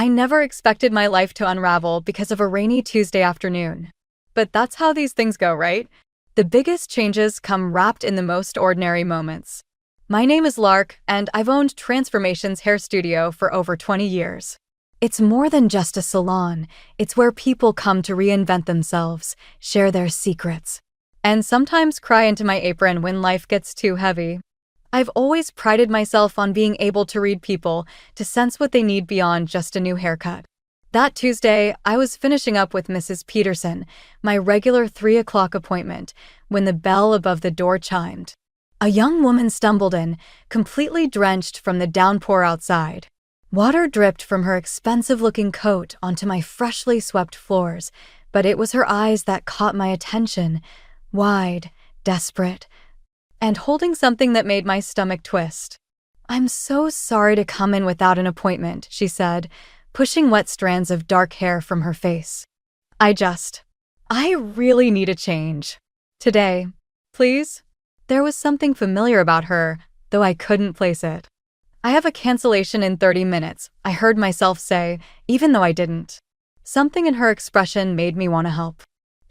I never expected my life to unravel because of a rainy Tuesday afternoon. But that's how these things go, right? The biggest changes come wrapped in the most ordinary moments. My name is Lark, and I've owned Transformations Hair Studio for over 20 years. It's more than just a salon. It's where people come to reinvent themselves, share their secrets, and sometimes cry into my apron when life gets too heavy. I've always prided myself on being able to read people, to sense what they need beyond just a new haircut. That Tuesday, I was finishing up with Mrs. Peterson, my regular 3 o'clock appointment, when the bell above the door chimed. A young woman stumbled in, completely drenched from the downpour outside. Water dripped from her expensive-looking coat onto my freshly swept floors, but it was her eyes that caught my attention, wide, desperate, and holding something that made my stomach twist. "I'm so sorry to come in without an appointment," she said, pushing wet strands of dark hair from her face. I really need a change. Today, please?" There was something familiar about her, though I couldn't place it. "I have a cancellation in 30 minutes, I heard myself say, even though I didn't. Something in her expression made me want to help.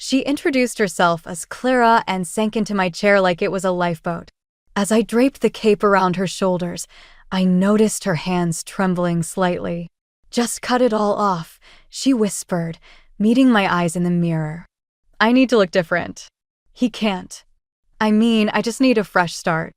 She introduced herself as Clara and sank into my chair like it was a lifeboat. As I draped the cape around her shoulders, I noticed her hands trembling slightly. "Just cut it all off," she whispered, meeting my eyes in the mirror. "I need to look different." "He can't. I just need a fresh start."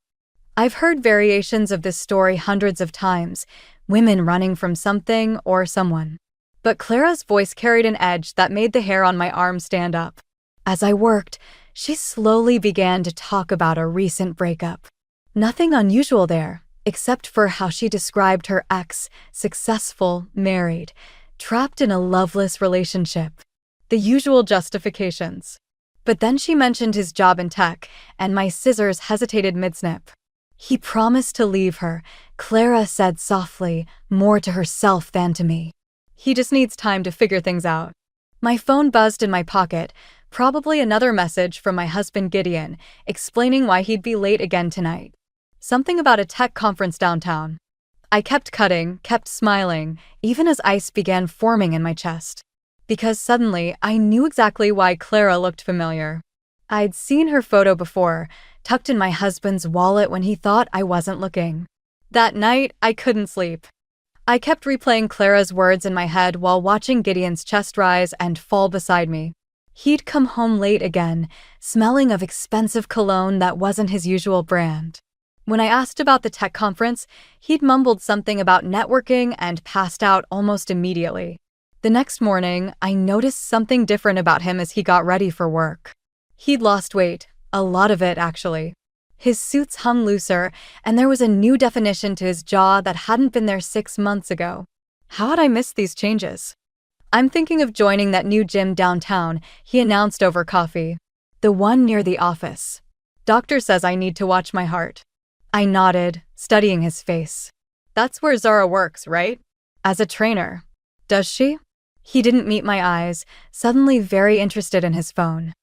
I've heard variations of this story hundreds of times, women running from something or someone. But Clara's voice carried an edge that made the hair on my arm stand up. As I worked, she slowly began to talk about a recent breakup. Nothing unusual there, except for how she described her ex, successful, married, trapped in a loveless relationship. The usual justifications. But then she mentioned his job in tech, and my scissors hesitated mid-snip. "He promised to leave her," Clara said softly, more to herself than to me. "He just needs time to figure things out." My phone buzzed in my pocket, probably another message from my husband Gideon, explaining why he'd be late again tonight. Something about a tech conference downtown. I kept cutting, kept smiling, even as ice began forming in my chest. Because suddenly, I knew exactly why Clara looked familiar. I'd seen her photo before, tucked in my husband's wallet when he thought I wasn't looking. That night, I couldn't sleep. I kept replaying Clara's words in my head while watching Gideon's chest rise and fall beside me. He'd come home late again, smelling of expensive cologne that wasn't his usual brand. When I asked about the tech conference, he'd mumbled something about networking and passed out almost immediately. The next morning, I noticed something different about him as he got ready for work. He'd lost weight, a lot of it actually. His suits hung looser, and there was a new definition to his jaw that hadn't been there 6 months ago. How had I missed these changes? "I'm thinking of joining that new gym downtown," he announced over coffee. "The one near the office. Doctor says I need to watch my heart." I nodded, studying his face. "That's where Zara works, right? As a trainer." "Does she?" He didn't meet my eyes, suddenly very interested in his phone.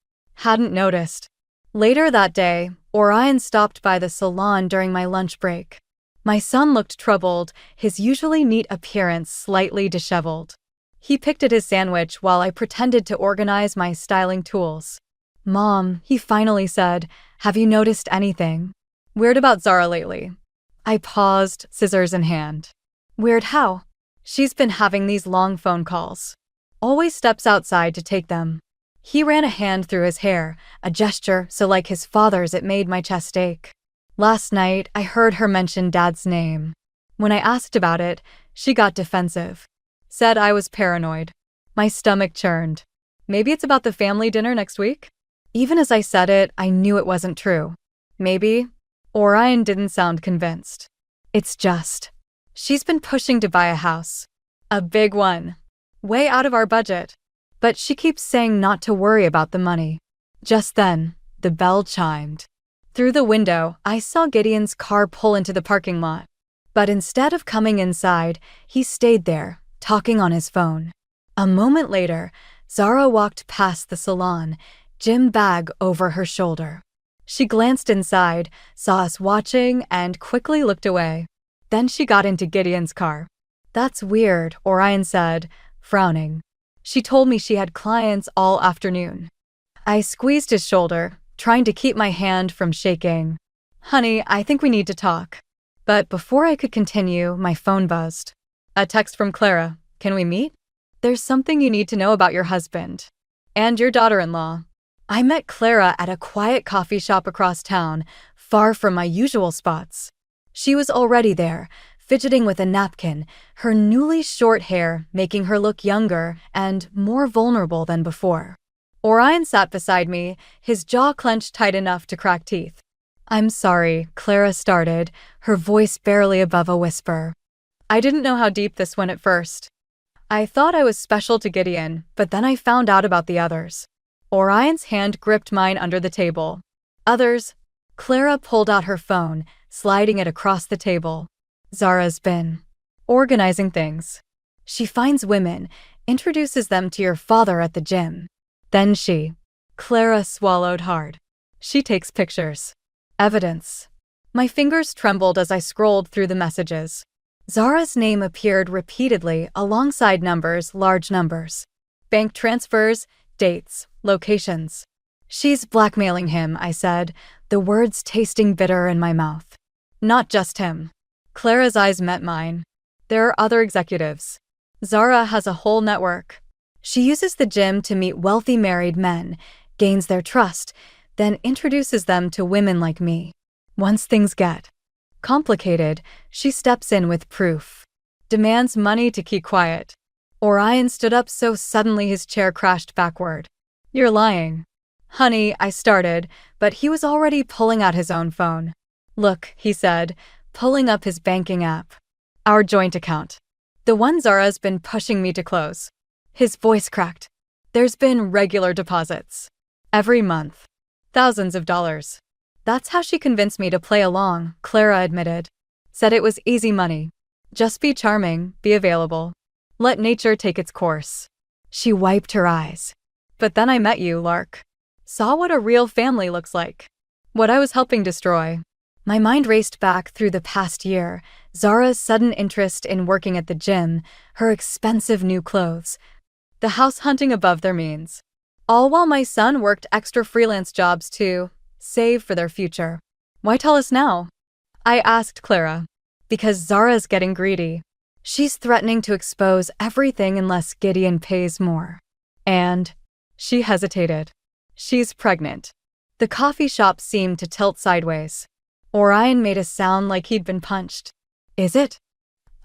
"Hadn't noticed." Later that day, Orion stopped by the salon during my lunch break. My son looked troubled, his usually neat appearance slightly disheveled. He picked at his sandwich while I pretended to organize my styling tools. "Mom," he finally said, "have you noticed anything weird about Zara lately?" I paused, scissors in hand. "Weird how?" "She's been having these long phone calls. Always steps outside to take them." He ran a hand through his hair, a gesture so like his father's it made my chest ache. "Last night, I heard her mention Dad's name. When I asked about it, she got defensive. Said I was paranoid." My stomach churned. "Maybe it's about the family dinner next week?" Even as I said it, I knew it wasn't true. "Maybe." Orion didn't sound convinced. "It's just, she's been pushing to buy a house. A big one. Way out of our budget. But she keeps saying not to worry about the money." Just then, the bell chimed. Through the window, I saw Gideon's car pull into the parking lot. But instead of coming inside, he stayed there, talking on his phone. A moment later, Zara walked past the salon, gym bag over her shoulder. She glanced inside, saw us watching, and quickly looked away. Then she got into Gideon's car. That's weird, Orion said, frowning. She told me she had clients all afternoon. I squeezed his shoulder, trying to keep my hand from shaking. Honey, I think we need to talk. But before I could continue, my phone buzzed. A text from Clara. Can we meet? There's something you need to know about your husband. And your daughter-in-law. I met Clara at a quiet coffee shop across town, far from my usual spots. She was already there, fidgeting with a napkin, her newly short hair making her look younger and more vulnerable than before. Orion sat beside me, his jaw clenched tight enough to crack teeth. I'm sorry, Clara started, her voice barely above a whisper. I didn't know how deep this went at first. I thought I was special to Gideon, but then I found out about the others. Orion's hand gripped mine under the table. Others? Clara pulled out her phone, sliding it across the table. Zara's been organizing things. She finds women, introduces them to your father at the gym. Then Clara swallowed hard. She takes pictures. Evidence. My fingers trembled as I scrolled through the messages. Zara's name appeared repeatedly alongside numbers, large numbers. Bank transfers, dates, locations. She's blackmailing him, I said, the words tasting bitter in my mouth. Not just him. Clara's eyes met mine. There are other executives. Zara has a whole network. She uses the gym to meet wealthy married men, gains their trust, then introduces them to women like me. Once things get complicated, she steps in with proof. Demands money to keep quiet. Orion stood up so suddenly his chair crashed backward. You're lying. Honey, I started, but he was already pulling out his own phone. Look, he said, pulling up his banking app. Our joint account. The one Zara's been pushing me to close. His voice cracked. There's been regular deposits. Every month. Thousands of dollars. That's how she convinced me to play along, Clara admitted. Said it was easy money. Just be charming, be available. Let nature take its course. She wiped her eyes. But then I met you, Lark. Saw what a real family looks like. What I was helping destroy. My mind raced back through the past year, Zara's sudden interest in working at the gym, her expensive new clothes, the house hunting above their means. All while my son worked extra freelance jobs to save for their future. Why tell us now? I asked Clara. Because Zara's getting greedy. She's threatening to expose everything unless Gideon pays more. And she hesitated. She's pregnant. The coffee shop seemed to tilt sideways. Orion made a sound like he'd been punched. Is it?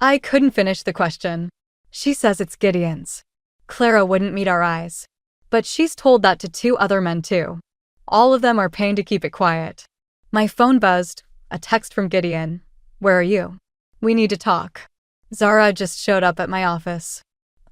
I couldn't finish the question. She says it's Gideon's. Clara wouldn't meet our eyes. But she's told that to 2 other men too. All of them are paying to keep it quiet. My phone buzzed. A text from Gideon. Where are you? We need to talk. Zara just showed up at my office.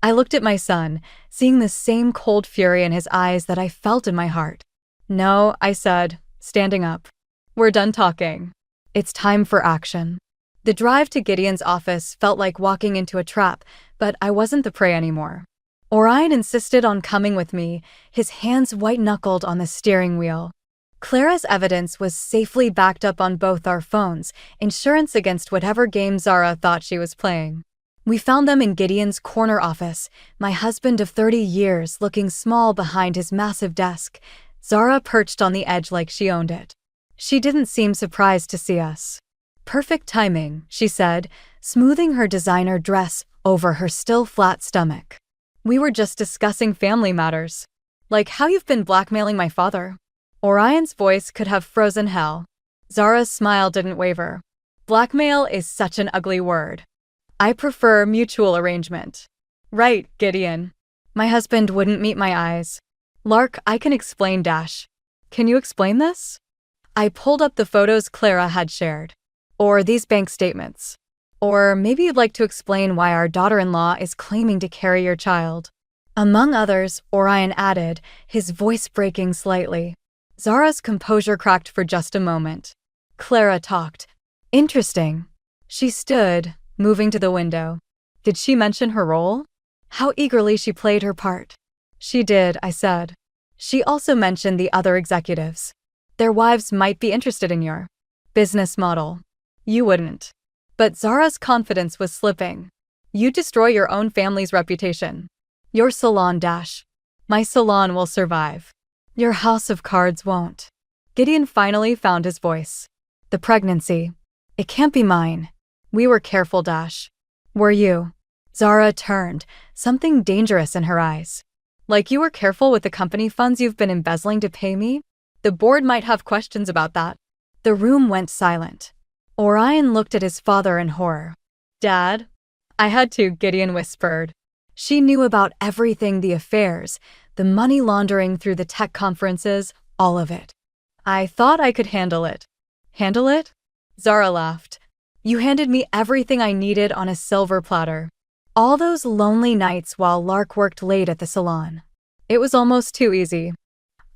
I looked at my son, seeing the same cold fury in his eyes that I felt in my heart. No, I said, standing up. We're done talking. It's time for action. The drive to Gideon's office felt like walking into a trap, but I wasn't the prey anymore. Orion insisted on coming with me, his hands white-knuckled on the steering wheel. Clara's evidence was safely backed up on both our phones, insurance against whatever game Zara thought she was playing. We found them in Gideon's corner office, my husband of 30 years looking small behind his massive desk, Zara perched on the edge like she owned it. She didn't seem surprised to see us. Perfect timing, she said, smoothing her designer dress over her still flat stomach. We were just discussing family matters. Like how you've been blackmailing my father. Orion's voice could have frozen hell. Zara's smile didn't waver. Blackmail is such an ugly word. I prefer mutual arrangement. Right, Gideon. My husband wouldn't meet my eyes. Lark, I can explain dash. Can you explain this? I pulled up the photos Clara had shared. Or these bank statements. Or maybe you'd like to explain why our daughter-in-law is claiming to carry your child. Among others, Orion added, his voice breaking slightly. Zara's composure cracked for just a moment. Clara talked. Interesting. She stood, moving to the window. Did she mention her role? How eagerly she played her part. She did, I said. She also mentioned the other executives. Their wives might be interested in your business model. You wouldn't. But Zara's confidence was slipping. You destroy your own family's reputation. Your salon dash. My salon will survive. Your house of cards won't. Gideon finally found his voice. The pregnancy. It can't be mine. We were careful, dash. Were you? Zara turned, something dangerous in her eyes. Like you were careful with the company funds you've been embezzling to pay me? The board might have questions about that. The room went silent. Orion looked at his father in horror. Dad? I had to, Gideon whispered. She knew about everything, the affairs, the money laundering through the tech conferences, all of it. I thought I could handle it. Handle it? Zara laughed. You handed me everything I needed on a silver platter. All those lonely nights while Lark worked late at the salon. It was almost too easy.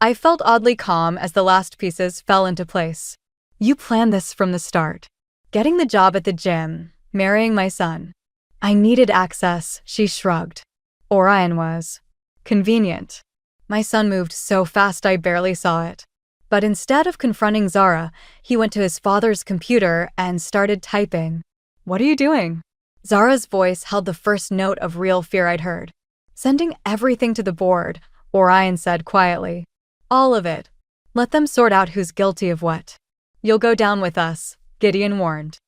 I felt oddly calm as the last pieces fell into place. You planned this from the start. Getting the job at the gym, marrying my son. I needed access, she shrugged. Orion was. Convenient. My son moved so fast I barely saw it. But instead of confronting Zara, he went to his father's computer and started typing. What are you doing? Zara's voice held the first note of real fear I'd heard. Sending everything to the board, Orion said quietly. All of it. Let them sort out who's guilty of what. You'll go down with us, Gideon warned.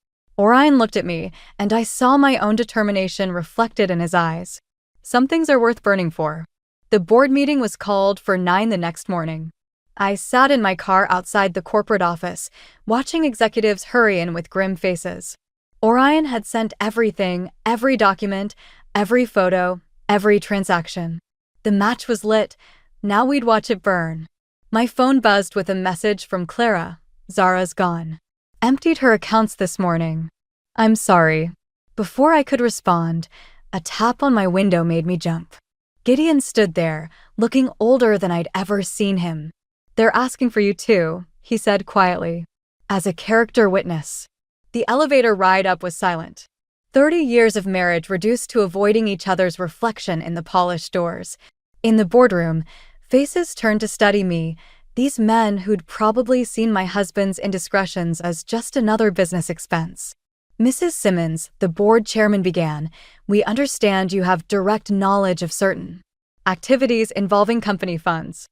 Orion looked at me, and I saw my own determination reflected in his eyes. Some things are worth burning for. The board meeting was called for 9 the next morning. I sat in my car outside the corporate office, watching executives hurry in with grim faces. Orion had sent everything, every document, every photo, every transaction. The match was lit. Now we'd watch it burn. My phone buzzed with a message from Clara. Zara's gone. Emptied her accounts this morning. I'm sorry. Before I could respond, a tap on my window made me jump. Gideon stood there, looking older than I'd ever seen him. They're asking for you too, he said quietly. As a character witness. The elevator ride up was silent. 30 years of marriage reduced to avoiding each other's reflection in the polished doors. In the boardroom, faces turned to study me, these men who'd probably seen my husband's indiscretions as just another business expense. Mrs. Simmons, the board chairman began, we understand you have direct knowledge of certain activities involving company funds.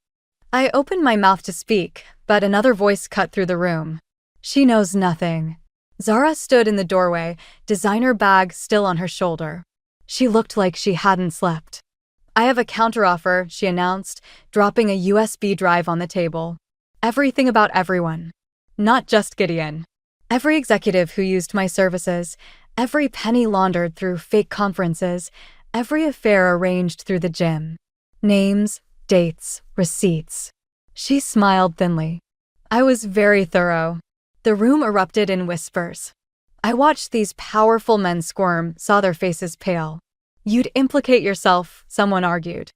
I opened my mouth to speak, but another voice cut through the room. She knows nothing. Zara stood in the doorway, designer bag still on her shoulder. She looked like she hadn't slept. I have a counteroffer, she announced, dropping a USB drive on the table. Everything about everyone. Not just Gideon. Every executive who used my services, every penny laundered through fake conferences, every affair arranged through the gym. Names, dates, receipts. She smiled thinly. I was very thorough. The room erupted in whispers. I watched these powerful men squirm, saw their faces pale. You'd implicate yourself, someone argued.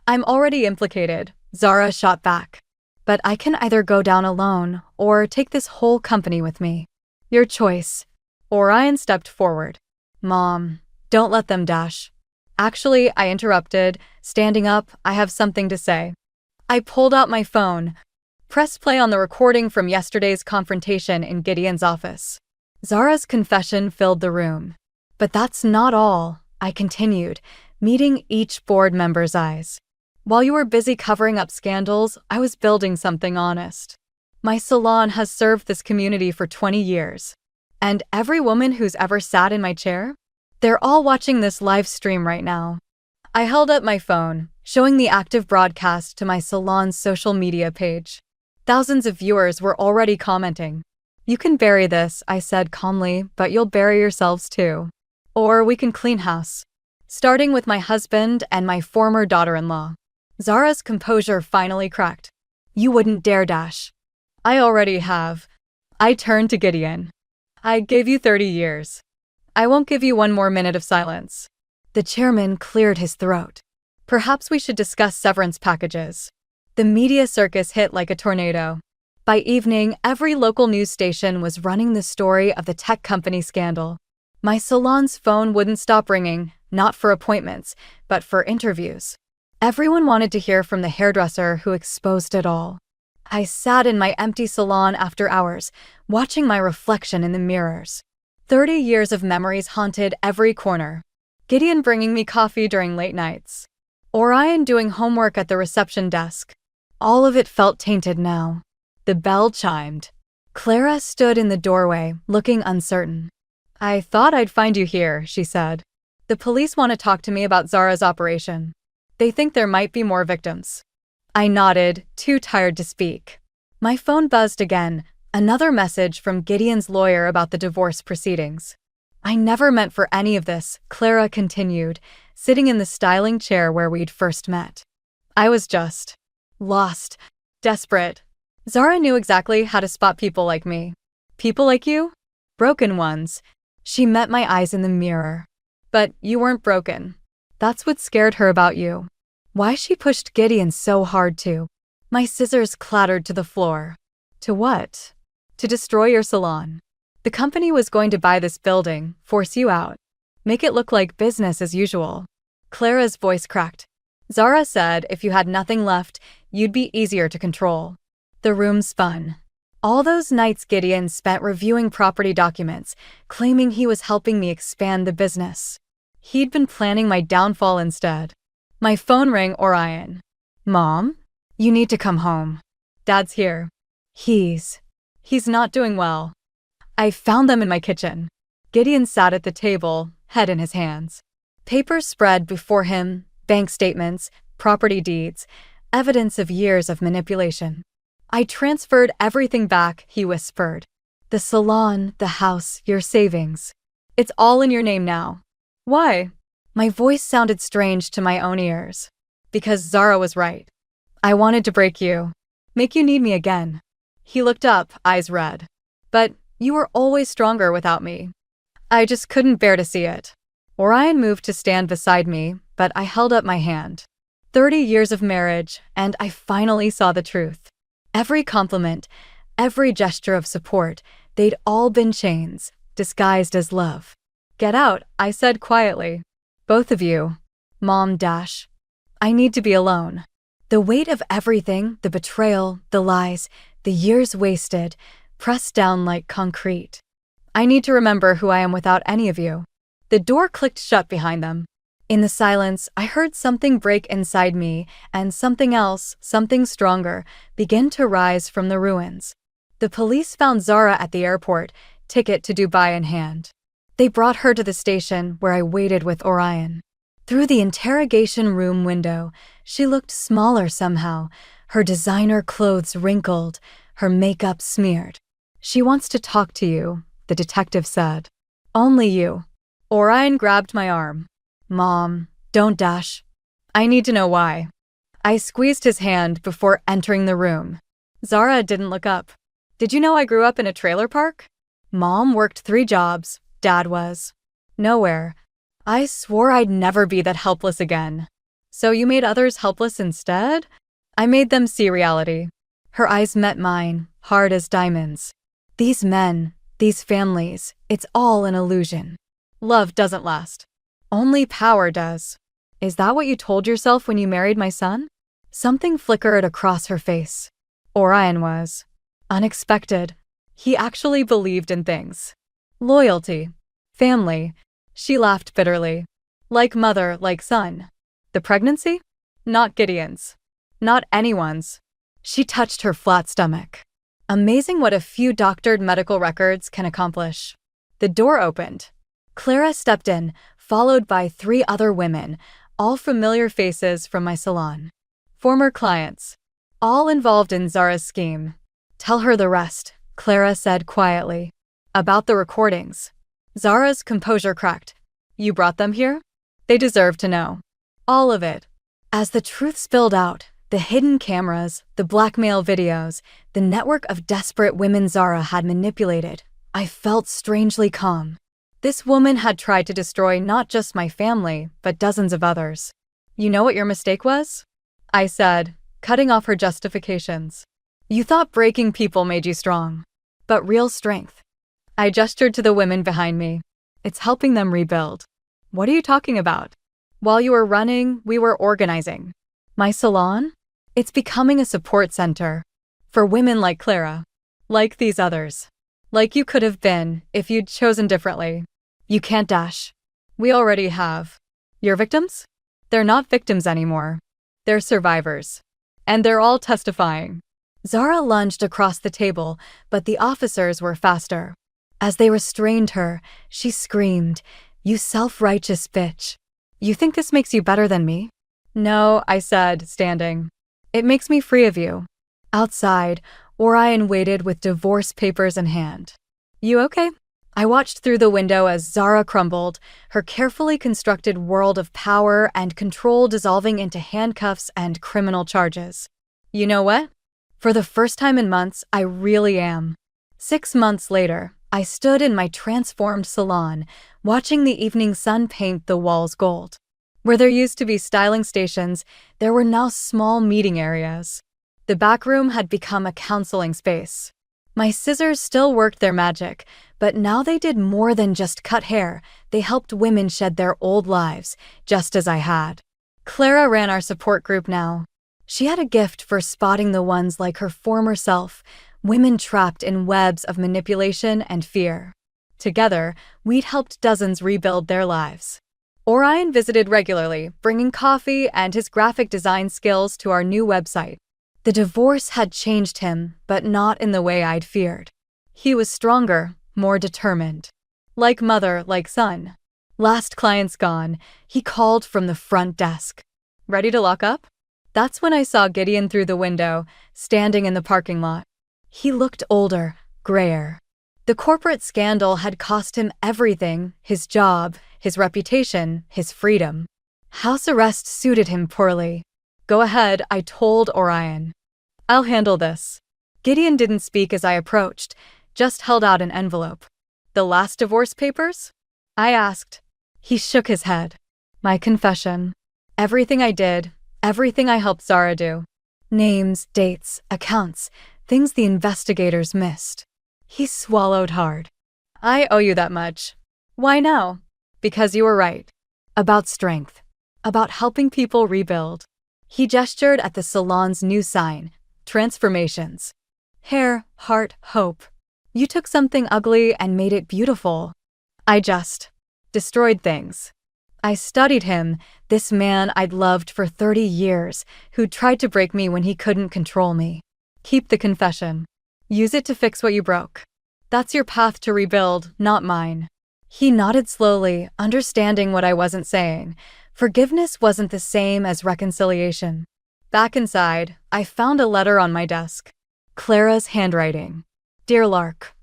I'm already implicated, Zara shot back. But I can either go down alone or take this whole company with me. Your choice. Orion stepped forward. Mom, don't let them dash. Actually, I interrupted. Standing up, I have something to say. I pulled out my phone. Press play on the recording from yesterday's confrontation in Gideon's office. Zara's confession filled the room. But that's not all, I continued, meeting each board member's eyes. While you were busy covering up scandals, I was building something honest. My salon has served this community for 20 years. And every woman who's ever sat in my chair? They're all watching this live stream right now. I held up my phone, showing the active broadcast to my salon's social media page. Thousands of viewers were already commenting. You can bury this, I said calmly, but you'll bury yourselves too. Or we can clean house. Starting with my husband and my former daughter-in-law. Zara's composure finally cracked. You wouldn't dare dash. I already have. I turned to Gideon. I gave you 30 years. I won't give you one more minute of silence. The chairman cleared his throat. Perhaps we should discuss severance packages. The media circus hit like a tornado. By evening, every local news station was running the story of the tech company scandal. My salon's phone wouldn't stop ringing, not for appointments, but for interviews. Everyone wanted to hear from the hairdresser who exposed it all. I sat in my empty salon after hours, watching my reflection in the mirrors. 30 years of memories haunted every corner. Gideon bringing me coffee during late nights. Orion doing homework at the reception desk. All of it felt tainted now. The bell chimed. Clara stood in the doorway, looking uncertain. "I thought I'd find you here," she said. "The police want to talk to me about Zara's operation. They think there might be more victims." I nodded, too tired to speak. My phone buzzed again, another message from Gideon's lawyer about the divorce proceedings. "I never meant for any of this," Clara continued, sitting in the styling chair where we'd first met. "I was just lost, desperate. Zara knew exactly how to spot people like me. People like you? Broken ones." She met my eyes in the mirror. "But you weren't broken. That's what scared her about you." Why she pushed Gideon so hard too. My scissors clattered to the floor. "To what?" "To destroy your salon. The company was going to buy this building, force you out. Make it look like business as usual." Clara's voice cracked. "Zara said if you had nothing left, you'd be easier to control." The room spun. All those nights Gideon spent reviewing property documents, claiming he was helping me expand the business. He'd been planning my downfall instead. My phone rang. Orion. "Mom? You need to come home. Dad's here. He's not doing well." I found them in my kitchen. Gideon sat at the table, head in his hands. Papers spread before him, bank statements, property deeds, evidence of years of manipulation. "I transferred everything back," he whispered. "The salon, the house, your savings. It's all in your name now." "Why?" My voice sounded strange to my own ears. "Because Zara was right. I wanted to break you. Make you need me again." He looked up, eyes red. "But you were always stronger without me." I just couldn't bear to see it. Orion moved to stand beside me, but I held up my hand. 30 years of marriage, and I finally saw the truth. Every compliment, every gesture of support, they'd all been chains, disguised as love. "Get out," I said quietly. "Both of you." Mom dash. "I need to be alone." The weight of everything, the betrayal, the lies, the years wasted, pressed down like concrete. "I need to remember who I am without any of you." The door clicked shut behind them. In the silence, I heard something break inside me, and something else, something stronger, begin to rise from the ruins. The police found Zara at the airport, ticket to Dubai in hand. They brought her to the station where I waited with Orion. Through the interrogation room window, she looked smaller somehow, her designer clothes wrinkled, her makeup smeared. "She wants to talk to you," the detective said. "Only you." Orion grabbed my arm. "Mom, don't dash. I need to know why." I squeezed his hand before entering the room. Zara didn't look up. "Did you know I grew up in a trailer park?" Mom worked 3 jobs, Dad was nowhere. I swore I'd never be that helpless again. "So you made others helpless instead?" I made them see reality. Her eyes met mine, hard as diamonds. "These men, these families, it's all an illusion. Love doesn't last. Only power does." "Is that what you told yourself when you married my son?" Something flickered across her face. Orion was unexpected. He actually believed in things. Loyalty. Family. She laughed bitterly. "Like mother, like son." "The pregnancy? Not Gideon's. Not anyone's." She touched her flat stomach. Amazing what a few doctored medical records can accomplish. The door opened. Clara stepped in, followed by 3 other women, all familiar faces from my salon. Former clients. All involved in Zara's scheme. "Tell her the rest," Clara said quietly. "About the recordings." Zara's composure cracked. "You brought them here? They deserve to know. All of it." As the truth spilled out, the hidden cameras, the blackmail videos, the network of desperate women Zara had manipulated, I felt strangely calm. This woman had tried to destroy not just my family, but dozens of others. "You know what your mistake was?" I said, cutting off her justifications. "You thought breaking people made you strong. But real strength." I gestured to the women behind me. "It's helping them rebuild." "What are you talking about?" "While you were running, we were organizing. My salon? It's becoming a support center. For women like Clara. Like these others. Like you could have been, if you'd chosen differently. You can't dash." We already have. Your victims? They're not victims anymore. They're survivors. And they're all testifying. Zara lunged across the table, but the officers were faster. As they restrained her, she screamed, "You self-righteous bitch. You think this makes you better than me?" "No," I said, standing. "It makes me free of you." Outside, Orion waited with divorce papers in hand. "You okay?" I watched through the window as Zara crumbled, her carefully constructed world of power and control dissolving into handcuffs and criminal charges. You know what? For the first time in months, I really am. 6 months later, I stood in my transformed salon, watching the evening sun paint the walls gold. Where there used to be styling stations, there were now small meeting areas. The back room had become a counseling space. My scissors still worked their magic, but now they did more than just cut hair. They helped women shed their old lives, just as I had. Clara ran our support group now. She had a gift for spotting the ones like her former self, women trapped in webs of manipulation and fear. Together, we'd helped dozens rebuild their lives. Orion visited regularly, bringing coffee and his graphic design skills to our new website. The divorce had changed him, but not in the way I'd feared. He was stronger, more determined. Like mother, like son. Last client's gone, he called from the front desk. "Ready to lock up?" That's when I saw Gideon through the window, standing in the parking lot. He looked older, grayer. The corporate scandal had cost him everything: his job, his reputation, his freedom. House arrest suited him poorly. "Go ahead," I told Orion. "I'll handle this." Gideon didn't speak as I approached, just held out an envelope. "The last divorce papers?" I asked. He shook his head. "My confession. Everything I did, everything I helped Zara do. Names, dates, accounts, things the investigators missed." He swallowed hard. "I owe you that much." "Why now?" "Because you were right. About strength. About helping people rebuild." He gestured at the salon's new sign, "Transformations. Hair, heart, hope. You took something ugly and made it beautiful." I just destroyed things. I studied him, this man I'd loved for 30 years, who'd tried to break me when he couldn't control me. "Keep the confession. Use it to fix what you broke. That's your path to rebuild, not mine." He nodded slowly, understanding what I wasn't saying. Forgiveness wasn't the same as reconciliation. Back inside, I found a letter on my desk. Clara's handwriting. "Dear Lark,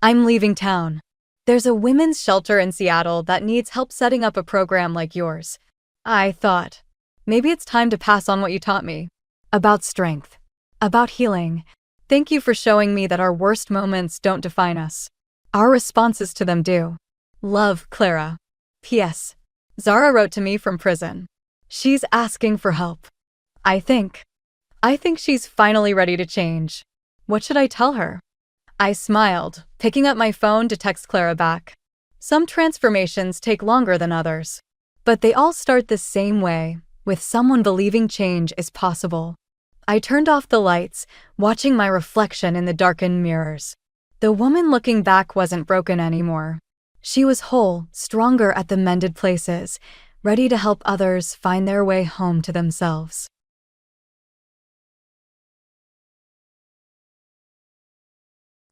I'm leaving town. There's a women's shelter in Seattle that needs help setting up a program like yours. I thought, maybe it's time to pass on what you taught me. About strength. About healing. Thank you for showing me that our worst moments don't define us. Our responses to them do. Love, Clara. P.S. Zara wrote to me from prison. She's asking for help. I think she's finally ready to change. What should I tell her?" I smiled, picking up my phone to text Clara back. Some transformations take longer than others. But they all start the same way, with someone believing change is possible. I turned off the lights, watching my reflection in the darkened mirrors. The woman looking back wasn't broken anymore. She was whole, stronger at the mended places, ready to help others find their way home to themselves.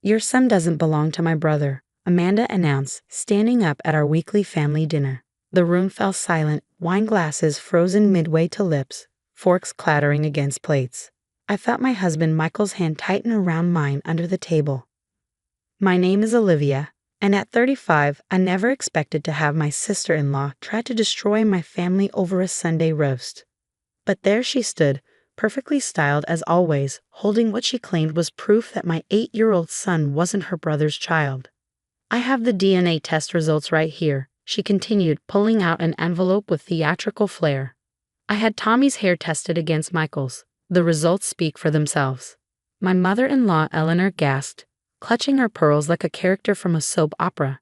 "Your son doesn't belong to my brother," Amanda announced, standing up at our weekly family dinner. The room fell silent, wine glasses frozen midway to lips, forks clattering against plates. I felt my husband Michael's hand tighten around mine under the table. "My name is Olivia, and at 35, I never expected to have my sister-in-law try to destroy my family over a Sunday roast." But there she stood, perfectly styled as always, holding what she claimed was proof that my 8-year-old son wasn't her brother's child. "I have the DNA test results right here," she continued, pulling out an envelope with theatrical flair. "I had Tommy's hair tested against Michael's. The results speak for themselves." My mother-in-law Eleanor gasped, clutching her pearls like a character from a soap opera.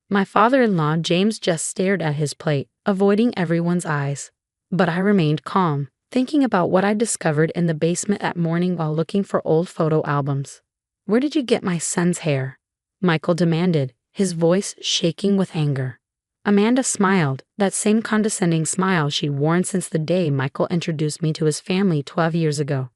My father-in-law James just stared at his plate, avoiding everyone's eyes. But I remained calm, thinking about what I discovered in the basement that morning while looking for old photo albums. "Where did you get my son's hair?" Michael demanded, his voice shaking with anger. Amanda smiled, that same condescending smile she'd worn since the day Michael introduced me to his family 12 years ago.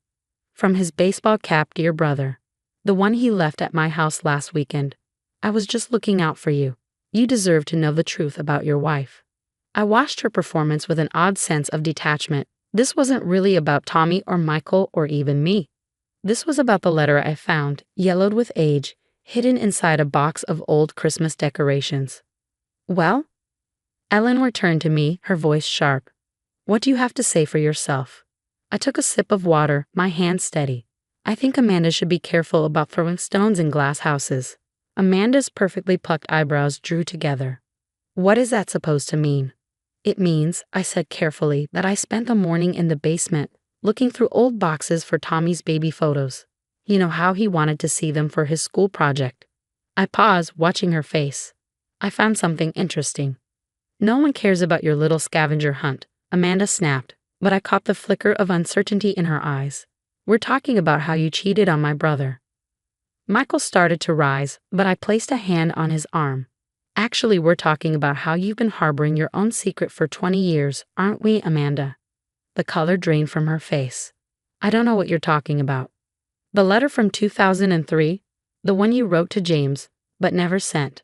From his baseball cap, dear brother. The one he left at my house last weekend. I was just looking out for you. You deserve to know the truth about your wife. I watched her performance with an odd sense of detachment. This wasn't really about Tommy or Michael or even me. This was about the letter I found, yellowed with age, hidden inside a box of old Christmas decorations. Well? Eleanor turned to me, her voice sharp. What do you have to say for yourself? I took a sip of water, my hand steady. I think Amanda should be careful about throwing stones in glass houses. Amanda's perfectly plucked eyebrows drew together. What is that supposed to mean? It means, I said carefully, that I spent the morning in the basement, looking through old boxes for Tommy's baby photos. You know how he wanted to see them for his school project. I paused, watching her face. I found something interesting. No one cares about your little scavenger hunt, Amanda snapped, but I caught the flicker of uncertainty in her eyes. We're talking about how you cheated on my brother. Michael started to rise, but I placed a hand on his arm. Actually, we're talking about how you've been harboring your own secret for 20 years, aren't we, Amanda? The color drained from her face. I don't know what you're talking about. The letter from 2003? The one you wrote to James, but never sent.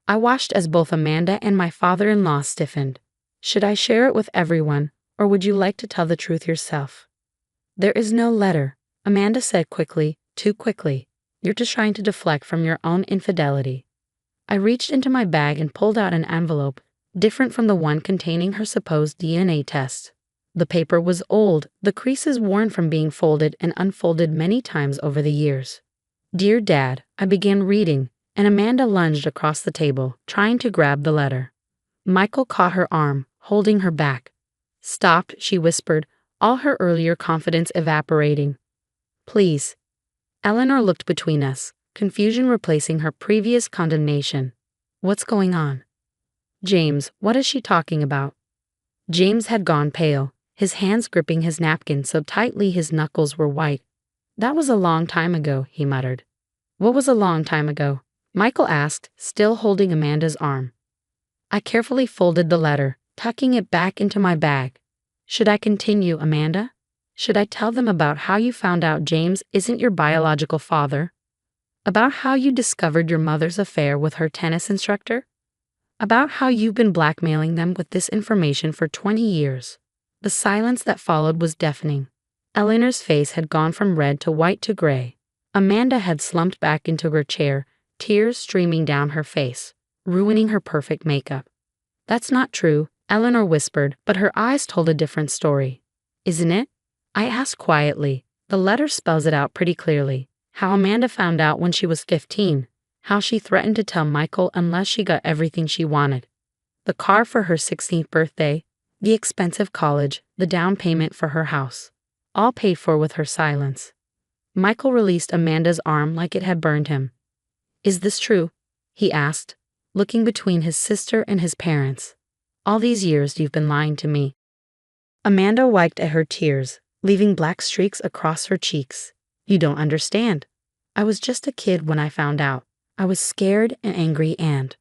I watched as both Amanda and my father-in-law stiffened. Should I share it with everyone, or would you like to tell the truth yourself? There is no letter, Amanda said quickly, too quickly. You're just trying to deflect from your own infidelity. I reached into my bag and pulled out an envelope, different from the one containing her supposed DNA test. The paper was old, the creases worn from being folded and unfolded many times over the years. Dear Dad, I began reading, and Amanda lunged across the table, trying to grab the letter. Michael caught her arm, holding her back. Stop, she whispered, all her earlier confidence evaporating. Please. Eleanor looked between us, confusion replacing her previous condemnation. What's going on? James, what is she talking about? James had gone pale, his hands gripping his napkin so tightly his knuckles were white. That was a long time ago, he muttered. What was a long time ago? Michael asked, still holding Amanda's arm. I carefully folded the letter, tucking it back into my bag. Should I continue, Amanda? Should I tell them about how you found out James isn't your biological father? About how you discovered your mother's affair with her tennis instructor? About how you've been blackmailing them with this information for 20 years? The silence that followed was deafening. Eleanor's face had gone from red to white to gray. Amanda had slumped back into her chair, tears streaming down her face, ruining her perfect makeup. That's not true, Eleanor whispered, but her eyes told a different story. Isn't it? I asked quietly. The letter spells it out pretty clearly. How Amanda found out when she was 15. How she threatened to tell Michael unless she got everything she wanted. The car for her 16th birthday, the expensive college, the down payment for her house. All paid for with her silence. Michael released Amanda's arm like it had burned him. Is this true? He asked, looking between his sister and his parents. All these years you've been lying to me. Amanda wiped at her tears, leaving black streaks across her cheeks. You don't understand. I was just a kid when I found out. I was scared and angry and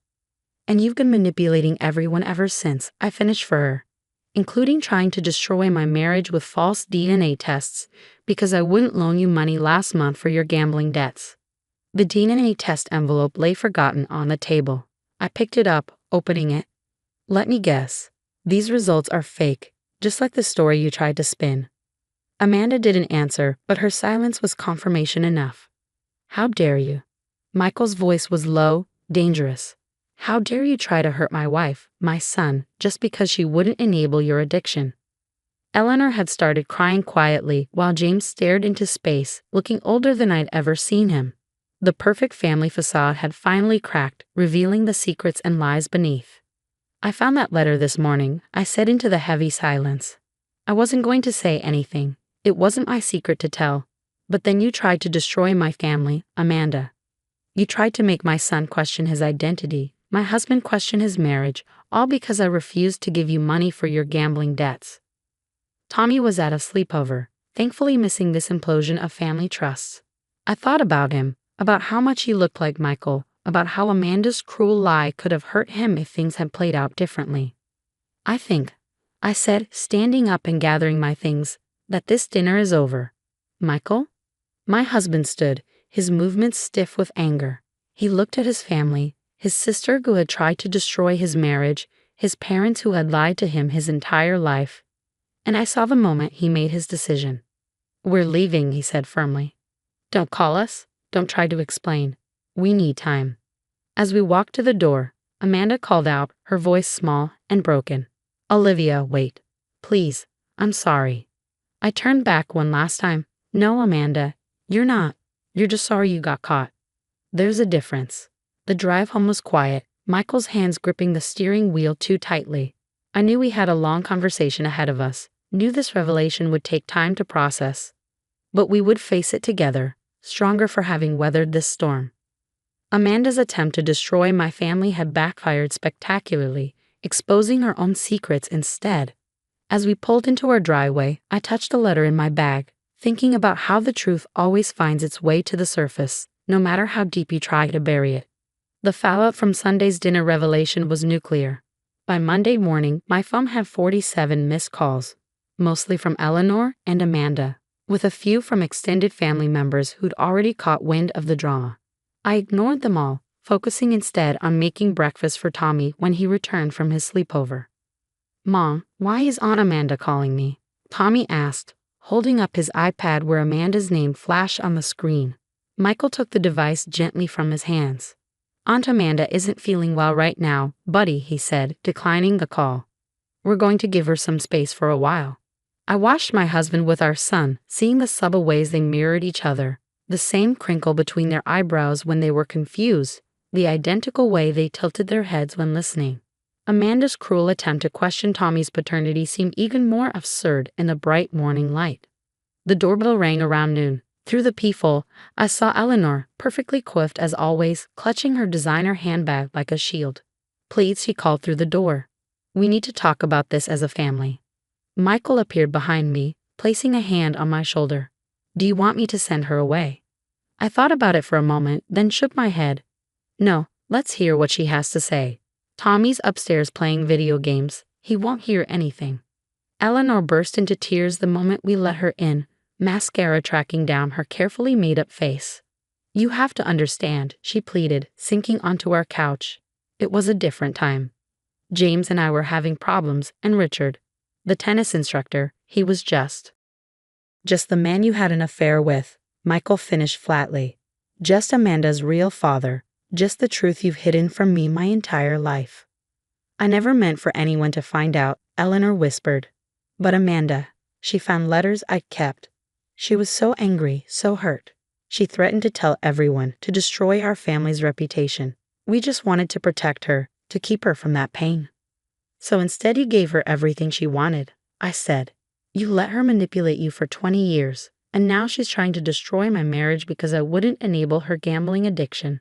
you've been manipulating everyone ever since I finished for her, including trying to destroy my marriage with false DNA tests because I wouldn't loan you money last month for your gambling debts. The DNA test envelope lay forgotten on the table. I picked it up, opening it. Let me guess. These results are fake, just like the story you tried to spin. Amanda didn't answer, but her silence was confirmation enough. How dare you? Michael's voice was low, dangerous. How dare you try to hurt my wife, my son, just because she wouldn't enable your addiction? Eleanor had started crying quietly while James stared into space, looking older than I'd ever seen him. The perfect family facade had finally cracked, revealing the secrets and lies beneath. I found that letter this morning, I said into the heavy silence. I wasn't going to say anything. It wasn't my secret to tell. But then you tried to destroy my family, Amanda. You tried to make my son question his identity, my husband question his marriage, all because I refused to give you money for your gambling debts. Tommy was at a sleepover, thankfully missing this implosion of family trusts. I thought about him, about how much he looked like Michael, about how Amanda's cruel lie could have hurt him if things had played out differently. I think, I said, standing up and gathering my things, that this dinner is over. Michael? My husband stood, his movements stiff with anger. He looked at his family, his sister who had tried to destroy his marriage, his parents who had lied to him his entire life. And I saw the moment he made his decision. We're leaving, he said firmly. Don't call us. Don't try to explain. We need time. As we walked to the door, Amanda called out, her voice small and broken. Olivia, wait. Please, I'm sorry. I turned back one last time. No, Amanda, you're not. You're just sorry you got caught. There's a difference. The drive home was quiet, Michael's hands gripping the steering wheel too tightly. I knew we had a long conversation ahead of us, knew this revelation would take time to process. But we would face it together, stronger for having weathered this storm. Amanda's attempt to destroy my family had backfired spectacularly, exposing her own secrets instead. As we pulled into our driveway, I touched a letter in my bag, thinking about how the truth always finds its way to the surface, no matter how deep you try to bury it. The fallout from Sunday's dinner revelation was nuclear. By Monday morning, my phone had 47 missed calls, mostly from Eleanor and Amanda, with a few from extended family members who'd already caught wind of the drama. I ignored them all, focusing instead on making breakfast for Tommy when he returned from his sleepover. Mom, why is Aunt Amanda calling me? Tommy asked, holding up his iPad where Amanda's name flashed on the screen. Michael took the device gently from his hands. Aunt Amanda isn't feeling well right now, buddy, he said, declining the call. We're going to give her some space for a while. I watched my husband with our son, seeing the subtle ways they mirrored each other, the same crinkle between their eyebrows when they were confused, the identical way they tilted their heads when listening. Amanda's cruel attempt to question Tommy's paternity seemed even more absurd in the bright morning light. The doorbell rang around noon. Through the peephole, I saw Eleanor, perfectly coiffed as always, clutching her designer handbag like a shield. Please, she called through the door. We need to talk about this as a family. Michael appeared behind me, placing a hand on my shoulder. Do you want me to send her away? I thought about it for a moment, then shook my head. No, let's hear what she has to say. Tommy's upstairs playing video games. He won't hear anything. Eleanor burst into tears the moment we let her in, mascara tracking down her carefully made-up face. You have to understand, she pleaded, sinking onto our couch. It was a different time. James and I were having problems, and Richard, the tennis instructor, he was just the man you had an affair with, Michael finished flatly. Just Amanda's real father, just the truth you've hidden from me my entire life. I never meant for anyone to find out, Eleanor whispered. But Amanda, she found letters I'd kept. She was so angry, so hurt. She threatened to tell everyone, to destroy our family's reputation. We just wanted to protect her, to keep her from that pain. So instead you gave her everything she wanted, I said. You let her manipulate you for 20 years, and now she's trying to destroy my marriage because I wouldn't enable her gambling addiction.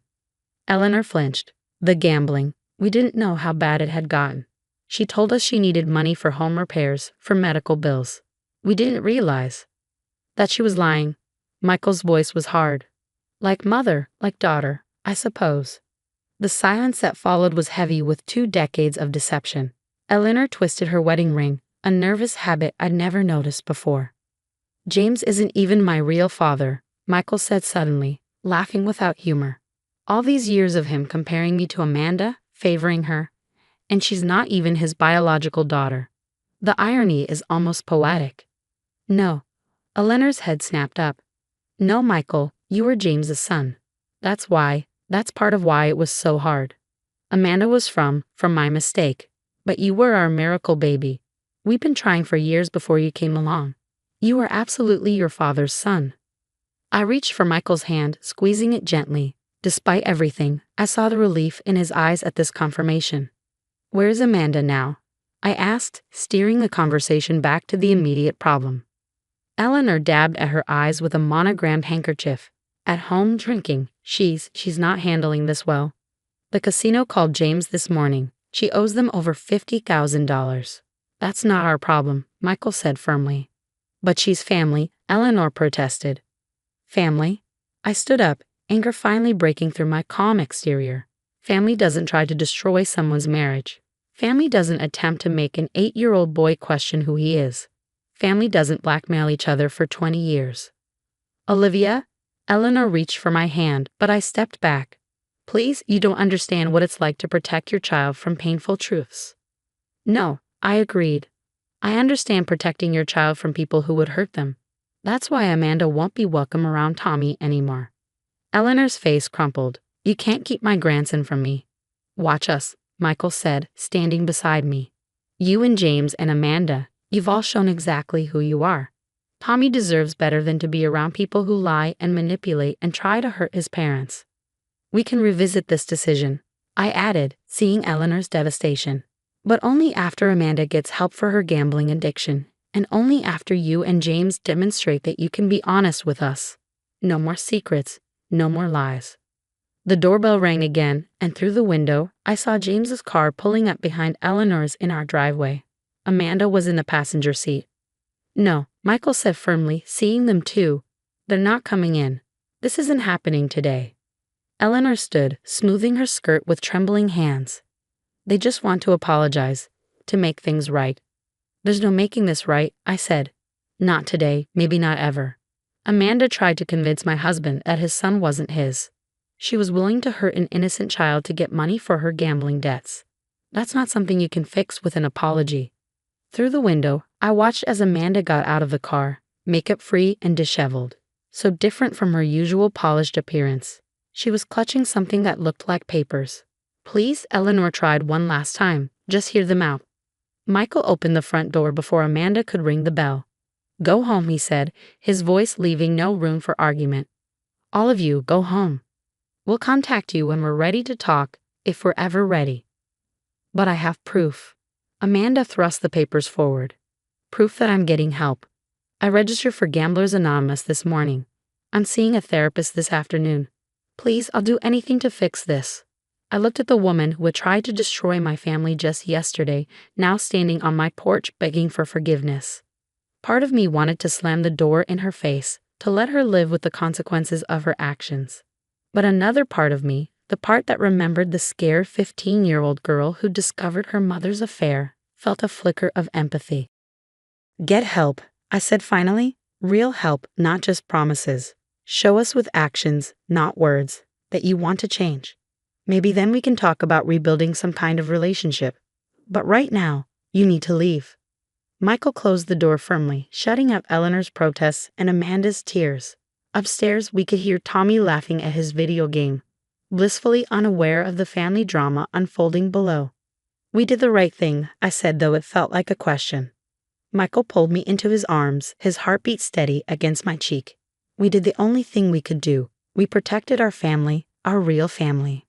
Eleanor flinched. The gambling. We didn't know how bad it had gotten. She told us she needed money for home repairs, for medical bills. We didn't realize that she was lying. Michael's voice was hard. Like mother, like daughter, I suppose. The silence that followed was heavy with 2 decades of deception. Eleanor twisted her wedding ring, a nervous habit I'd never noticed before. James isn't even my real father, Michael said suddenly, laughing without humor. All these years of him comparing me to Amanda, favoring her, and she's not even his biological daughter. The irony is almost poetic. No. Eleanor's head snapped up. No, Michael, you were James's son. That's part of why it was so hard. Amanda was from my mistake. But you were our miracle baby. We've been trying for years before you came along. You were absolutely your father's son. I reached for Michael's hand, squeezing it gently. Despite everything, I saw the relief in his eyes at this confirmation. Where's Amanda now? I asked, steering the conversation back to the immediate problem. Eleanor dabbed at her eyes with a monogrammed handkerchief. At home drinking. She's not handling this well. The casino called James this morning. She owes them over $50,000. That's not our problem, Michael said firmly. But she's family, Eleanor protested. Family? I stood up, anger finally breaking through my calm exterior. Family doesn't try to destroy someone's marriage. Family doesn't attempt to make an 8-year-old boy question who he is. Family doesn't blackmail each other for 20 years. Olivia? Eleanor reached for my hand, but I stepped back. Please, you don't understand what it's like to protect your child from painful truths. No, I agreed. I understand protecting your child from people who would hurt them. That's why Amanda won't be welcome around Tommy anymore. Eleanor's face crumpled. You can't keep my grandson from me. Watch us, Michael said, standing beside me. You and James and Amanda, you've all shown exactly who you are. Tommy deserves better than to be around people who lie and manipulate and try to hurt his parents. We can revisit this decision, I added, seeing Eleanor's devastation. But only after Amanda gets help for her gambling addiction, and only after you and James demonstrate that you can be honest with us. No more secrets, no more lies. The doorbell rang again, and through the window, I saw James's car pulling up behind Eleanor's in our driveway. Amanda was in the passenger seat. No, Michael said firmly, seeing them too. They're not coming in. This isn't happening today. Eleanor stood, smoothing her skirt with trembling hands. They just want to apologize, to make things right. There's no making this right, I said. Not today, maybe not ever. Amanda tried to convince my husband that his son wasn't his. She was willing to hurt an innocent child to get money for her gambling debts. That's not something you can fix with an apology. Through the window, I watched as Amanda got out of the car, makeup-free and disheveled, so different from her usual polished appearance. She was clutching something that looked like papers. Please, Eleanor tried one last time. Just hear them out. Michael opened the front door before Amanda could ring the bell. Go home, he said, his voice leaving no room for argument. All of you, go home. We'll contact you when we're ready to talk, if we're ever ready. But I have proof. Amanda thrust the papers forward. Proof that I'm getting help. I registered for Gamblers Anonymous this morning. I'm seeing a therapist this afternoon. Please, I'll do anything to fix this. I looked at the woman who had tried to destroy my family just yesterday, now standing on my porch begging for forgiveness. Part of me wanted to slam the door in her face, to let her live with the consequences of her actions. But another part of me, the part that remembered the scared 15-year-old girl who discovered her mother's affair, felt a flicker of empathy. Get help, I said finally. Real help, not just promises. Show us with actions, not words, that you want to change. Maybe then we can talk about rebuilding some kind of relationship. But right now, you need to leave. Michael closed the door firmly, shutting out Eleanor's protests and Amanda's tears. Upstairs, we could hear Tommy laughing at his video game, blissfully unaware of the family drama unfolding below. We did the right thing, I said, though it felt like a question. Michael pulled me into his arms, his heartbeat steady against my cheek. We did the only thing we could do. We protected our family, our real family.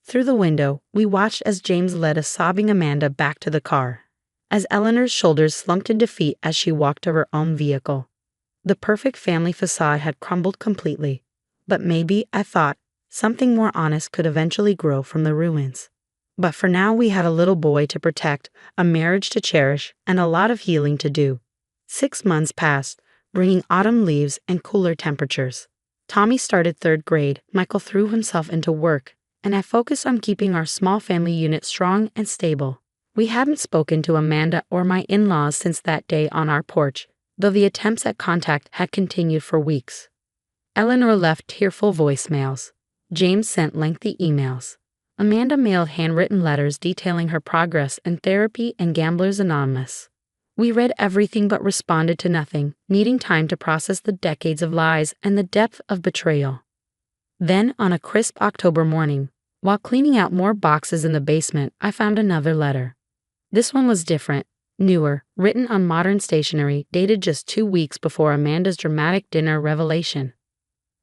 Through the window, we watched as James led a sobbing Amanda back to the car, as Eleanor's shoulders slumped in defeat as she walked to her own vehicle. The perfect family facade had crumbled completely, but maybe, I thought, something more honest could eventually grow from the ruins. But for now we had a little boy to protect, a marriage to cherish, and a lot of healing to do. 6 months passed, bringing autumn leaves and cooler temperatures. Tommy started 3rd grade, Michael threw himself into work, and I focused on keeping our small family unit strong and stable. We hadn't spoken to Amanda or my in-laws since that day on our porch, though the attempts at contact had continued for weeks. Eleanor left tearful voicemails. James sent lengthy emails. Amanda mailed handwritten letters detailing her progress in therapy and Gamblers Anonymous. We read everything but responded to nothing, needing time to process the decades of lies and the depth of betrayal. Then, on a crisp October morning, while cleaning out more boxes in the basement, I found another letter. This one was different, newer, written on modern stationery, dated just 2 weeks before Amanda's dramatic dinner revelation.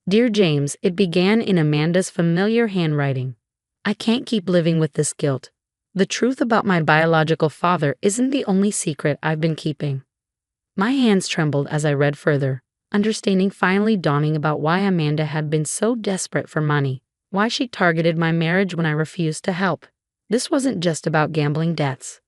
Dear James, it began in Amanda's familiar handwriting. I can't keep living with this guilt. The truth about my biological father isn't the only secret I've been keeping. My hands trembled as I read further, understanding finally dawning about why Amanda had been so desperate for money, why she targeted my marriage when I refused to help. This wasn't just about gambling debts.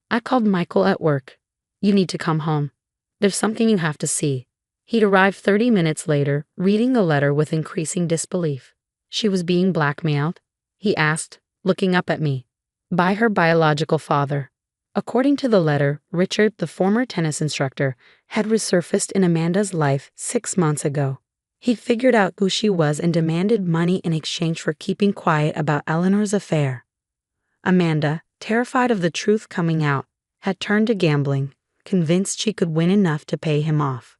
I called Michael at work. You need to come home. There's something you have to see. He'd arrived 30 minutes later, reading the letter with increasing disbelief. She was being blackmailed? He asked, looking up at me. By her biological father. According to the letter, Richard, the former tennis instructor, had resurfaced in Amanda's life 6 months ago. He'd figured out who she was and demanded money in exchange for keeping quiet about Eleanor's affair. Amanda, terrified of the truth coming out, had turned to gambling, convinced she could win enough to pay him off.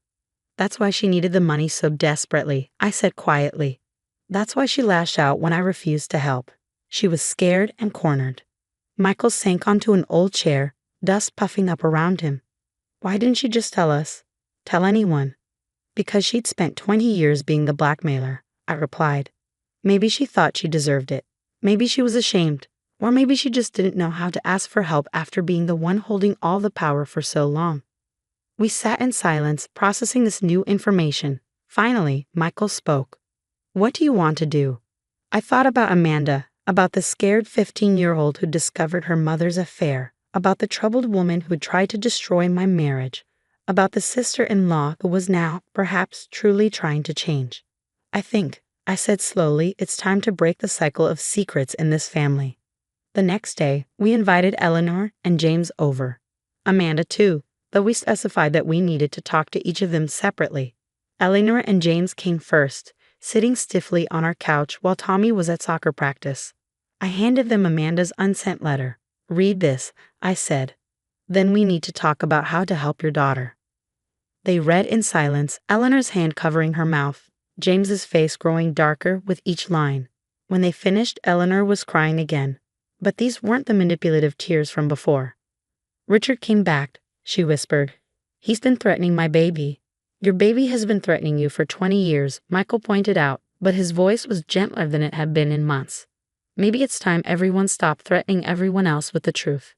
That's why she needed the money so desperately, I said quietly. That's why she lashed out when I refused to help. She was scared and cornered. Michael sank onto an old chair, dust puffing up around him. Why didn't she just tell us? Tell anyone? Because she'd spent 20 years being the blackmailer, I replied. Maybe she thought she deserved it. Maybe she was ashamed. Or maybe she just didn't know how to ask for help after being the one holding all the power for so long. We sat in silence, processing this new information. Finally, Michael spoke. What do you want to do? I thought about Amanda, about the scared 15-year-old who discovered her mother's affair, about the troubled woman who tried to destroy my marriage, about the sister-in-law who was now, perhaps, truly trying to change. I think, I said slowly, it's time to break the cycle of secrets in this family. The next day, we invited Eleanor and James over. Amanda, too, though we specified that we needed to talk to each of them separately. Eleanor and James came first, sitting stiffly on our couch while Tommy was at soccer practice. I handed them Amanda's unsent letter. Read this, I said. Then we need to talk about how to help your daughter. They read in silence, Eleanor's hand covering her mouth, James's face growing darker with each line. When they finished, Eleanor was crying again. But these weren't the manipulative tears from before. Richard came back, she whispered. He's been threatening my baby. Your baby has been threatening you for 20 years, Michael pointed out, but his voice was gentler than it had been in months. Maybe it's time everyone stopped threatening everyone else with the truth.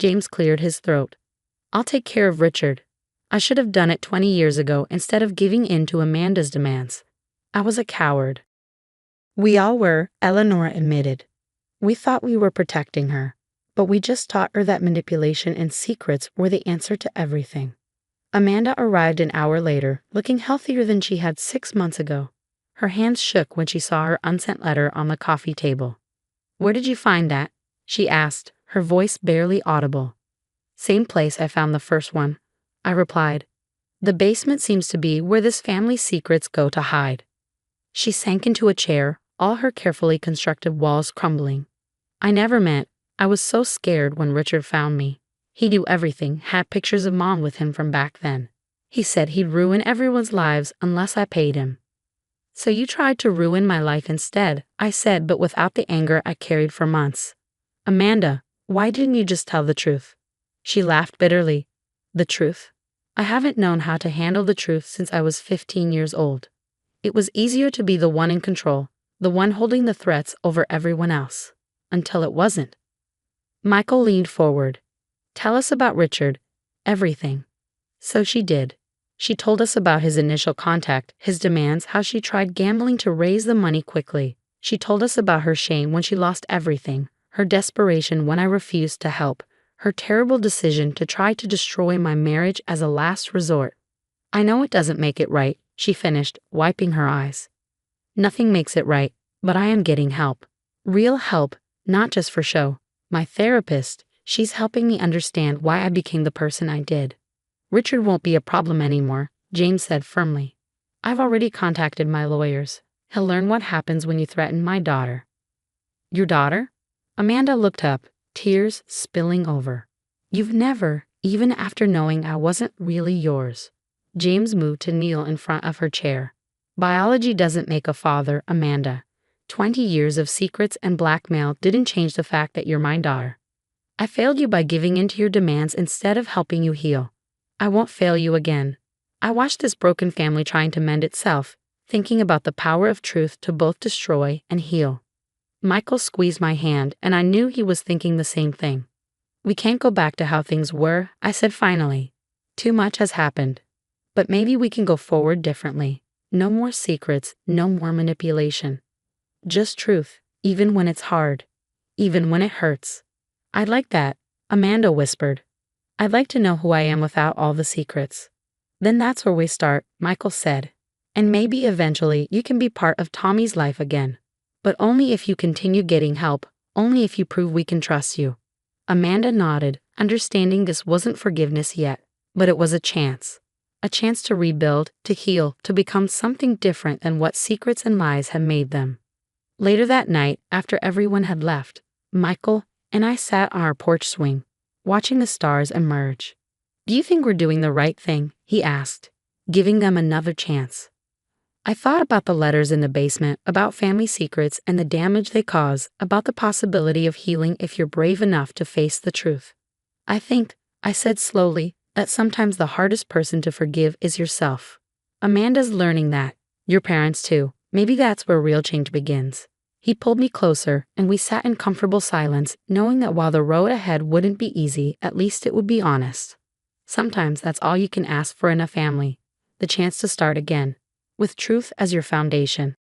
James cleared his throat. I'll take care of Richard. I should have done it 20 years ago instead of giving in to Amanda's demands. I was a coward. We all were, Eleanor admitted. We thought we were protecting her, but we just taught her that manipulation and secrets were the answer to everything. Amanda arrived an hour later, looking healthier than she had 6 months ago. Her hands shook when she saw her unsent letter on the coffee table. Where did you find that? She asked, her voice barely audible. Same place I found the first one, I replied. The basement seems to be where this family's secrets go to hide. She sank into a chair, all her carefully constructed walls crumbling. I never meant. I was so scared when Richard found me. He knew everything, had pictures of Mom with him from back then. He said he'd ruin everyone's lives unless I paid him. So you tried to ruin my life instead, I said, but without the anger I carried for months. Amanda, why didn't you just tell the truth? She laughed bitterly. The truth? I haven't known how to handle the truth since I was 15 years old. It was easier to be the one in control, the one holding the threats over everyone else. Until it wasn't. Michael leaned forward. Tell us about Richard. Everything. So she did. She told us about his initial contact, his demands, how she tried gambling to raise the money quickly. She told us about her shame when she lost everything, her desperation when I refused to help, her terrible decision to try to destroy my marriage as a last resort. I know it doesn't make it right, she finished, wiping her eyes. Nothing makes it right, but I am getting help. Real help, not just for show. My therapist, she's helping me understand why I became the person I did. Richard won't be a problem anymore, James said firmly. I've already contacted my lawyers. He'll learn what happens when you threaten my daughter. Your daughter? Amanda looked up, tears spilling over. You've never, even after knowing I wasn't really yours. James moved to kneel in front of her chair. Biology doesn't make a father, Amanda. 20 years of secrets and blackmail didn't change the fact that you're my daughter. I failed you by giving in to your demands instead of helping you heal. I won't fail you again. I watched this broken family trying to mend itself, thinking about the power of truth to both destroy and heal. Michael squeezed my hand, and I knew he was thinking the same thing. We can't go back to how things were, I said finally. Too much has happened. But maybe we can go forward differently. No more secrets, no more manipulation. Just truth, even when it's hard. Even when it hurts. I'd like that, Amanda whispered. I'd like to know who I am without all the secrets. Then that's where we start, Michael said. And maybe eventually you can be part of Tommy's life again. But only if you continue getting help, only if you prove we can trust you. Amanda nodded, understanding this wasn't forgiveness yet, but it was a chance. A chance to rebuild, to heal, to become something different than what secrets and lies had made them. Later that night, after everyone had left, Michael and I sat on our porch swing, watching the stars emerge. "Do you think we're doing the right thing?" he asked, giving them another chance. I thought about the letters in the basement, about family secrets and the damage they cause, about the possibility of healing if you're brave enough to face the truth. "I think," I said slowly, "that sometimes the hardest person to forgive is yourself." Amanda's learning that. Your parents too. Maybe that's where real change begins. He pulled me closer, and we sat in comfortable silence, knowing that while the road ahead wouldn't be easy, at least it would be honest. Sometimes that's all you can ask for in a family, the chance to start again, with truth as your foundation.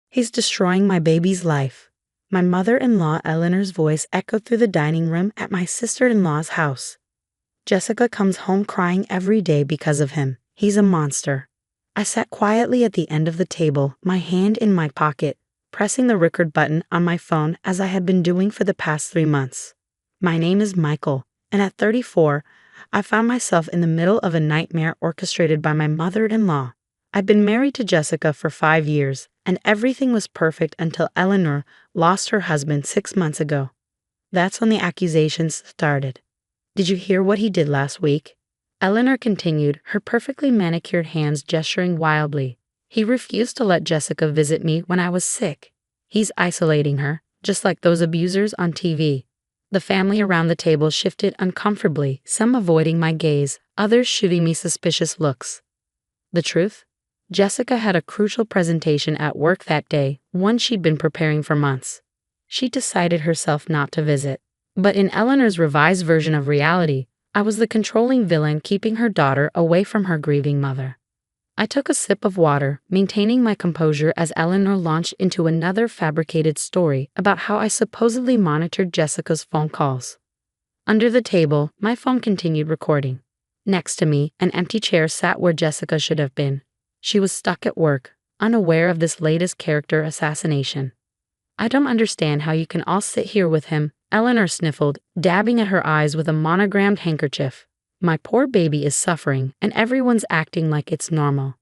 "He's destroying my baby's life." My mother-in-law Eleanor's voice echoed through the dining room at my sister-in-law's house. "Jessica comes home crying every day because of him. He's a monster." I sat quietly at the end of the table, my hand in my pocket, pressing the record button on my phone as I had been doing for the past 3 months. My name is Michael, and at 34, I found myself in the middle of a nightmare orchestrated by my mother-in-law. I'd been married to Jessica for 5 years, and everything was perfect until Eleanor lost her husband 6 months ago. That's when the accusations started. "Did you hear what he did last week?" Eleanor continued, her perfectly manicured hands gesturing wildly. "He refused to let Jessica visit me when I was sick. He's isolating her, just like those abusers on TV." The family around the table shifted uncomfortably, some avoiding my gaze, others shooting me suspicious looks. The truth? Jessica had a crucial presentation at work that day, one she'd been preparing for months. She decided herself not to visit. But in Eleanor's revised version of reality, I was the controlling villain keeping her daughter away from her grieving mother. I took a sip of water, maintaining my composure as Eleanor launched into another fabricated story about how I supposedly monitored Jessica's phone calls. Under the table, my phone continued recording. Next to me, an empty chair sat where Jessica should have been. She was stuck at work, unaware of this latest character assassination. "I don't understand how you can all sit here with him," Eleanor sniffled, dabbing at her eyes with a monogrammed handkerchief. "My poor baby is suffering, and everyone's acting like it's normal."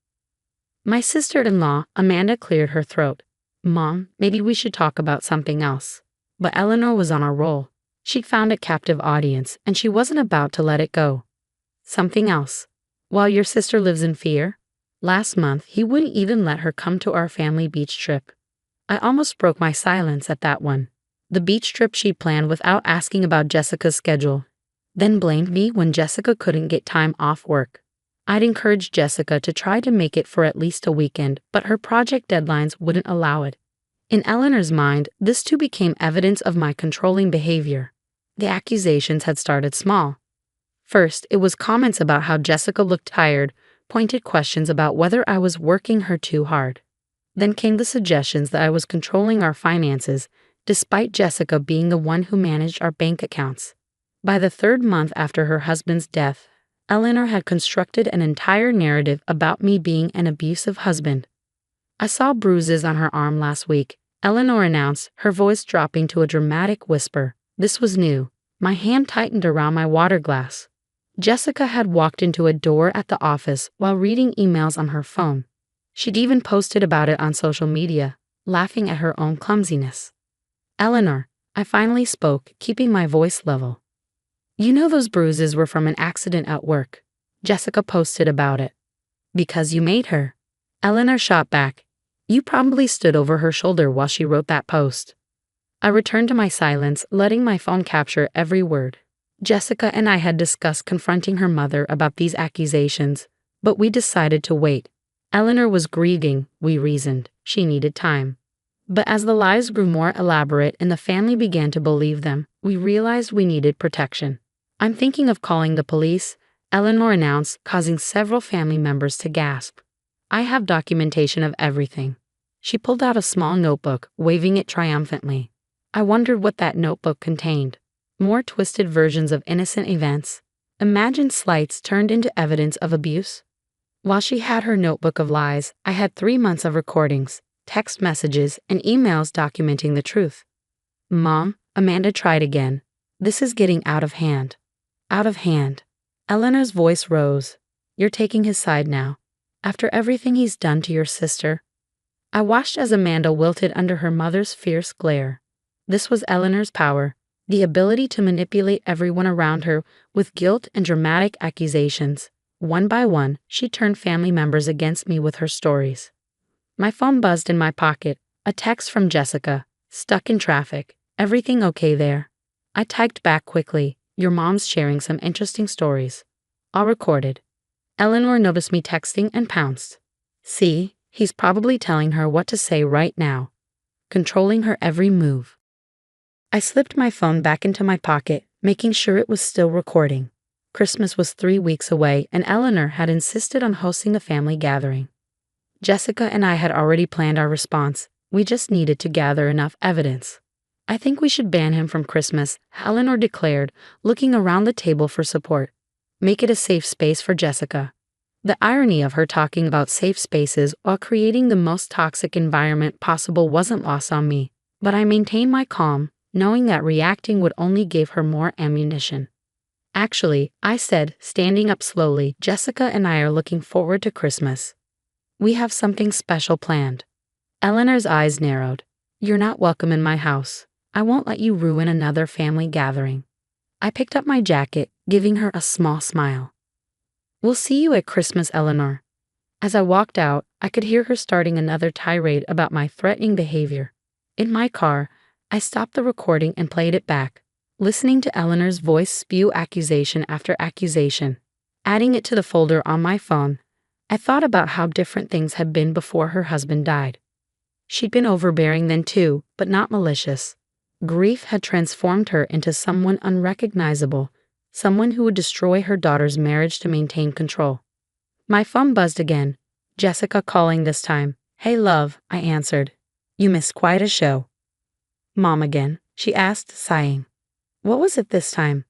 My sister-in-law, Amanda, cleared her throat. "Mom, maybe we should talk about something else." But Eleanor was on a roll. She'd found a captive audience, and she wasn't about to let it go. "Something else. While your sister lives in fear? Last month, he wouldn't even let her come to our family beach trip." I almost broke my silence at that one. The beach trip she planned without asking about Jessica's schedule. Then blamed me when Jessica couldn't get time off work. I'd encouraged Jessica to try to make it for at least a weekend, but her project deadlines wouldn't allow it. In Eleanor's mind, this too became evidence of my controlling behavior. The accusations had started small. First, it was comments about how Jessica looked tired, pointed questions about whether I was working her too hard. Then came the suggestions that I was controlling our finances, despite Jessica being the one who managed our bank accounts. By the 3rd month after her husband's death, Eleanor had constructed an entire narrative about me being an abusive husband. "I saw bruises on her arm last week," Eleanor announced, her voice dropping to a dramatic whisper. This was new. My hand tightened around my water glass. Jessica had walked into a door at the office while reading emails on her phone. She'd even posted about it on social media, laughing at her own clumsiness. "Eleanor," I finally spoke, keeping my voice level. "You know those bruises were from an accident at work." Jessica posted about it. "Because you made her." Eleanor shot back. "You probably stood over her shoulder while she wrote that post." I returned to my silence, letting my phone capture every word. Jessica and I had discussed confronting her mother about these accusations, but we decided to wait. Eleanor was grieving, we reasoned. She needed time. But as the lies grew more elaborate and the family began to believe them, we realized we needed protection. "I'm thinking of calling the police," Eleanor announced, causing several family members to gasp. "I have documentation of everything." She pulled out a small notebook, waving it triumphantly. I wondered what that notebook contained. More twisted versions of innocent events. Imagine slights turned into evidence of abuse. While she had her notebook of lies, I had 3 months of recordings, text messages, and emails documenting the truth. Mom, Amanda tried again. This is getting out of hand. Out of hand. Eleanor's voice rose. You're taking his side now. After everything he's done to your sister. I watched as Amanda wilted under her mother's fierce glare. This was Eleanor's power, the ability to manipulate everyone around her with guilt and dramatic accusations. One by one, she turned family members against me with her stories. My phone buzzed in my pocket, a text from Jessica. Stuck in traffic. Everything okay there? I typed back quickly. Your mom's sharing some interesting stories. All recorded. Eleanor noticed me texting and pounced. See, he's probably telling her what to say right now. Controlling her every move. I slipped my phone back into my pocket, making sure it was still recording. Christmas was 3 weeks away, and Eleanor had insisted on hosting a family gathering. Jessica and I had already planned our response. We just needed to gather enough evidence. I think we should ban him from Christmas, Eleanor declared, looking around the table for support. Make it a safe space for Jessica. The irony of her talking about safe spaces while creating the most toxic environment possible wasn't lost on me, but I maintained my calm, knowing that reacting would only give her more ammunition. Actually, I said, standing up slowly, Jessica and I are looking forward to Christmas. We have something special planned. Eleanor's eyes narrowed. You're not welcome in my house. I won't let you ruin another family gathering. I picked up my jacket, giving her a small smile. We'll see you at Christmas, Eleanor. As I walked out, I could hear her starting another tirade about my threatening behavior. In my car, I stopped the recording and played it back, listening to Eleanor's voice spew accusation after accusation. Adding it to the folder on my phone, I thought about how different things had been before her husband died. She'd been overbearing then too, but not malicious. Grief had transformed her into someone unrecognizable, someone who would destroy her daughter's marriage to maintain control. My phone buzzed again, Jessica calling this time. Hey love, I answered. You missed quite a show. Mom again, she asked, sighing. What was it this time?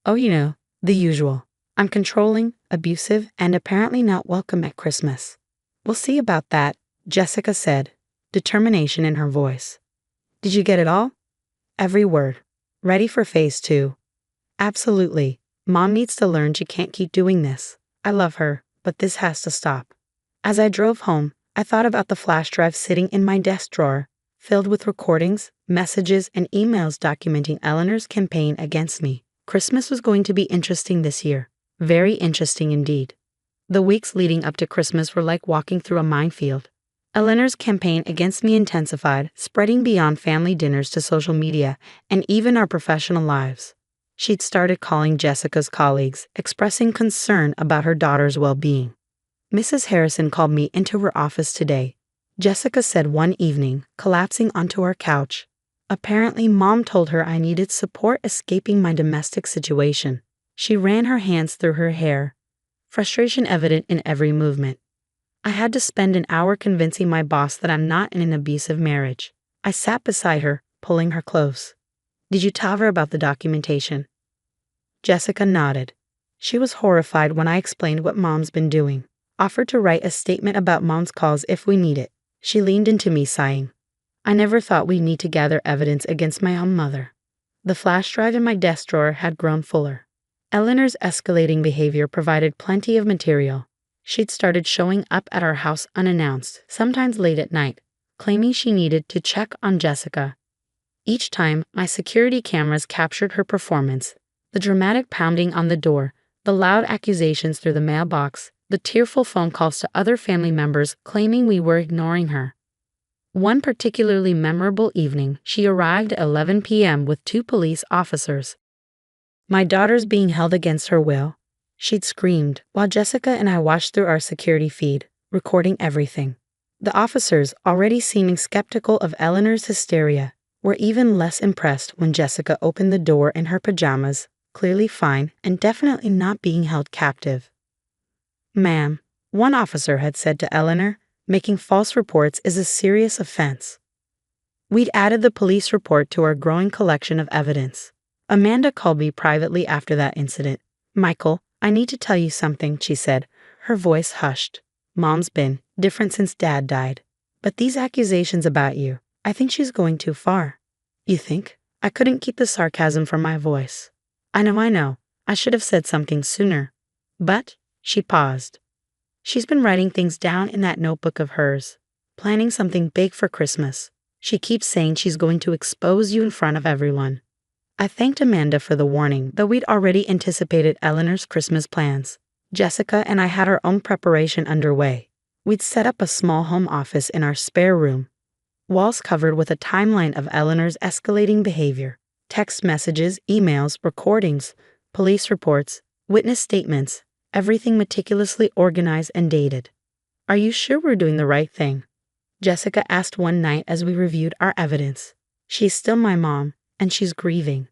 Oh, the usual. I'm controlling, abusive, and apparently not welcome at Christmas. We'll see about that, Jessica said, determination in her voice. Did you get it all? Every word. Ready for phase 2. Absolutely. Mom needs to learn she can't keep doing this. I love her, but this has to stop. As I drove home, I thought about the flash drive sitting in my desk drawer, filled with recordings, messages, and emails documenting Eleanor's campaign against me. Christmas was going to be interesting this year. Very interesting indeed. The weeks leading up to Christmas were like walking through a minefield. Eleanor's campaign against me intensified, spreading beyond family dinners to social media and even our professional lives. She'd started calling Jessica's colleagues, expressing concern about her daughter's well-being. Mrs. Harrison called me into her office today, Jessica said one evening, collapsing onto our couch. Apparently, Mom told her I needed support escaping my domestic situation. She ran her hands through her hair, frustration evident in every movement. I had to spend an hour convincing my boss that I'm not in an abusive marriage. I sat beside her, pulling her close. Did you tell her about the documentation? Jessica nodded. She was horrified when I explained what Mom's been doing. Offered to write a statement about Mom's calls if we need it. She leaned into me, sighing. I never thought we'd need to gather evidence against my own mother. The flash drive in my desk drawer had grown fuller. Eleanor's escalating behavior provided plenty of material. She'd started showing up at our house unannounced, sometimes late at night, claiming she needed to check on Jessica. Each time, my security cameras captured her performance, the dramatic pounding on the door, the loud accusations through the mailbox, the tearful phone calls to other family members claiming we were ignoring her. One particularly memorable evening, she arrived at 11 p.m. with 2 police officers. My daughter's being held against her will. She'd screamed, while Jessica and I watched through our security feed, recording everything. The officers, already seeming skeptical of Eleanor's hysteria, were even less impressed when Jessica opened the door in her pajamas, clearly fine and definitely not being held captive. Ma'am, one officer had said to Eleanor, making false reports is a serious offense. We'd added the police report to our growing collection of evidence. Amanda called me privately after that incident. Michael, I need to tell you something, she said, her voice hushed. Mom's been different since Dad died. But these accusations about you, I think she's going too far. You think? I couldn't keep the sarcasm from my voice. I know. I should have said something sooner. But, she paused. She's been writing things down in that notebook of hers, planning something big for Christmas. She keeps saying she's going to expose you in front of everyone. I thanked Amanda for the warning, though we'd already anticipated Eleanor's Christmas plans. Jessica and I had our own preparation underway. We'd set up a small home office in our spare room, walls covered with a timeline of Eleanor's escalating behavior. Text messages, emails, recordings, police reports, witness statements, everything meticulously organized and dated. Are you sure we're doing the right thing? Jessica asked one night as we reviewed our evidence. She's still my mom, and she's grieving.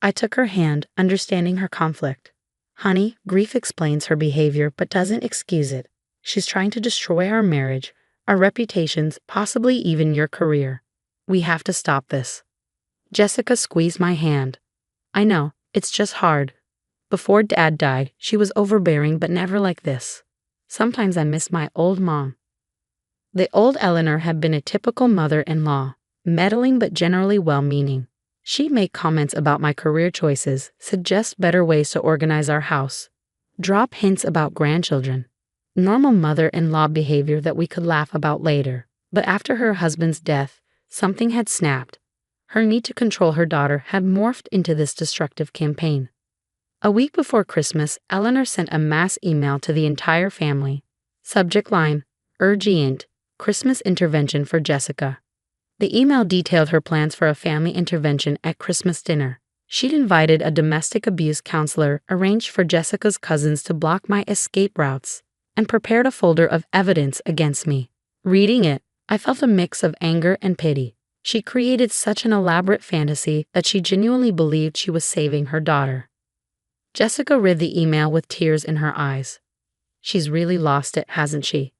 I took her hand, understanding her conflict. Honey, grief explains her behavior but doesn't excuse it. She's trying to destroy our marriage, our reputations, possibly even your career. We have to stop this. Jessica squeezed my hand. I know, it's just hard. Before Dad died, she was overbearing but never like this. Sometimes I miss my old mom. The old Eleanor had been a typical mother-in-law, meddling but generally well-meaning. She'd make comments about my career choices, suggest better ways to organize our house, drop hints about grandchildren. Normal mother-in-law behavior that we could laugh about later. But after her husband's death, something had snapped. Her need to control her daughter had morphed into this destructive campaign. A week before Christmas, Eleanor sent a mass email to the entire family. Subject line, urgent, Christmas intervention for Jessica. The email detailed her plans for a family intervention at Christmas dinner. She'd invited a domestic abuse counselor, arranged for Jessica's cousins to block my escape routes, and prepared a folder of evidence against me. Reading it, I felt a mix of anger and pity. She created such an elaborate fantasy that she genuinely believed she was saving her daughter. Jessica read the email with tears in her eyes. She's really lost it, hasn't she?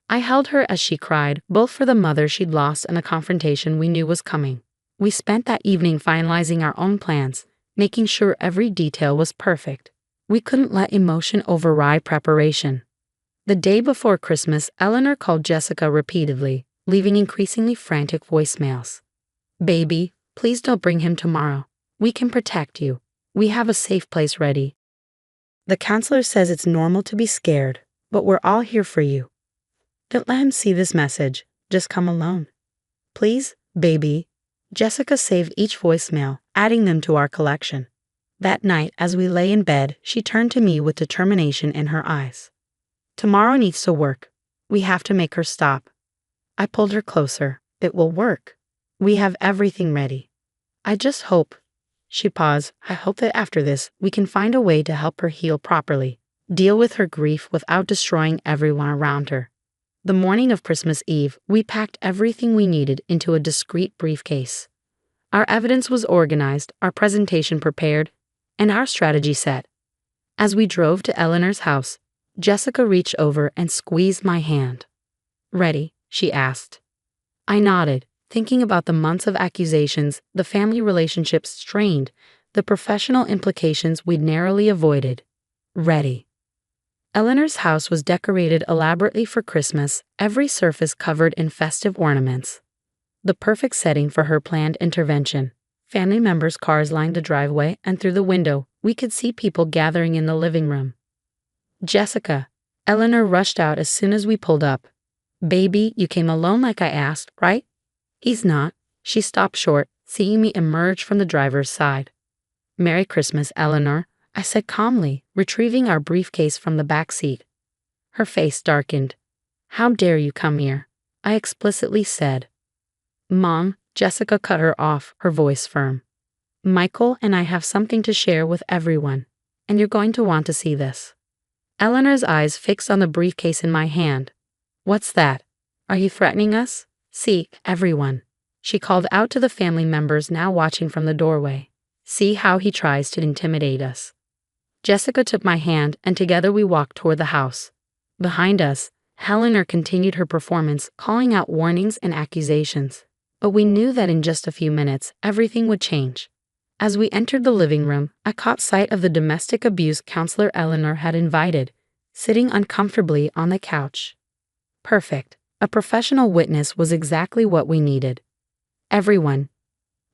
I held her as she cried, both for the mother she'd lost and the confrontation we knew was coming. We spent that evening finalizing our own plans, making sure every detail was perfect. We couldn't let emotion override preparation. The day before Christmas, Eleanor called Jessica repeatedly, leaving increasingly frantic voicemails. Baby, please don't bring him tomorrow. We can protect you. We have a safe place ready. The counselor says it's normal to be scared, but we're all here for you. Don't let him see this message. Just come alone. Please, baby. Jessica saved each voicemail, adding them to our collection. That night, as we lay in bed, she turned to me with determination in her eyes. Tomorrow needs to work. We have to make her stop. I pulled her closer. It will work. We have everything ready. I just hope. She paused. I hope that after this, we can find a way to help her heal properly, deal with her grief without destroying everyone around her. The morning of Christmas Eve, we packed everything we needed into a discreet briefcase. Our evidence was organized, our presentation prepared, and our strategy set. As we drove to Eleanor's house, Jessica reached over and squeezed my hand. Ready? She asked. I nodded, thinking about the months of accusations, the family relationships strained, the professional implications we'd narrowly avoided. Ready. Eleanor's house was decorated elaborately for Christmas, every surface covered in festive ornaments. The perfect setting for her planned intervention. Family members' cars lined the driveway, and through the window, we could see people gathering in the living room. Jessica. Eleanor rushed out as soon as we pulled up. Baby, you came alone like I asked, right? He's not. She stopped short, seeing me emerge from the driver's side. Merry Christmas, Eleanor, I said calmly, retrieving our briefcase from the back seat. Her face darkened. How dare you come here? I explicitly said. Mom, Jessica cut her off, her voice firm. Michael and I have something to share with everyone, and you're going to want to see this. Eleanor's eyes fixed on the briefcase in my hand. What's that? Are you threatening us? See, everyone. She called out to the family members now watching from the doorway. See how he tries to intimidate us. Jessica took my hand, and together we walked toward the house. Behind us, Eleanor continued her performance, calling out warnings and accusations. But we knew that in just a few minutes, everything would change. As we entered the living room, I caught sight of the domestic abuse counselor Eleanor had invited, sitting uncomfortably on the couch. Perfect. A professional witness was exactly what we needed. Everyone,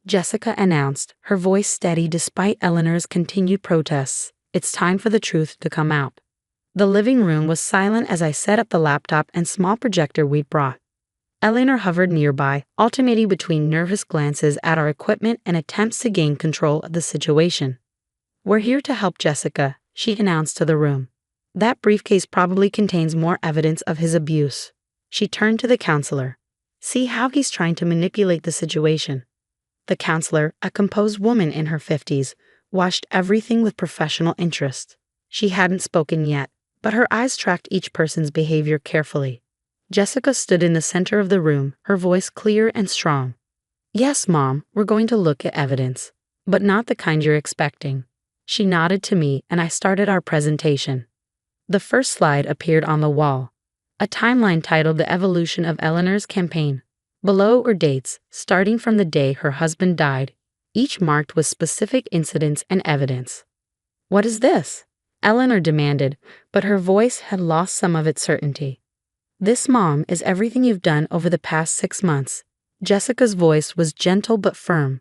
Jessica announced, her voice steady despite Eleanor's continued protests. It's time for the truth to come out. The living room was silent as I set up the laptop and small projector we'd brought. Eleanor hovered nearby, alternating between nervous glances at our equipment and attempts to gain control of the situation. We're here to help Jessica, she announced to the room. That briefcase probably contains more evidence of his abuse. She turned to the counselor. See how he's trying to manipulate the situation. The counselor, a composed woman in her 50s, watched everything with professional interest. She hadn't spoken yet, but her eyes tracked each person's behavior carefully. Jessica stood in the center of the room, her voice clear and strong. Yes, Mom, we're going to look at evidence, but not the kind you're expecting. She nodded to me and I started our presentation. The first slide appeared on the wall. A timeline titled The Evolution of Eleanor's Campaign. Below were dates, starting from the day her husband died, each marked with specific incidents and evidence. What is this? Eleanor demanded, but her voice had lost some of its certainty. This, Mom, is everything you've done over the past 6 months. Jessica's voice was gentle but firm.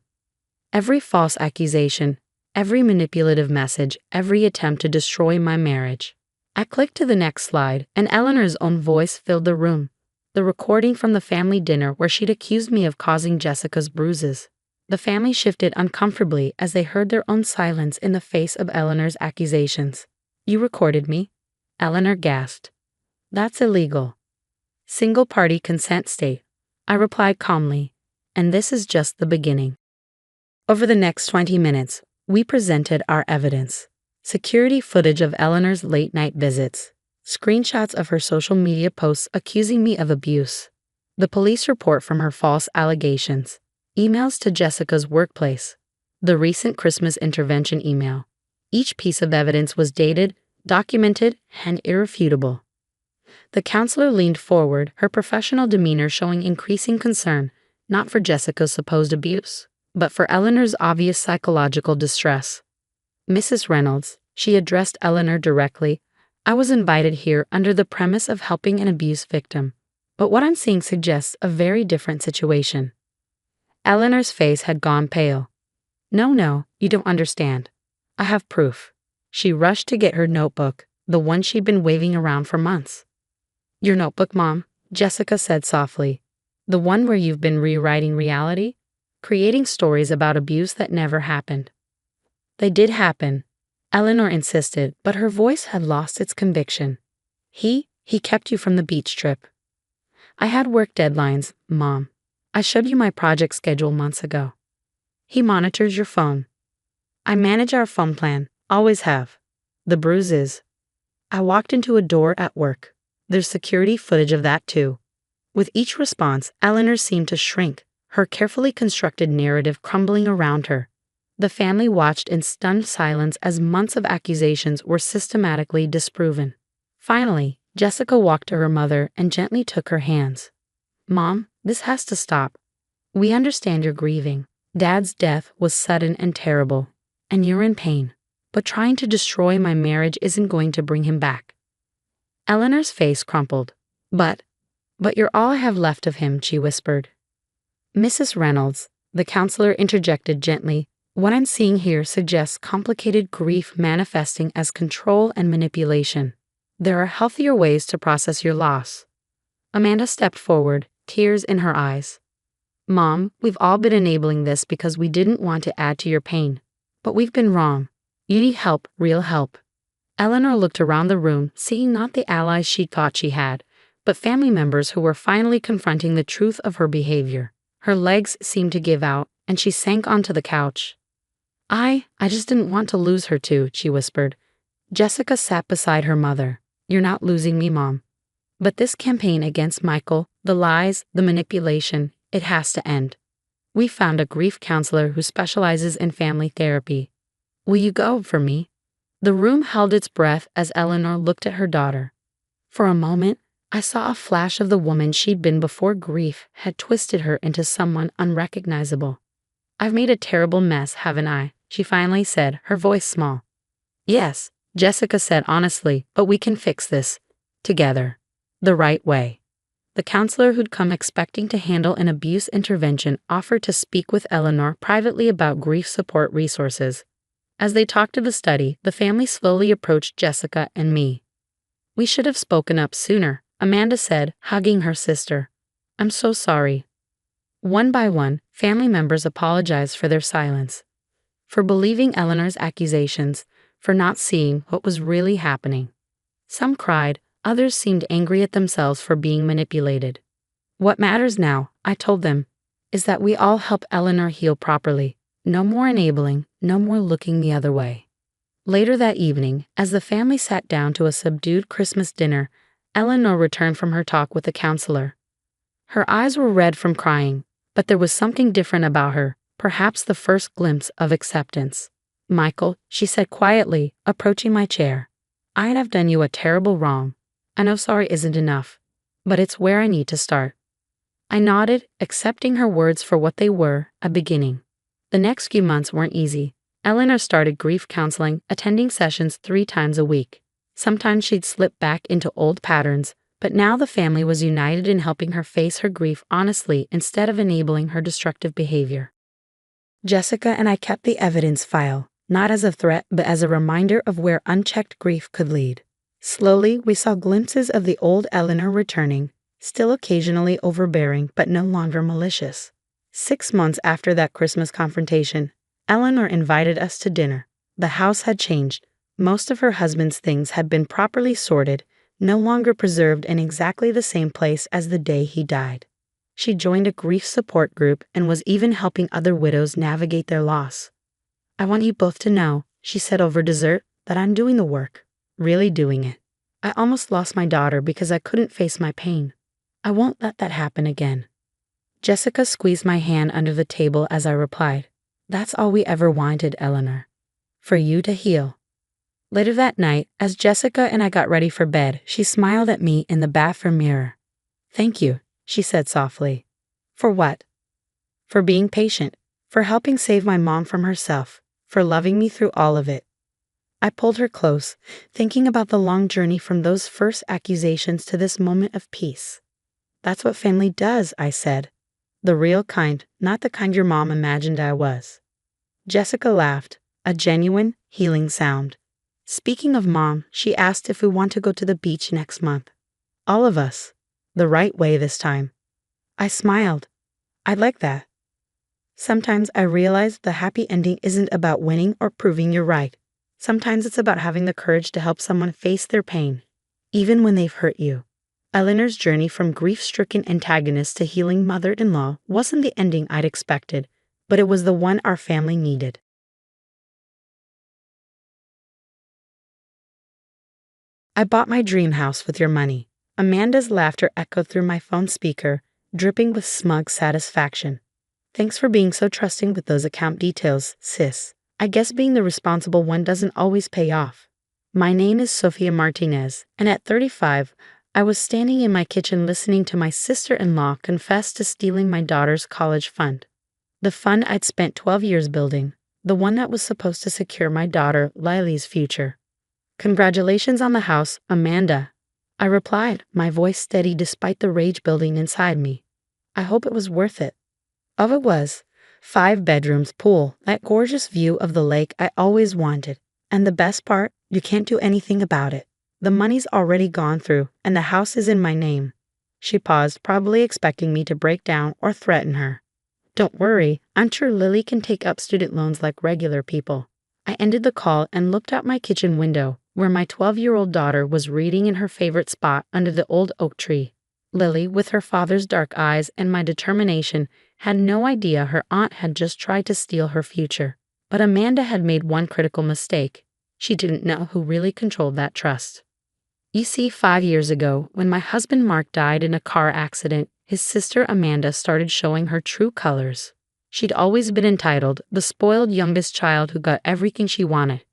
Every false accusation, every manipulative message, every attempt to destroy my marriage. I clicked to the next slide, and Eleanor's own voice filled the room. The recording from the family dinner where she'd accused me of causing Jessica's bruises. The family shifted uncomfortably as they heard their own silence in the face of Eleanor's accusations. You recorded me? Eleanor gasped. That's illegal. Single-party consent state. I replied calmly, and this is just the beginning. Over the next 20 minutes, we presented our evidence. Security footage of Eleanor's late-night visits. Screenshots of her social media posts accusing me of abuse. The police report from her false allegations. Emails to Jessica's workplace. The recent Christmas intervention email. Each piece of evidence was dated, documented, and irrefutable. The counselor leaned forward, her professional demeanor showing increasing concern, not for Jessica's supposed abuse, but for Eleanor's obvious psychological distress. Mrs. Reynolds, she addressed Eleanor directly, I was invited here under the premise of helping an abuse victim, but what I'm seeing suggests a very different situation. Eleanor's face had gone pale. No, you don't understand. I have proof. She rushed to get her notebook, the one she'd been waving around for months. Your notebook, Mom, Jessica said softly. The one where you've been rewriting reality? Creating stories about abuse that never happened. They did happen, Eleanor insisted, but her voice had lost its conviction. He kept you from the beach trip. I had work deadlines, Mom. I showed you my project schedule months ago. He monitors your phone. I manage our phone plan, always have. The bruises. I walked into a door at work. There's security footage of that too. With each response, Eleanor seemed to shrink, her carefully constructed narrative crumbling around her. The family watched in stunned silence as months of accusations were systematically disproven. Finally, Jessica walked to her mother and gently took her hands. Mom, this has to stop. We understand you're grieving. Dad's death was sudden and terrible, and you're in pain. But trying to destroy my marriage isn't going to bring him back. Eleanor's face crumpled. But you're all I have left of him, she whispered. Mrs. Reynolds, the counselor interjected gently, what I'm seeing here suggests complicated grief manifesting as control and manipulation. There are healthier ways to process your loss. Amanda stepped forward, tears in her eyes. Mom, we've all been enabling this because we didn't want to add to your pain. But we've been wrong. You need help, real help. Eleanor looked around the room, seeing not the allies she thought she had, but family members who were finally confronting the truth of her behavior. Her legs seemed to give out, and she sank onto the couch. I just didn't want to lose her too, she whispered. Jessica sat beside her mother. You're not losing me, Mom. But this campaign against Michael, the lies, the manipulation, it has to end. We found a grief counselor who specializes in family therapy. Will you go for me? The room held its breath as Eleanor looked at her daughter. For a moment, I saw a flash of the woman she'd been before grief had twisted her into someone unrecognizable. I've made a terrible mess, haven't I? She finally said, her voice small. Yes, Jessica said honestly, but we can fix this. Together. The right way. The counselor who'd come expecting to handle an abuse intervention offered to speak with Eleanor privately about grief support resources. As they talked to the study, the family slowly approached Jessica and me. We should have spoken up sooner, Amanda said, hugging her sister. I'm so sorry. One by one, family members apologized for their silence, for believing Eleanor's accusations, for not seeing what was really happening. Some cried, others seemed angry at themselves for being manipulated. What matters now, I told them, is that we all help Eleanor heal properly. No more enabling, no more looking the other way. Later that evening, as the family sat down to a subdued Christmas dinner, Eleanor returned from her talk with the counselor. Her eyes were red from crying, but there was something different about her, perhaps the first glimpse of acceptance. Michael, she said quietly, approaching my chair. I'd have done you a terrible wrong. I know sorry isn't enough, but it's where I need to start. I nodded, accepting her words for what they were, a beginning. The next few months weren't easy. Eleanor started grief counseling, attending sessions 3 times a week. Sometimes she'd slip back into old patterns, but now the family was united in helping her face her grief honestly instead of enabling her destructive behavior. Jessica and I kept the evidence file, not as a threat but as a reminder of where unchecked grief could lead. Slowly, we saw glimpses of the old Eleanor returning, still occasionally overbearing but no longer malicious. 6 months after that Christmas confrontation, Eleanor invited us to dinner. The house had changed. Most of her husband's things had been properly sorted, no longer preserved in exactly the same place as the day he died. She joined a grief support group and was even helping other widows navigate their loss. I want you both to know, she said over dessert, that I'm doing the work. Really doing it. I almost lost my daughter because I couldn't face my pain. I won't let that happen again. Jessica squeezed my hand under the table as I replied, That's all we ever wanted, Eleanor. For you to heal. Later that night, as Jessica and I got ready for bed, she smiled at me in the bathroom mirror. Thank you, she said softly. For what? For being patient, for helping save my mom from herself, for loving me through all of it. I pulled her close, thinking about the long journey from those first accusations to this moment of peace. That's what family does, I said. The real kind, not the kind your mom imagined I was. Jessica laughed, a genuine, healing sound. Speaking of mom, she asked if we want to go to the beach next month. All of us. The right way this time. I smiled. I'd like that. Sometimes I realize the happy ending isn't about winning or proving you're right. Sometimes it's about having the courage to help someone face their pain, even when they've hurt you. Eleanor's journey from grief-stricken antagonist to healing mother-in-law wasn't the ending I'd expected, but it was the one our family needed. I bought my dream house with your money. Amanda's laughter echoed through my phone speaker, dripping with smug satisfaction. Thanks for being so trusting with those account details, sis. I guess being the responsible one doesn't always pay off. My name is Sofia Martinez, and at 35, I was standing in my kitchen listening to my sister-in-law confess to stealing my daughter's college fund. The fund I'd spent 12 years building, the one that was supposed to secure my daughter Lily's future. Congratulations on the house, Amanda. I replied, my voice steady despite the rage building inside me. I hope it was worth it. Oh, it was. 5 bedrooms, pool, that gorgeous view of the lake I always wanted. And the best part, you can't do anything about it. The money's already gone through, and the house is in my name. She paused, probably expecting me to break down or threaten her. Don't worry, I'm sure Lily can take up student loans like regular people. I ended the call and looked out my kitchen window, where my 12-year-old daughter was reading in her favorite spot under the old oak tree. Lily, with her father's dark eyes and my determination, had no idea her aunt had just tried to steal her future. But Amanda had made one critical mistake. She didn't know who really controlled that trust. You see, 5 years ago, when my husband Mark died in a car accident, his sister Amanda started showing her true colors. She'd always been entitled, the spoiled youngest child who got everything she wanted.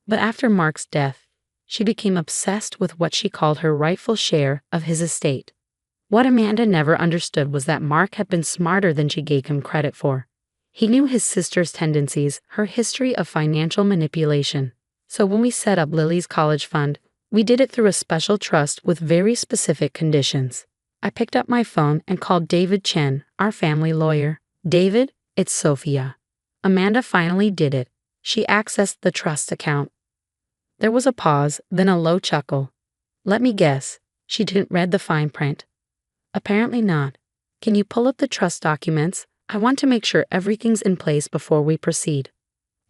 But after Mark's death, she became obsessed with what she called her rightful share of his estate. What Amanda never understood was that Mark had been smarter than she gave him credit for. He knew his sister's tendencies, her history of financial manipulation. So when we set up Lily's college fund, we did it through a special trust with very specific conditions. I picked up my phone and called David Chen, our family lawyer. David, it's Sophia. Amanda finally did it. She accessed the trust account. There was a pause, then a low chuckle. Let me guess, she didn't read the fine print. Apparently not. Can you pull up the trust documents? I want to make sure everything's in place before we proceed.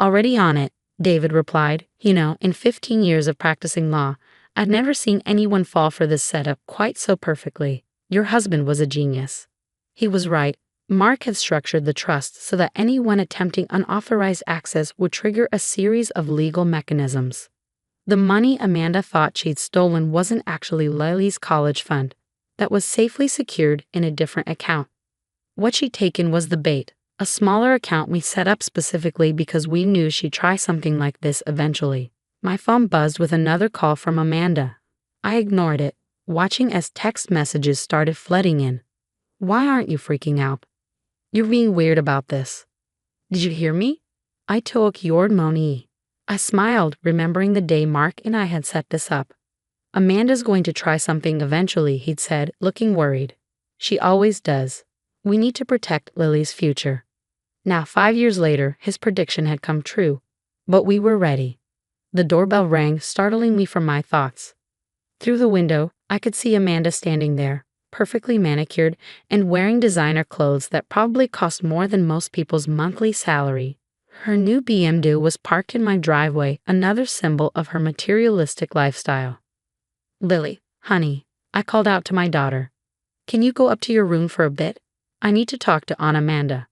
Already on it, David replied. You know, in 15 years of practicing law, I'd never seen anyone fall for this setup quite so perfectly. Your husband was a genius. He was right. Mark had structured the trust so that anyone attempting unauthorized access would trigger a series of legal mechanisms. The money Amanda thought she'd stolen wasn't actually Lily's college fund. That was safely secured in a different account. What she'd taken was the bait, a smaller account we set up specifically because we knew she'd try something like this eventually. My phone buzzed with another call from Amanda. I ignored it, watching as text messages started flooding in. Why aren't you freaking out? You're being weird about this. Did you hear me? I took your money. I smiled, remembering the day Mark and I had set this up. Amanda's going to try something eventually, he'd said, looking worried. She always does. We need to protect Lily's future. Now, 5 years later, his prediction had come true. But we were ready. The doorbell rang, startling me from my thoughts. Through the window, I could see Amanda standing there, perfectly manicured and wearing designer clothes that probably cost more than most people's monthly salary. Her new BMW was parked in my driveway, another symbol of her materialistic lifestyle. Lily, honey, I called out to my daughter. Can you go up to your room for a bit? I need to talk to Aunt Amanda.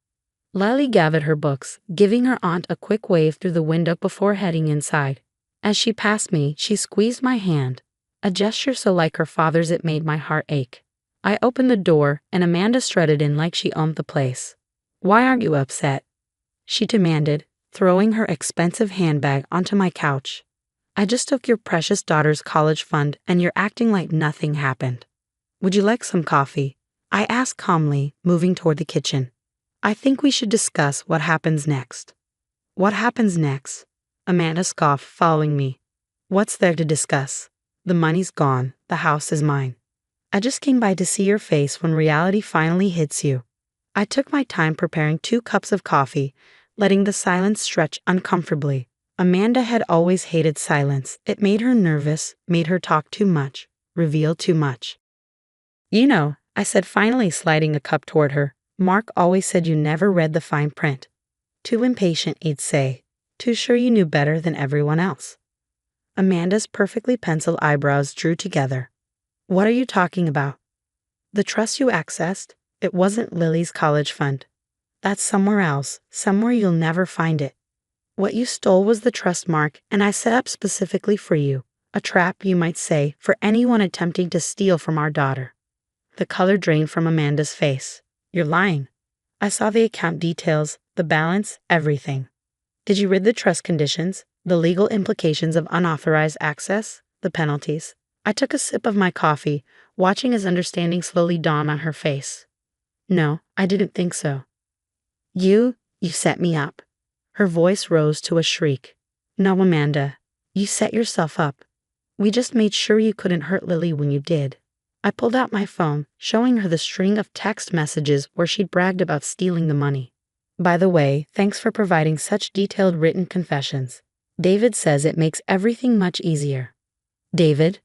Lily gathered her books, giving her aunt a quick wave through the window before heading inside. As she passed me, she squeezed my hand, a gesture so like her father's it made my heart ache. I opened the door, and Amanda strutted in like she owned the place. Why aren't you upset? She demanded, throwing her expensive handbag onto my couch. I just took your precious daughter's college fund, and you're acting like nothing happened. Would you like some coffee? I asked calmly, moving toward the kitchen. I think we should discuss what happens next. What happens next? Amanda scoffed, following me. What's there to discuss? The money's gone. The house is mine. I just came by to see your face when reality finally hits you. I took my time preparing 2 cups of coffee, letting the silence stretch uncomfortably. Amanda had always hated silence. It made her nervous, made her talk too much, reveal too much. You know, I said, finally sliding a cup toward her. Mark always said you never read the fine print. Too impatient, he'd say. Too sure you knew better than everyone else. Amanda's perfectly penciled eyebrows drew together. What are you talking about? The trust you accessed? It wasn't Lily's college fund. That's somewhere else, somewhere you'll never find it. What you stole was the trust, Mark, and I set up specifically for you. A trap, you might say, for anyone attempting to steal from our daughter. The color drained from Amanda's face. You're lying. I saw the account details, the balance, everything. Did you read the trust conditions, the legal implications of unauthorized access, the penalties? I took a sip of my coffee, watching as understanding slowly dawned on her face. No, I didn't think so. You set me up. Her voice rose to a shriek. No, Amanda, you set yourself up. We just made sure you couldn't hurt Lily when you did. I pulled out my phone, showing her the string of text messages where she'd bragged about stealing the money. By the way, thanks for providing such detailed written confessions. David says it makes everything much easier. David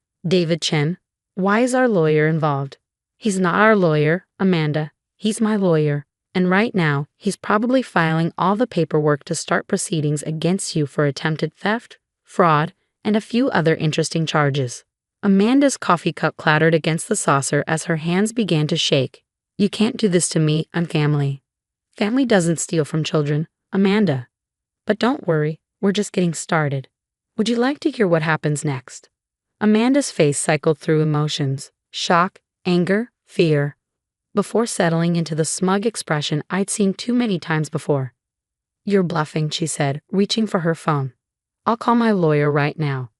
Chen? Why is our lawyer involved? He's not our lawyer, Amanda. He's my lawyer. And right now, he's probably filing all the paperwork to start proceedings against you for attempted theft, fraud, and a few other interesting charges. Amanda's coffee cup clattered against the saucer as her hands began to shake. You can't do this to me, I'm family. Family doesn't steal from children, Amanda. But don't worry, we're just getting started. Would you like to hear what happens next? Amanda's face cycled through emotions, shock, anger, fear, before settling into the smug expression I'd seen too many times before. You're bluffing, she said, reaching for her phone. I'll call my lawyer right now.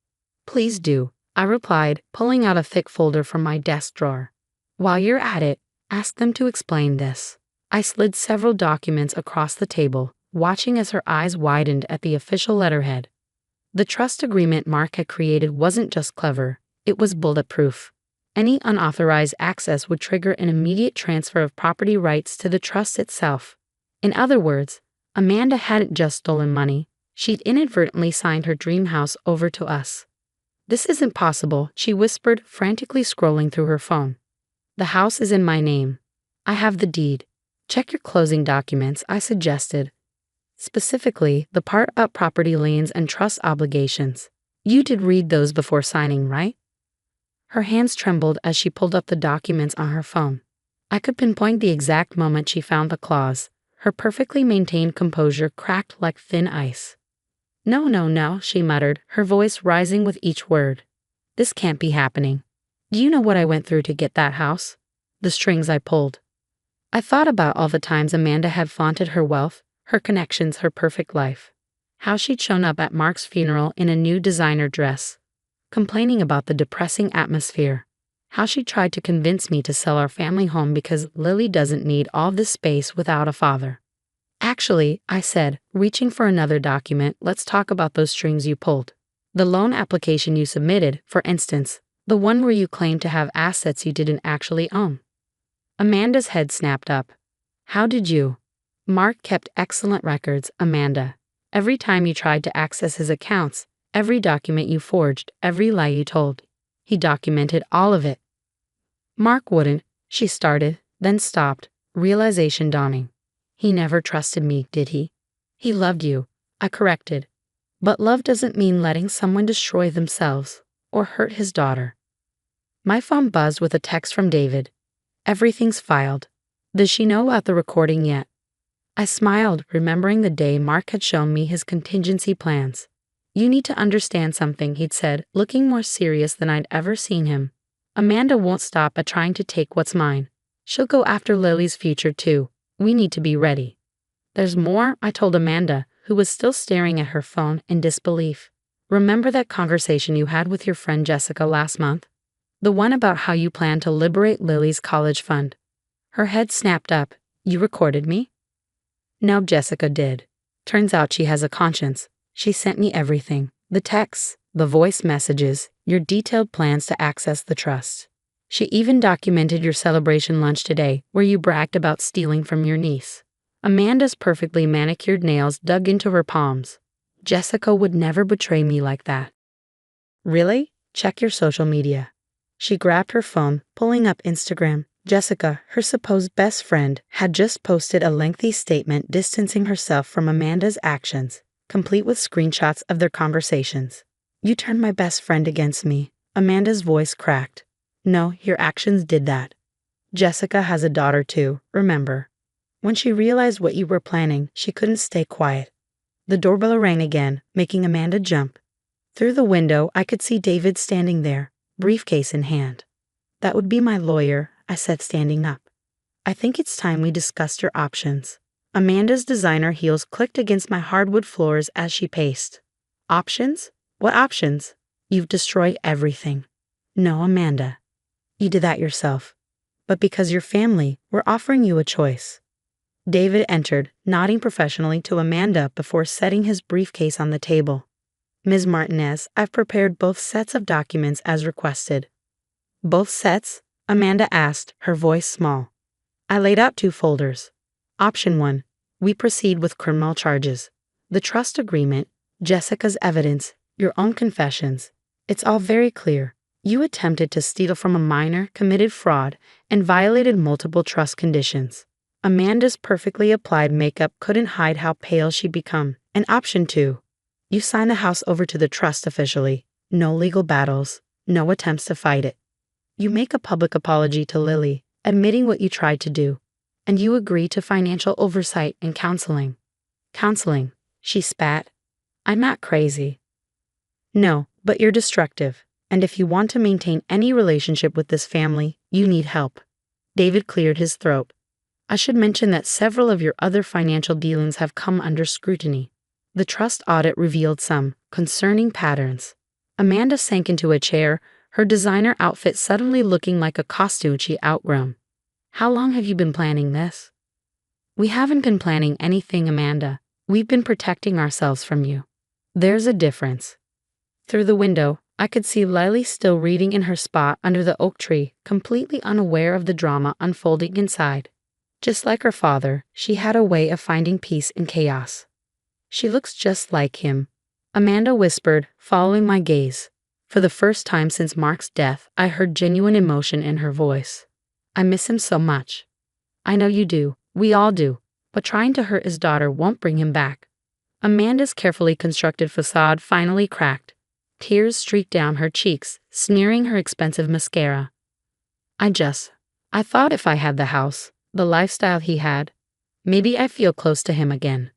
Please do, I replied, pulling out a thick folder from my desk drawer. While you're at it, ask them to explain this. I slid several documents across the table, watching as her eyes widened at the official letterhead. The trust agreement Mark had created wasn't just clever, it was bulletproof. Any unauthorized access would trigger an immediate transfer of property rights to the trust itself. In other words, Amanda hadn't just stolen money, she'd inadvertently signed her dream house over to us. "This isn't possible," she whispered, frantically scrolling through her phone. "The house is in my name. I have the deed. Check your closing documents," I suggested. Specifically, the part about property liens and trust obligations. You did read those before signing, right? Her hands trembled as she pulled up the documents on her phone. I could pinpoint the exact moment she found the clause. Her perfectly maintained composure cracked like thin ice. "No, no, no," she muttered, her voice rising with each word. "This can't be happening. Do you know what I went through to get that house? The strings I pulled." I thought about all the times Amanda had flaunted her wealth, her connections, her perfect life. How she'd shown up at Mark's funeral in a new designer dress, complaining about the depressing atmosphere. How she tried to convince me to sell our family home because Lily doesn't need all this space without a father. "Actually," I said, reaching for another document, "let's talk about those strings you pulled. The loan application you submitted, for instance, the one where you claimed to have assets you didn't actually own." Amanda's head snapped up. "How did you?" "Mark kept excellent records, Amanda. Every time you tried to access his accounts, every document you forged, every lie you told, he documented all of it." "Mark wouldn't," she started, then stopped, realization dawning. "He never trusted me, did he?" "He loved you," I corrected. "But love doesn't mean letting someone destroy themselves or hurt his daughter." My phone buzzed with a text from David. "Everything's filed. Does she know about the recording yet?" I smiled, remembering the day Mark had shown me his contingency plans. "You need to understand something," he'd said, looking more serious than I'd ever seen him. "Amanda won't stop at trying to take what's mine. She'll go after Lily's future too. We need to be ready." "There's more," I told Amanda, who was still staring at her phone in disbelief. "Remember that conversation you had with your friend Jessica last month? The one about how you plan to liberate Lily's college fund." Her head snapped up. "You recorded me?" "No, Jessica did. Turns out she has a conscience. She sent me everything. The texts, the voice messages, your detailed plans to access the trust. She even documented your celebration lunch today, where you bragged about stealing from your niece." Amanda's perfectly manicured nails dug into her palms. "Jessica would never betray me like that." "Really? Check your social media." She grabbed her phone, pulling up Instagram. Jessica, her supposed best friend, had just posted a lengthy statement distancing herself from Amanda's actions, complete with screenshots of their conversations. "You turned my best friend against me." Amanda's voice cracked. "No, your actions did that. Jessica has a daughter too, remember." When she realized what you were planning, she couldn't stay quiet. The doorbell rang again, making Amanda jump. Through the window, I could see David standing there, briefcase in hand. "That would be my lawyer," I said, standing up. "I think it's time we discussed your options." Amanda's designer heels clicked against my hardwood floors as she paced. "Options? What options? You've destroyed everything." "No, Amanda. You did that yourself. But because you're family, we're offering you a choice." David entered, nodding professionally to Amanda before setting his briefcase on the table. "Ms. Martinez, I've prepared both sets of documents as requested." "Both sets?" Amanda asked, her voice small. I laid out 2 folders. Option 1. We proceed with criminal charges. The trust agreement, Jessica's evidence, your own confessions. It's all very clear. You attempted to steal from a minor, committed fraud, and violated multiple trust conditions. Amanda's perfectly applied makeup couldn't hide how pale she'd become. And option 2. You sign the house over to the trust officially. No legal battles. No attempts to fight it. You make a public apology to Lily, admitting what you tried to do. And you agree to financial oversight and counseling. Counseling, she spat. I'm not crazy. No, but you're destructive. And if you want to maintain any relationship with this family, you need help. David cleared his throat. I should mention that several of your other financial dealings have come under scrutiny. The trust audit revealed some concerning patterns. Amanda sank into a chair, her designer outfit suddenly looking like a costume she'd outgrown. How long have you been planning this? We haven't been planning anything, Amanda. We've been protecting ourselves from you. There's a difference. Through the window, I could see Lily still reading in her spot under the oak tree, completely unaware of the drama unfolding inside. Just like her father, she had a way of finding peace in chaos. She looks just like him, Amanda whispered, following my gaze. For the first time since Mark's death, I heard genuine emotion in her voice. I miss him so much. I know you do, we all do, but trying to hurt his daughter won't bring him back. Amanda's carefully constructed facade finally cracked. Tears streaked down her cheeks, smearing her expensive mascara. I thought if I had the house, the lifestyle he had, maybe I'd feel close to him again.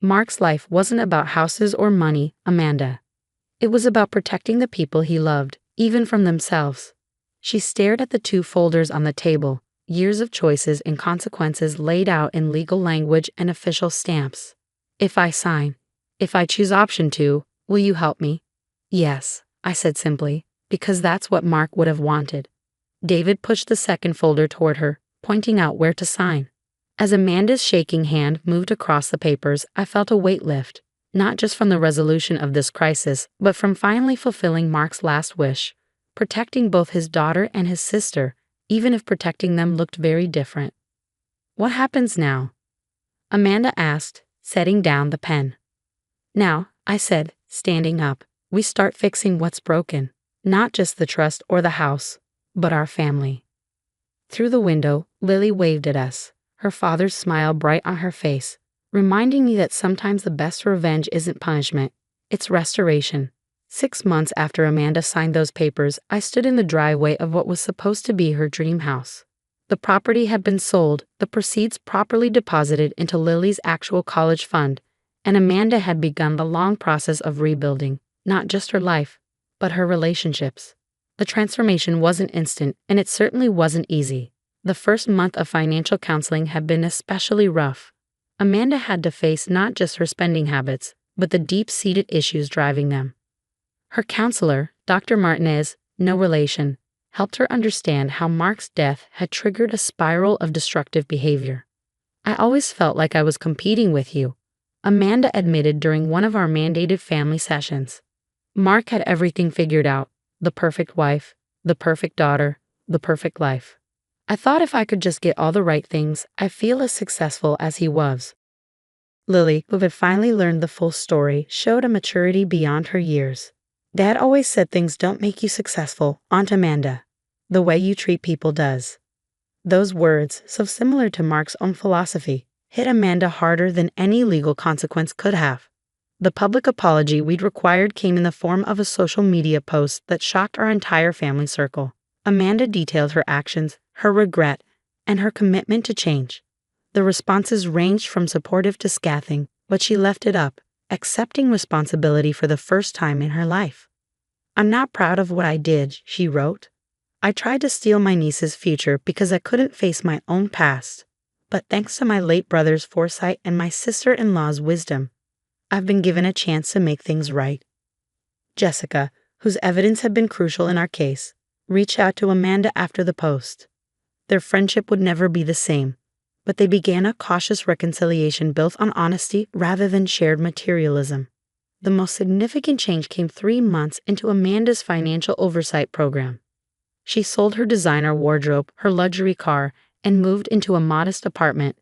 Mark's life wasn't about houses or money, Amanda. It was about protecting the people he loved, even from themselves. She stared at the 2 folders on the table, years of choices and consequences laid out in legal language and official stamps. If I choose option 2, will you help me? Yes, I said simply, because that's what Mark would have wanted. David pushed the second folder toward her, pointing out where to sign. As Amanda's shaking hand moved across the papers, I felt a weight lift, not just from the resolution of this crisis, but from finally fulfilling Mark's last wish, protecting both his daughter and his sister, even if protecting them looked very different. What happens now? Amanda asked, setting down the pen. Now, I said, standing up, we start fixing what's broken, not just the trust or the house, but our family. Through the window, Lily waved at us, her father's smile bright on her face, reminding me that sometimes the best revenge isn't punishment, it's restoration. 6 months after Amanda signed those papers, I stood in the driveway of what was supposed to be her dream house. The property had been sold, the proceeds properly deposited into Lily's actual college fund, and Amanda had begun the long process of rebuilding, not just her life, but her relationships. The transformation wasn't instant, and it certainly wasn't easy. The first month of financial counseling had been especially rough. Amanda had to face not just her spending habits, but the deep-seated issues driving them. Her counselor, Dr. Martinez, no relation, helped her understand how Mark's death had triggered a spiral of destructive behavior. I always felt like I was competing with you, Amanda admitted during one of our mandated family sessions. Mark had everything figured out, the perfect wife, the perfect daughter, the perfect life. I thought if I could just get all the right things, I'd feel as successful as he was. Lily, who had finally learned the full story, showed a maturity beyond her years. Dad always said things don't make you successful, Aunt Amanda. The way you treat people does. Those words, so similar to Mark's own philosophy, hit Amanda harder than any legal consequence could have. The public apology we'd required came in the form of a social media post that shocked our entire family circle. Amanda detailed her actions, her regret, and her commitment to change. The responses ranged from supportive to scathing, but she left it up, accepting responsibility for the first time in her life. I'm not proud of what I did, she wrote. I tried to steal my niece's future because I couldn't face my own past. But thanks to my late brother's foresight and my sister-in-law's wisdom, I've been given a chance to make things right. Jessica, whose evidence had been crucial in our case, reached out to Amanda after the post. Their friendship would never be the same, but they began a cautious reconciliation built on honesty rather than shared materialism. The most significant change came 3 months into Amanda's financial oversight program. She sold her designer wardrobe, her luxury car, and moved into a modest apartment.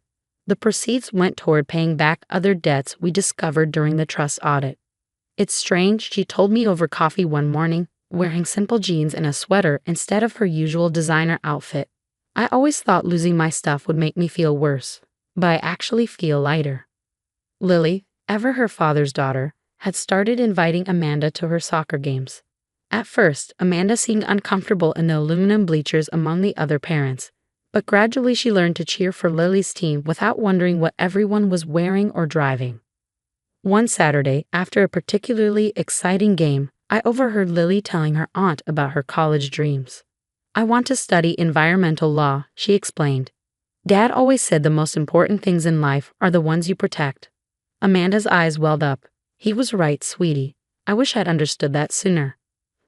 The proceeds went toward paying back other debts we discovered during the trust audit. It's strange, she told me over coffee one morning, wearing simple jeans and a sweater instead of her usual designer outfit. I always thought losing my stuff would make me feel worse, but I actually feel lighter. Lily, ever her father's daughter, had started inviting Amanda to her soccer games. At first, Amanda seemed uncomfortable in the aluminum bleachers among the other parents, but gradually she learned to cheer for Lily's team without wondering what everyone was wearing or driving. One Saturday, after a particularly exciting game, I overheard Lily telling her aunt about her college dreams. I want to study environmental law, she explained. Dad always said the most important things in life are the ones you protect. Amanda's eyes welled up. He was right, sweetie. I wish I'd understood that sooner.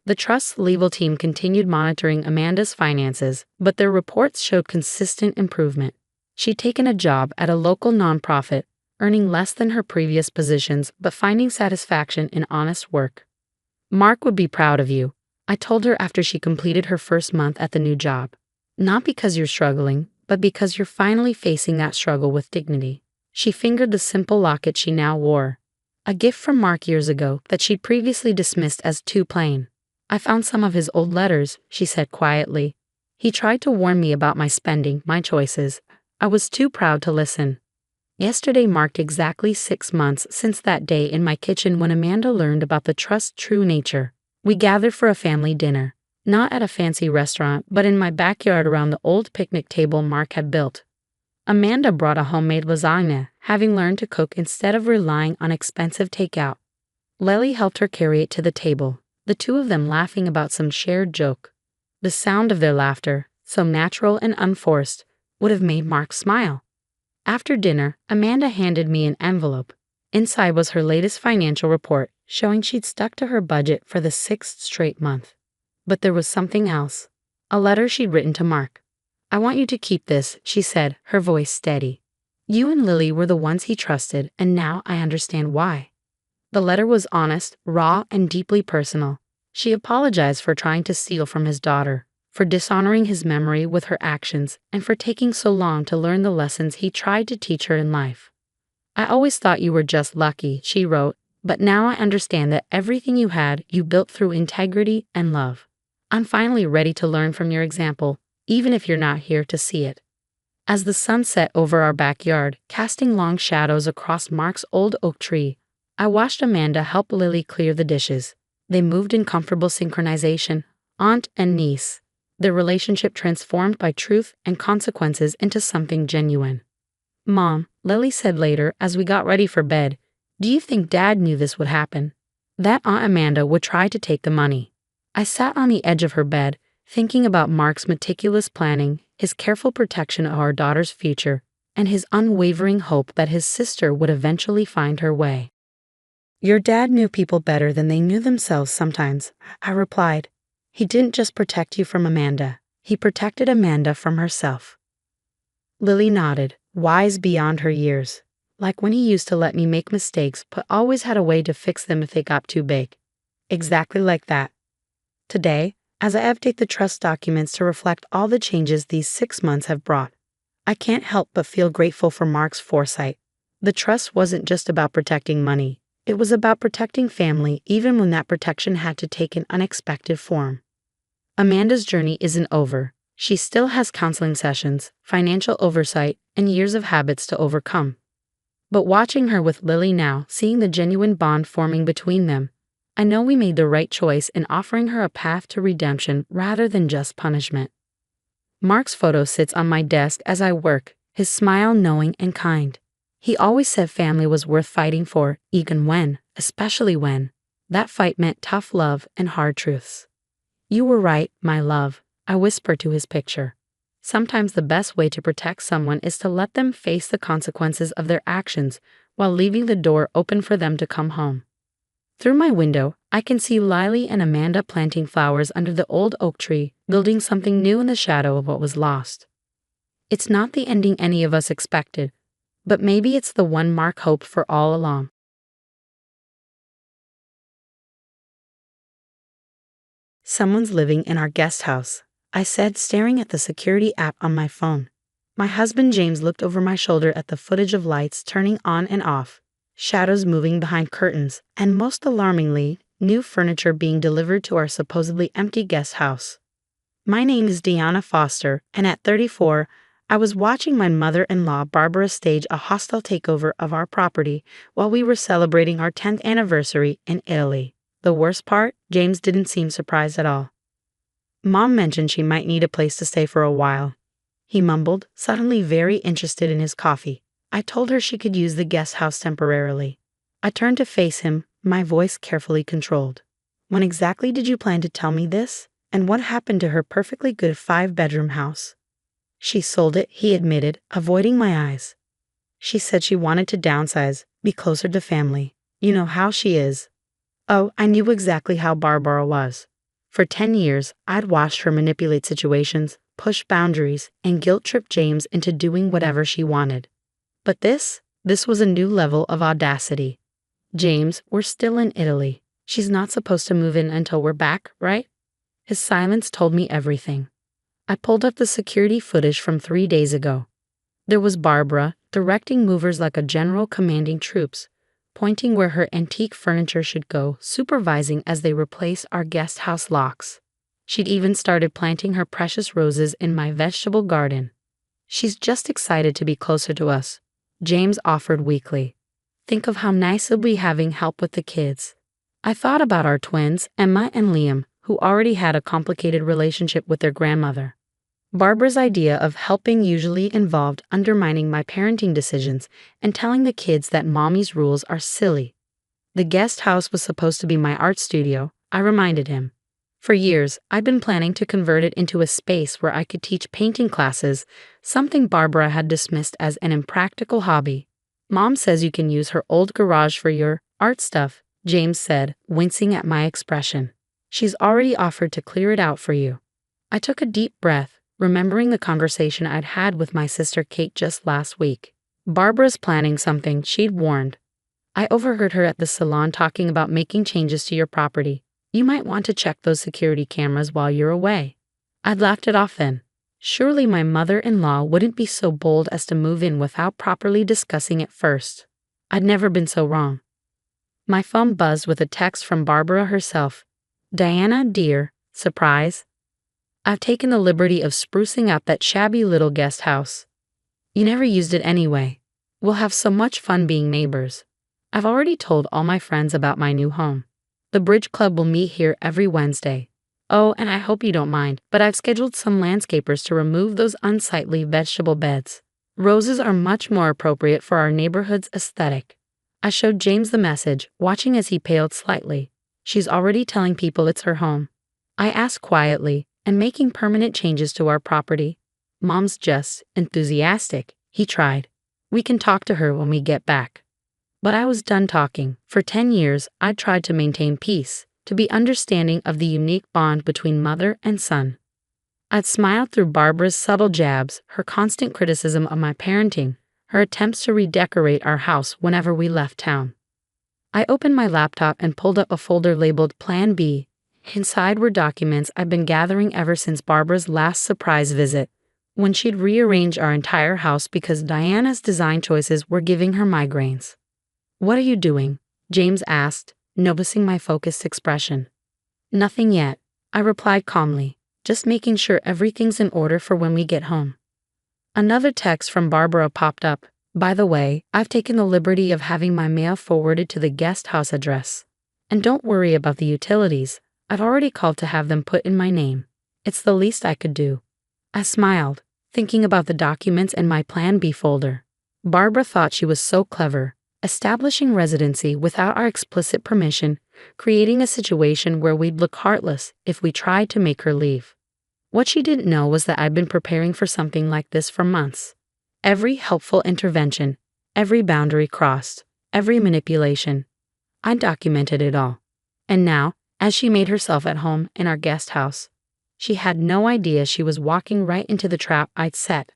The trust's legal team continued monitoring Amanda's finances, but their reports showed consistent improvement. She'd taken a job at a local nonprofit, earning less than her previous positions but finding satisfaction in honest work. Mark would be proud of you, I told her after she completed her first month at the new job. Not because you're struggling, but because you're finally facing that struggle with dignity. She fingered the simple locket she now wore. A gift from Mark years ago that she'd previously dismissed as too plain. I found some of his old letters, she said quietly. He tried to warn me about my spending, my choices. I was too proud to listen. Yesterday marked exactly 6 months since that day in my kitchen when Amanda learned about the trust's true nature. We gathered for a family dinner, not at a fancy restaurant, but in my backyard around the old picnic table Mark had built. Amanda brought a homemade lasagna, having learned to cook instead of relying on expensive takeout. Lily helped her carry it to the table, the two of them laughing about some shared joke. The sound of their laughter, so natural and unforced, would have made Mark smile. After dinner, Amanda handed me an envelope. Inside was her latest financial report, showing she'd stuck to her budget for the 6th straight month. But there was something else. A letter she'd written to Mark. I want you to keep this, she said, her voice steady. You and Lily were the ones he trusted, and now I understand why. The letter was honest, raw, and deeply personal. She apologized for trying to steal from his daughter, for dishonoring his memory with her actions, and for taking so long to learn the lessons he tried to teach her in life. I always thought you were just lucky, she wrote, but now I understand that everything you had, you built through integrity and love. I'm finally ready to learn from your example, even if you're not here to see it. As the sun set over our backyard, casting long shadows across Mark's old oak tree, I watched Amanda help Lily clear the dishes. They moved in comfortable synchronization, aunt and niece, their relationship transformed by truth and consequences into something genuine. Mom, Lily said later as we got ready for bed, do you think Dad knew this would happen? That Aunt Amanda would try to take the money. I sat on the edge of her bed, thinking about Mark's meticulous planning, his careful protection of our daughter's future, and his unwavering hope that his sister would eventually find her way. Your dad knew people better than they knew themselves sometimes, I replied. He didn't just protect you from Amanda, he protected Amanda from herself. Lily nodded, wise beyond her years. Like when he used to let me make mistakes but always had a way to fix them if they got too big. Exactly like that. Today, as I update the trust documents to reflect all the changes these 6 months have brought, I can't help but feel grateful for Mark's foresight. The trust wasn't just about protecting money. It was about protecting family even when that protection had to take an unexpected form. Amanda's journey isn't over. She still has counseling sessions, financial oversight, and years of habits to overcome. But watching her with Lily now, seeing the genuine bond forming between them, I know we made the right choice in offering her a path to redemption rather than just punishment. Mark's photo sits on my desk as I work, his smile knowing and kind. He always said family was worth fighting for, even when, especially when, that fight meant tough love and hard truths. You were right, my love, I whispered to his picture. Sometimes the best way to protect someone is to let them face the consequences of their actions while leaving the door open for them to come home. Through my window, I can see Lily and Amanda planting flowers under the old oak tree, building something new in the shadow of what was lost. It's not the ending any of us expected, but maybe it's the one Mark hoped for all along. Someone's living in our guest house, I said, staring at the security app on my phone. My husband James looked over my shoulder at the footage of lights turning on and off, shadows moving behind curtains, and most alarmingly, new furniture being delivered to our supposedly empty guest house. My name is Deanna Foster, and at 34, I was watching my mother-in-law Barbara stage a hostile takeover of our property while we were celebrating our 10th anniversary in Italy. The worst part, James didn't seem surprised at all. Mom mentioned she might need a place to stay for a while. He mumbled, suddenly very interested in his coffee. I told her she could use the guest house temporarily. I turned to face him, my voice carefully controlled. When exactly did you plan to tell me this? And what happened to her perfectly good 5-bedroom house? She sold it, he admitted, avoiding my eyes. She said she wanted to downsize, be closer to family. You know how she is. Oh, I knew exactly how Barbara was. For 10 years, I'd watched her manipulate situations, push boundaries, and guilt-trip James into doing whatever she wanted. But this was a new level of audacity. James, we're still in Italy. She's not supposed to move in until we're back, right? His silence told me everything. I pulled up the security footage from 3 days ago. There was Barbara, directing movers like a general commanding troops, pointing where her antique furniture should go, supervising as they replace our guest house locks. She'd even started planting her precious roses in my vegetable garden. She's just excited to be closer to us, James offered weakly. Think of how nice it'll be having help with the kids. I thought about our twins, Emma and Liam, who already had a complicated relationship with their grandmother. Barbara's idea of helping usually involved undermining my parenting decisions and telling the kids that mommy's rules are silly. The guest house was supposed to be my art studio, I reminded him. For years, I'd been planning to convert it into a space where I could teach painting classes, something Barbara had dismissed as an impractical hobby. Mom says you can use her old garage for your art stuff, James said, wincing at my expression. She's already offered to clear it out for you. I took a deep breath, remembering the conversation I'd had with my sister Kate just last week. Barbara's planning something, she'd warned. I overheard her at the salon talking about making changes to your property. You might want to check those security cameras while you're away. I'd laughed it off then. Surely my mother-in-law wouldn't be so bold as to move in without properly discussing it first. I'd never been so wrong. My phone buzzed with a text from Barbara herself. Diana, dear, surprise. I've taken the liberty of sprucing up that shabby little guest house. You never used it anyway. We'll have so much fun being neighbors. I've already told all my friends about my new home. The bridge club will meet here every Wednesday. Oh, and I hope you don't mind, but I've scheduled some landscapers to remove those unsightly vegetable beds. Roses are much more appropriate for our neighborhood's aesthetic. I showed James the message, watching as he paled slightly. She's already telling people it's her home. I asked quietly, and making permanent changes to our property. Mom's just enthusiastic, he tried. We can talk to her when we get back. But I was done talking. For 10 years, I'd tried to maintain peace, to be understanding of the unique bond between mother and son. I'd smiled through Barbara's subtle jabs, her constant criticism of my parenting, her attempts to redecorate our house whenever we left town. I opened my laptop and pulled up a folder labeled Plan B. Inside were documents I'd been gathering ever since Barbara's last surprise visit, when she'd rearrange our entire house because Diana's design choices were giving her migraines. What are you doing? James asked, noticing my focused expression. Nothing yet, I replied calmly, just making sure everything's in order for when we get home. Another text from Barbara popped up. By the way, I've taken the liberty of having my mail forwarded to the guest house address. And don't worry about the utilities. I've already called to have them put in my name. It's the least I could do. I smiled, thinking about the documents in my Plan B folder. Barbara thought she was so clever, establishing residency without our explicit permission, creating a situation where we'd look heartless if we tried to make her leave. What she didn't know was that I'd been preparing for something like this for months. Every helpful intervention, every boundary crossed, every manipulation. I documented it all. And now, as she made herself at home in our guest house, she had no idea she was walking right into the trap I'd set.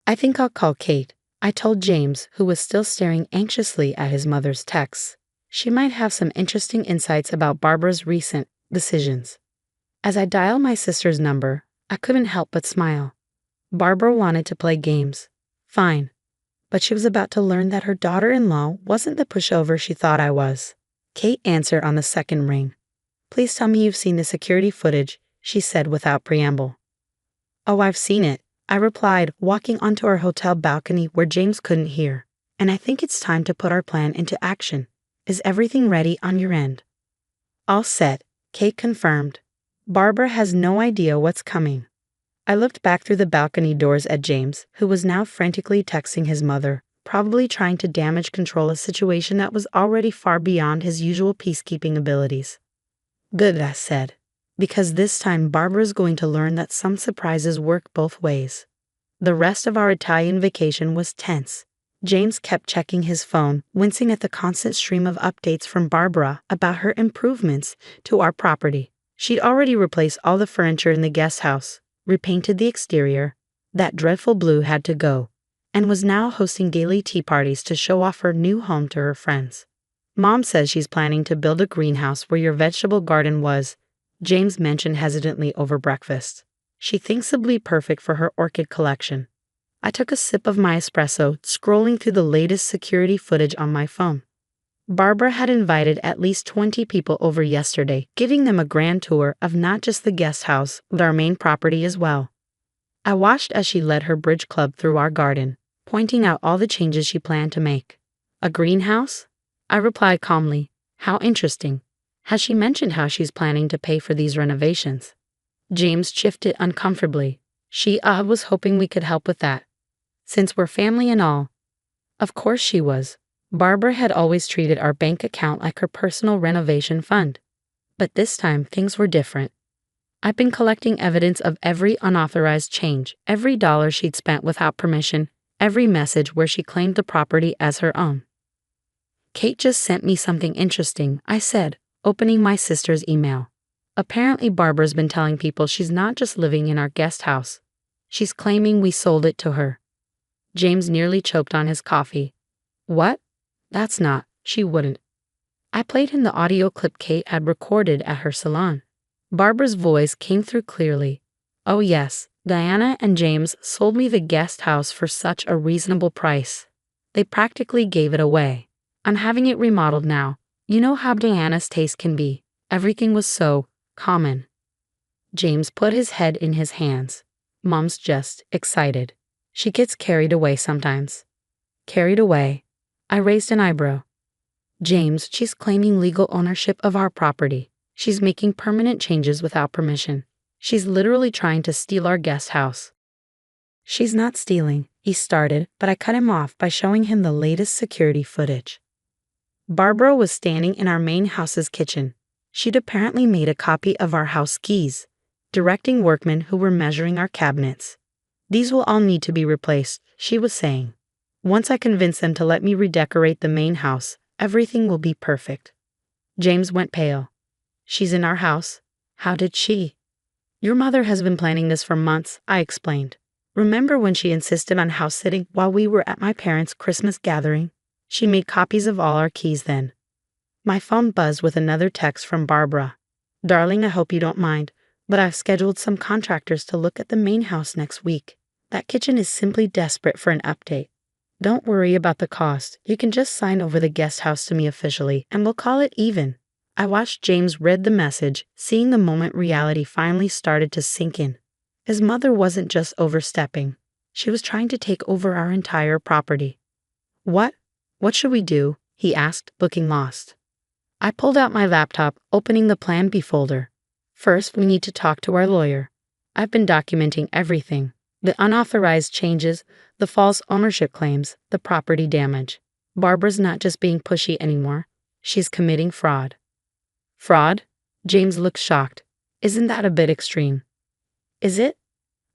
I think I'll call Kate, I told James, who was still staring anxiously at his mother's texts. She might have some interesting insights about Barbara's recent decisions. As I dialed my sister's number, I couldn't help but smile. Barbara wanted to play games. Fine. But she was about to learn that her daughter-in-law wasn't the pushover she thought I was. Kate answered on the second ring. Please tell me you've seen the security footage, she said without preamble. Oh, I've seen it, I replied, walking onto our hotel balcony where James couldn't hear. And I think it's time to put our plan into action. Is everything ready on your end? All set, Kate confirmed. Barbara has no idea what's coming. I looked back through the balcony doors at James, who was now frantically texting his mother, probably trying to damage control a situation that was already far beyond his usual peacekeeping abilities. Good, I said, because this time Barbara's going to learn that some surprises work both ways. The rest of our Italian vacation was tense. James kept checking his phone, wincing at the constant stream of updates from Barbara about her improvements to our property. She'd already replaced all the furniture in the guest house, repainted the exterior. That dreadful blue had to go, and was now hosting daily tea parties to show off her new home to her friends. Mom says she's planning to build a greenhouse where your vegetable garden was, James mentioned hesitantly over breakfast. She thinks it'll be perfect for her orchid collection. I took a sip of my espresso, scrolling through the latest security footage on my phone. Barbara had invited at least 20 people over yesterday, giving them a grand tour of not just the guest house, but our main property as well. I watched as she led her bridge club through our garden, pointing out all the changes she planned to make. A greenhouse? I replied calmly. How interesting. Has she mentioned how she's planning to pay for these renovations? James shifted uncomfortably. She was hoping we could help with that. Since we're family and all. Of course she was. Barbara had always treated our bank account like her personal renovation fund. But this time things were different. I've been collecting evidence of every unauthorized change, every dollar she'd spent without permission, every message where she claimed the property as her own. Kate just sent me something interesting, I said, opening my sister's email. Apparently Barbara's been telling people she's not just living in our guest house. She's claiming we sold it to her. James nearly choked on his coffee. What? That's not, she wouldn't. I played him the audio clip Kate had recorded at her salon. Barbara's voice came through clearly. Oh yes, Diana and James sold me the guest house for such a reasonable price. They practically gave it away. I'm having it remodeled now. You know how Diana's taste can be. Everything was so common. James put his head in his hands. Mom's just excited. She gets carried away sometimes. Carried away? I raised an eyebrow. James, she's claiming legal ownership of our property. She's making permanent changes without permission. She's literally trying to steal our guest house. She's not stealing, he started, but I cut him off by showing him the latest security footage. Barbara was standing in our main house's kitchen. She'd apparently made a copy of our house keys, directing workmen who were measuring our cabinets. These will all need to be replaced, she was saying. Once I convince them to let me redecorate the main house, everything will be perfect. James went pale. She's in our house. How did she? Your mother has been planning this for months, I explained. Remember when she insisted on house sitting while we were at my parents' Christmas gathering? She made copies of all our keys then. My phone buzzed with another text from Barbara. Darling, I hope you don't mind, but I've scheduled some contractors to look at the main house next week. That kitchen is simply desperate for an update. Don't worry about the cost. You can just sign over the guest house to me officially, and we'll call it even. I watched James read the message, seeing the moment reality finally started to sink in. His mother wasn't just overstepping. She was trying to take over our entire property. What? What should we do? He asked, looking lost. I pulled out my laptop, opening the Plan B folder. First, we need to talk to our lawyer. I've been documenting everything. The unauthorized changes, the false ownership claims, the property damage. Barbara's not just being pushy anymore. She's committing fraud. Fraud? James looked shocked. Isn't that a bit extreme? Is it?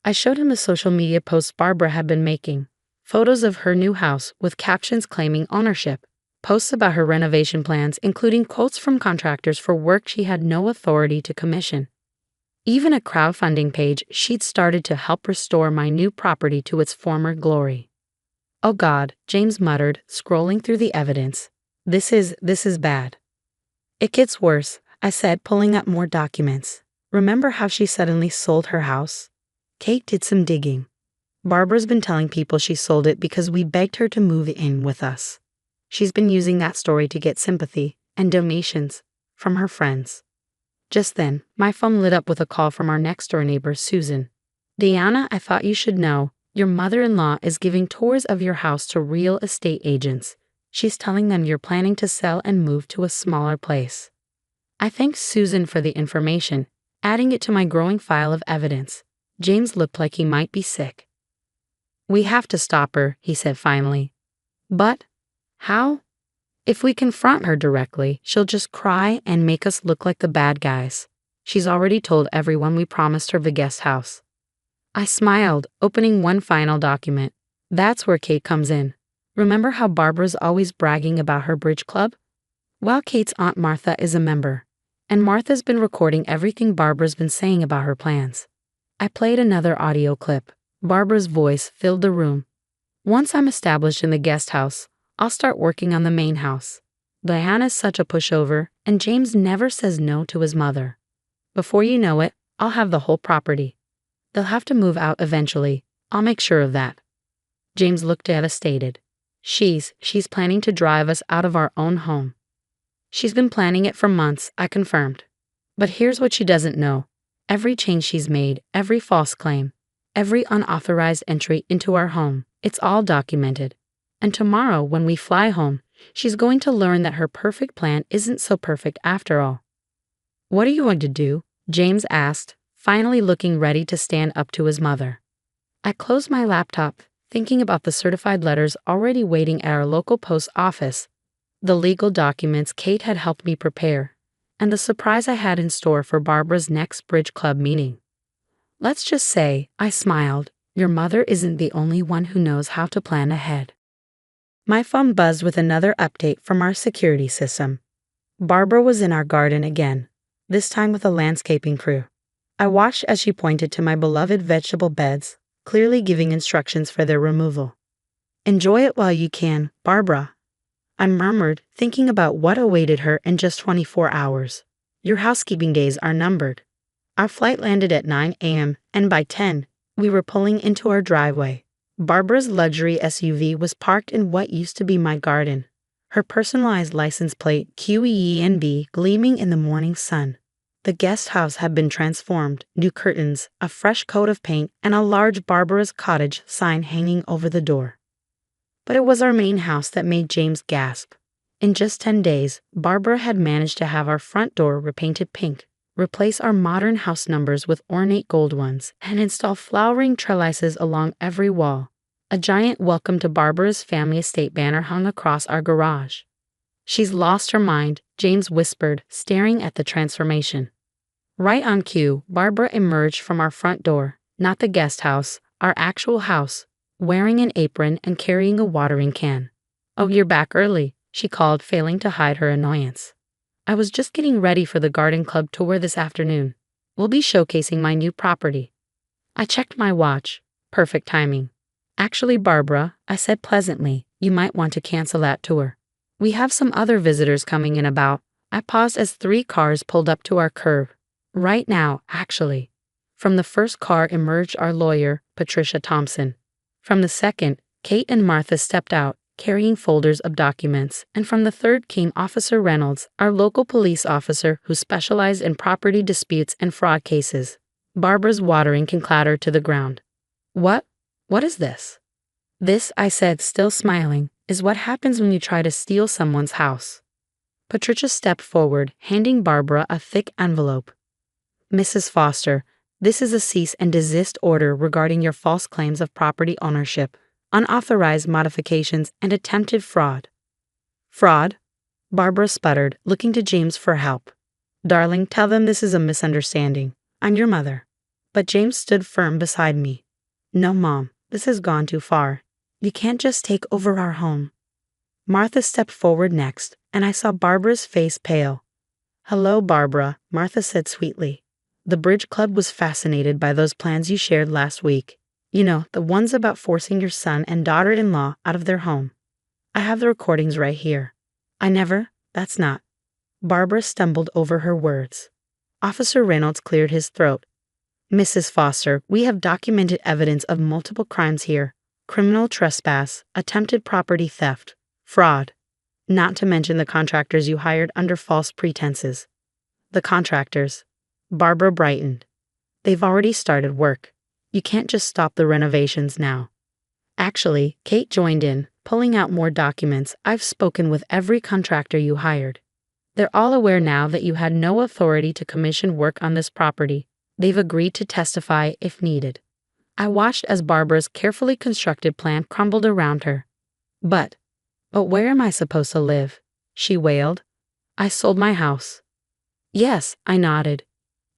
I showed him the social media posts Barbara had been making. Photos of her new house with captions claiming ownership. Posts about her renovation plans, including quotes from contractors for work she had no authority to commission. Even a crowdfunding page she'd started to help restore my new property to its former glory. Oh God, James muttered, scrolling through the evidence. This is bad. It gets worse, I said, pulling up more documents. Remember how she suddenly sold her house? Kate did some digging. Barbara's been telling people she sold it because we begged her to move in with us. She's been using that story to get sympathy and donations from her friends. Just then, my phone lit up with a call from our next-door neighbor, Susan. Diana, I thought you should know, your mother-in-law is giving tours of your house to real estate agents. She's telling them you're planning to sell and move to a smaller place. I thanked Susan for the information, adding it to my growing file of evidence. James looked like he might be sick. We have to stop her, he said finally. But how? If we confront her directly, she'll just cry and make us look like the bad guys. She's already told everyone we promised her the guest house. I smiled, opening one final document. That's where Kate comes in. Remember how Barbara's always bragging about her bridge club? Well, Kate's Aunt Martha is a member, and Martha's been recording everything Barbara's been saying about her plans. I played another audio clip. Barbara's voice filled the room. Once I'm established in the guest house, I'll start working on the main house. Diana's such a pushover, and James never says no to his mother. Before you know it, I'll have the whole property. They'll have to move out eventually. I'll make sure of that. James looked devastated. She's planning to drive us out of our own home. She's been planning it for months, I confirmed. But here's what she doesn't know. Every change she's made, every false claim, every unauthorized entry into our home, it's all documented. And tomorrow, when we fly home, she's going to learn that her perfect plan isn't so perfect after all. What are you going to do? James asked, finally looking ready to stand up to his mother. I closed my laptop, thinking about the certified letters already waiting at our local post office, the legal documents Kate had helped me prepare, and the surprise I had in store for Barbara's next bridge club meeting. Let's just say, I smiled, your mother isn't the only one who knows how to plan ahead. My phone buzzed with another update from our security system. Barbara was in our garden again, this time with a landscaping crew. I watched as she pointed to my beloved vegetable beds, clearly giving instructions for their removal. Enjoy it while you can, Barbara. I murmured, thinking about what awaited her in just 24 hours. Your housekeeping days are numbered. Our flight landed at 9 a.m., and by 10, we were pulling into our driveway. Barbara's luxury SUV was parked in what used to be my garden, her personalized license plate QEENB gleaming in the morning sun. The guest house had been transformed, new curtains, a fresh coat of paint, and a large Barbara's Cottage sign hanging over the door. But it was our main house that made James gasp. In just 10 days, Barbara had managed to have our front door repainted pink, replace our modern house numbers with ornate gold ones, and install flowering trellises along every wall. A giant welcome to Barbara's family estate banner hung across our garage. She's lost her mind, James whispered, staring at the transformation. Right on cue, Barbara emerged from our front door, not the guest house, our actual house, wearing an apron and carrying a watering can. Oh, you're back early, she called, failing to hide her annoyance. I was just getting ready for the garden club tour this afternoon. We'll be showcasing my new property. I checked my watch. Perfect timing. Actually, Barbara, I said pleasantly, you might want to cancel that tour. We have some other visitors coming in about. I paused as 3 cars pulled up to our curb. Right now, actually. From the first car emerged our lawyer, Patricia Thompson. From the second, Kate and Martha stepped out, carrying folders of documents, and from the third came Officer Reynolds, our local police officer who specialized in property disputes and fraud cases. Barbara's watering can clatter to the ground. What is this? This, I said, still smiling, is what happens when you try to steal someone's house. Patricia stepped forward, handing Barbara a thick envelope. Mrs. Foster, this is a cease and desist order regarding your false claims of property ownership, unauthorized modifications, and attempted fraud. Fraud? Barbara sputtered, looking to James for help. Darling, tell them this is a misunderstanding. I'm your mother. But James stood firm beside me. No, Mom, this has gone too far. You can't just take over our home. Martha stepped forward next, and I saw Barbara's face pale. Hello, Barbara, Martha said sweetly. The Bridge Club was fascinated by those plans you shared last week. You know, the ones about forcing your son and daughter-in-law out of their home. I have the recordings right here. That's not. Barbara stumbled over her words. Officer Reynolds cleared his throat. Mrs. Foster, we have documented evidence of multiple crimes here. Criminal trespass, attempted property theft, fraud. Not to mention the contractors you hired under false pretenses. The contractors. Barbara brightened. They've already started work. You can't just stop the renovations now. Actually, Kate joined in, pulling out more documents. I've spoken with every contractor you hired. They're all aware now that you had no authority to commission work on this property. They've agreed to testify if needed. I watched as Barbara's carefully constructed plan crumbled around her. But where am I supposed to live? She wailed. I sold my house. Yes, I nodded.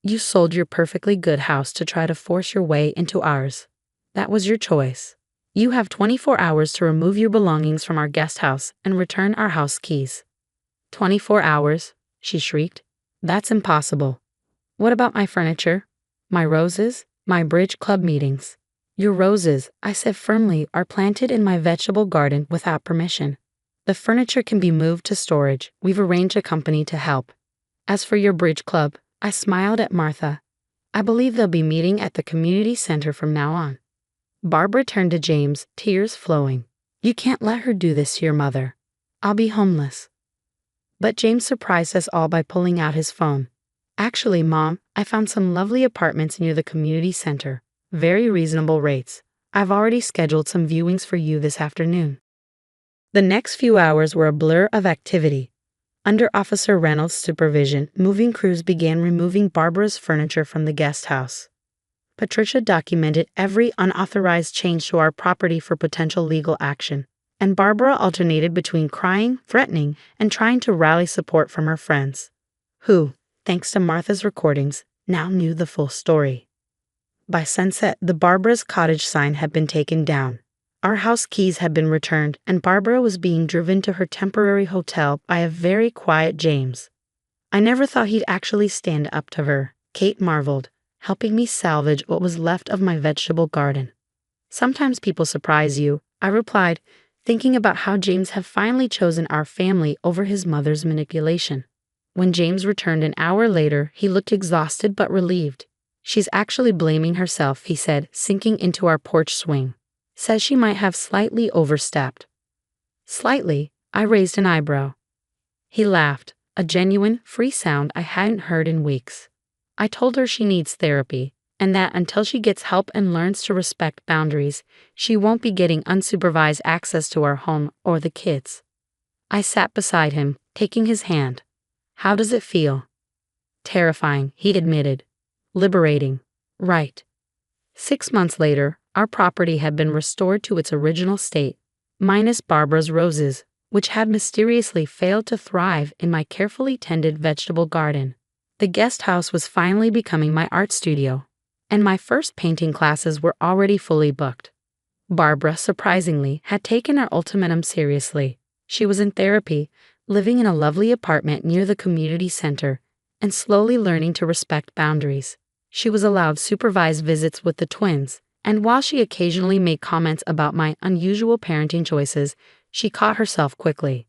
You sold your perfectly good house to try to force your way into ours. That was your choice. You have 24 hours to remove your belongings from our guest house and return our house keys. 24 hours, she shrieked. That's impossible. What about my furniture? My roses? My bridge club meetings. Your roses, I said firmly, are planted in my vegetable garden without permission. The furniture can be moved to storage. We've arranged a company to help. As for your bridge club, I smiled at Martha. I believe they'll be meeting at the community center from now on. Barbara turned to James, tears flowing. You can't let her do this to your mother. I'll be homeless. But James surprised us all by pulling out his phone. Actually, Mom, I found some lovely apartments near the community center. Very reasonable rates. I've already scheduled some viewings for you this afternoon. The next few hours were a blur of activity. Under Officer Reynolds' supervision, moving crews began removing Barbara's furniture from the guest house. Patricia documented every unauthorized change to our property for potential legal action, and Barbara alternated between crying, threatening, and trying to rally support from her friends, who, thanks to Martha's recordings, now knew the full story. By sunset, the Barbara's cottage sign had been taken down. Our house keys had been returned, and Barbara was being driven to her temporary hotel by a very quiet James. I never thought he'd actually stand up to her, Kate marveled, helping me salvage what was left of my vegetable garden. Sometimes people surprise you, I replied, thinking about how James had finally chosen our family over his mother's manipulation. When James returned an hour later, he looked exhausted but relieved. She's actually blaming herself, he said, sinking into our porch swing. Says she might have slightly overstepped. Slightly, I raised an eyebrow. He laughed, a genuine, free sound I hadn't heard in weeks. I told her she needs therapy, and that until she gets help and learns to respect boundaries, she won't be getting unsupervised access to our home or the kids. I sat beside him, taking his hand. How does it feel? Terrifying, he admitted. Liberating. Right. 6 months later, our property had been restored to its original state, minus Barbara's roses, which had mysteriously failed to thrive in my carefully tended vegetable garden. The guest house was finally becoming my art studio, and my first painting classes were already fully booked. Barbara, surprisingly, had taken our ultimatum seriously. She was in therapy, living in a lovely apartment near the community center, and slowly learning to respect boundaries. She was allowed supervised visits with the twins, and while she occasionally made comments about my unusual parenting choices, she caught herself quickly.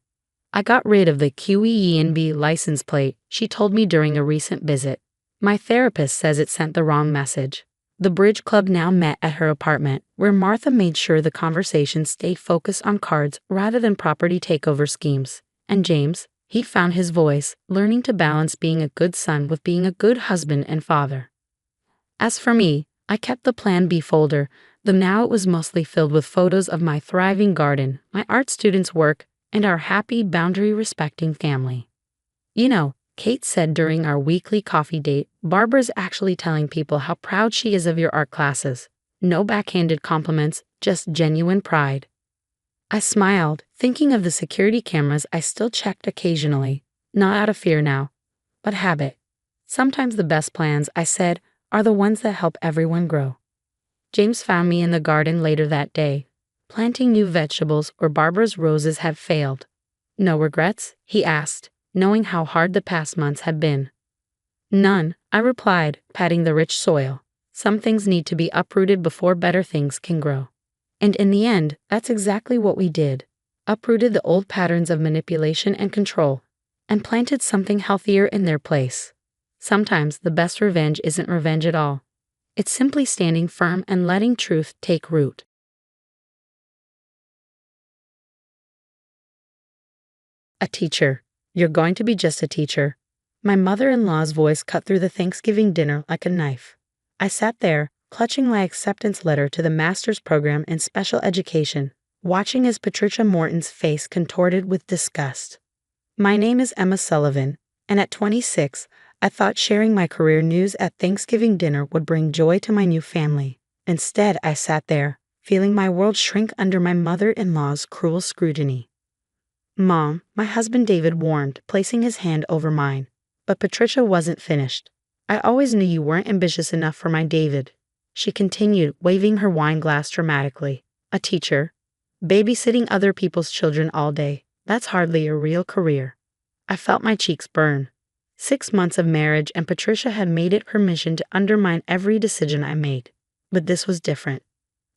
I got rid of the QEENB license plate, she told me during a recent visit. My therapist says it sent the wrong message. The bridge club now met at her apartment, where Martha made sure the conversation stayed focused on cards rather than property takeover schemes. And James, he found his voice, learning to balance being a good son with being a good husband and father. As for me, I kept the Plan B folder, though now it was mostly filled with photos of my thriving garden, my art students' work, and our happy, boundary-respecting family. You know, Kate said during our weekly coffee date, Barbara's actually telling people how proud she is of your art classes. No backhanded compliments, just genuine pride. I smiled, thinking of the security cameras I still checked occasionally, not out of fear now, but habit. Sometimes the best plans, I said, are the ones that help everyone grow. James found me in the garden later that day, planting new vegetables where Barbara's roses had failed. No regrets? He asked, knowing how hard the past months had been. None, I replied, patting the rich soil. Some things need to be uprooted before better things can grow. And in the end, that's exactly what we did. Uprooted the old patterns of manipulation and control, and planted something healthier in their place. Sometimes the best revenge isn't revenge at all. It's simply standing firm and letting truth take root. A teacher. You're going to be just a teacher. My mother-in-law's voice cut through the Thanksgiving dinner like a knife. I sat there, clutching my acceptance letter to the master's program in special education, watching as Patricia Morton's face contorted with disgust. My name is Emma Sullivan, and at 26, I thought sharing my career news at Thanksgiving dinner would bring joy to my new family. Instead, I sat there, feeling my world shrink under my mother-in-law's cruel scrutiny. Mom, my husband David warned, placing his hand over mine. But Patricia wasn't finished. I always knew you weren't ambitious enough for my David. She continued, waving her wine glass dramatically. A teacher. Babysitting other people's children all day. That's hardly a real career. I felt my cheeks burn. 6 months of marriage, and Patricia had made it her mission to undermine every decision I made. But this was different.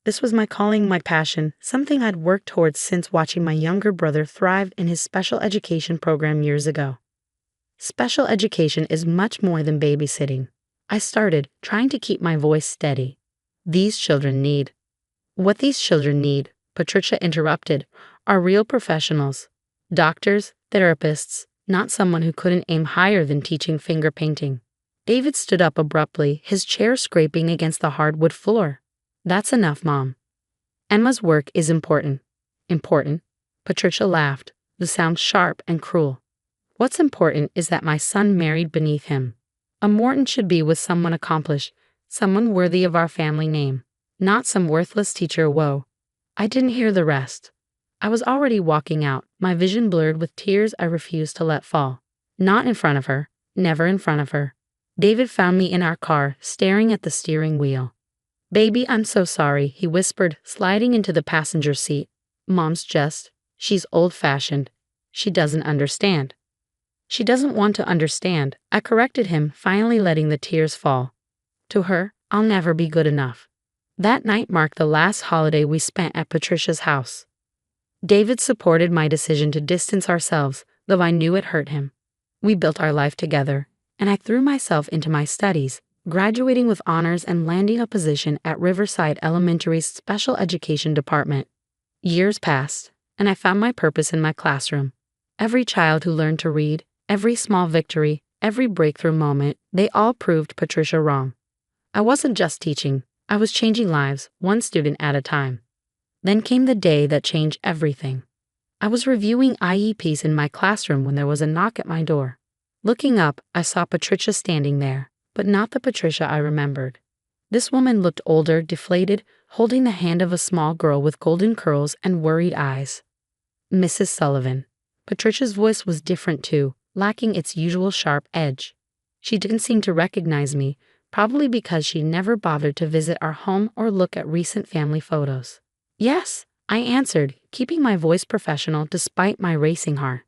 This was my calling, my passion, something I'd worked towards since watching my younger brother thrive in his special education program years ago. Special education is much more than babysitting. I started trying to keep my voice steady. These children need. What these children need, Patricia interrupted, are real professionals. Doctors, therapists, not someone who couldn't aim higher than teaching finger painting. David stood up abruptly, his chair scraping against the hardwood floor. That's enough, Mom. Emma's work is important. Important? Patricia laughed, the sound sharp and cruel. What's important is that my son married beneath him. A Morton should be with someone accomplished, someone worthy of our family name, not some worthless teacher. Whoa. I didn't hear the rest. I was already walking out, my vision blurred with tears I refused to let fall. Not in front of her, never in front of her. David found me in our car, staring at the steering wheel. Baby, I'm so sorry, he whispered, sliding into the passenger seat. Mom's she's old-fashioned. She doesn't understand. She doesn't want to understand, I corrected him, finally letting the tears fall. To her, I'll never be good enough. That night marked the last holiday we spent at Patricia's house. David supported my decision to distance ourselves, though I knew it hurt him. We built our life together, and I threw myself into my studies, graduating with honors and landing a position at Riverside Elementary's special education department. Years passed, and I found my purpose in my classroom. Every child who learned to read, every small victory, every breakthrough moment, they all proved Patricia wrong. I wasn't just teaching, I was changing lives, one student at a time. Then came the day that changed everything. I was reviewing IEPs in my classroom when there was a knock at my door. Looking up, I saw Patricia standing there, but not the Patricia I remembered. This woman looked older, deflated, holding the hand of a small girl with golden curls and worried eyes. Mrs. Sullivan. Patricia's voice was different too, lacking its usual sharp edge. She didn't seem to recognize me, probably because she never bothered to visit our home or look at recent family photos. Yes, I answered, keeping my voice professional despite my racing heart.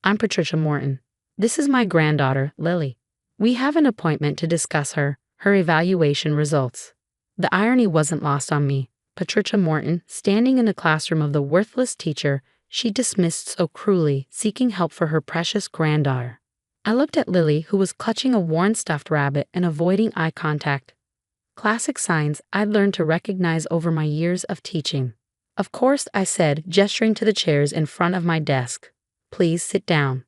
I'm Patricia Morton. This is my granddaughter, Lily. We have an appointment to discuss her evaluation results. The irony wasn't lost on me. Patricia Morton, standing in the classroom of the worthless teacher she dismissed so cruelly, seeking help for her precious granddaughter. I looked at Lily, who was clutching a worn stuffed rabbit and avoiding eye contact. Classic signs I'd learned to recognize over my years of teaching. Of course, I said, gesturing to the chairs in front of my desk. Please sit down.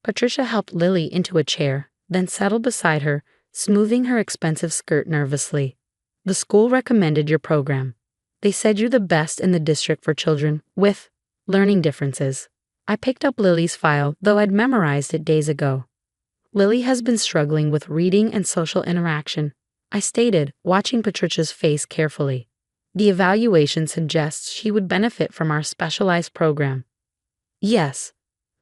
Patricia helped Lily into a chair, then settled beside her, smoothing her expensive skirt nervously. The school recommended your program. They said you're the best in the district for children with learning differences. I picked up Lily's file, though I'd memorized it days ago. Lily has been struggling with reading and social interaction, I stated, watching Patricia's face carefully. The evaluation suggests she would benefit from our specialized program. Yes,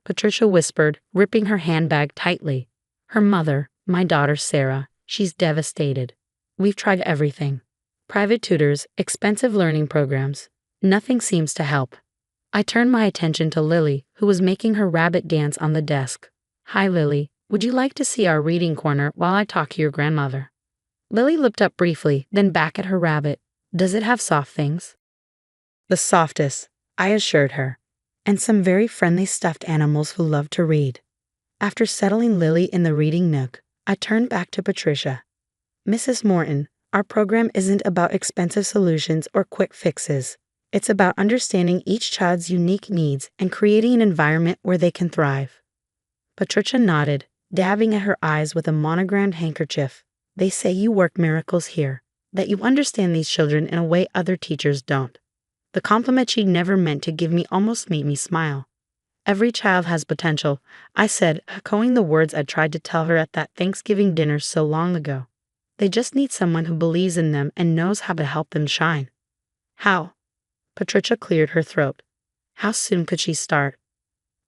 Patricia whispered, gripping her handbag tightly. Her mother, my daughter Sarah, she's devastated. We've tried everything. Private tutors, expensive learning programs. Nothing seems to help. I turned my attention to Lily, who was making her rabbit dance on the desk. Hi, Lily. Would you like to see our reading corner while I talk to your grandmother? Lily looked up briefly, then back at her rabbit. Does it have soft things? The softest, I assured her, and some very friendly stuffed animals who love to read. After settling Lily in the reading nook, I turned back to Patricia. Mrs. Morton, our program isn't about expensive solutions or quick fixes. It's about understanding each child's unique needs and creating an environment where they can thrive. Patricia nodded, dabbing at her eyes with a monogrammed handkerchief. They say you work miracles here, that you understand these children in a way other teachers don't. The compliment she never meant to give me almost made me smile. Every child has potential, I said, echoing the words I tried to tell her at that Thanksgiving dinner so long ago. They just need someone who believes in them and knows how to help them shine. How? Patricia cleared her throat. How soon could she start?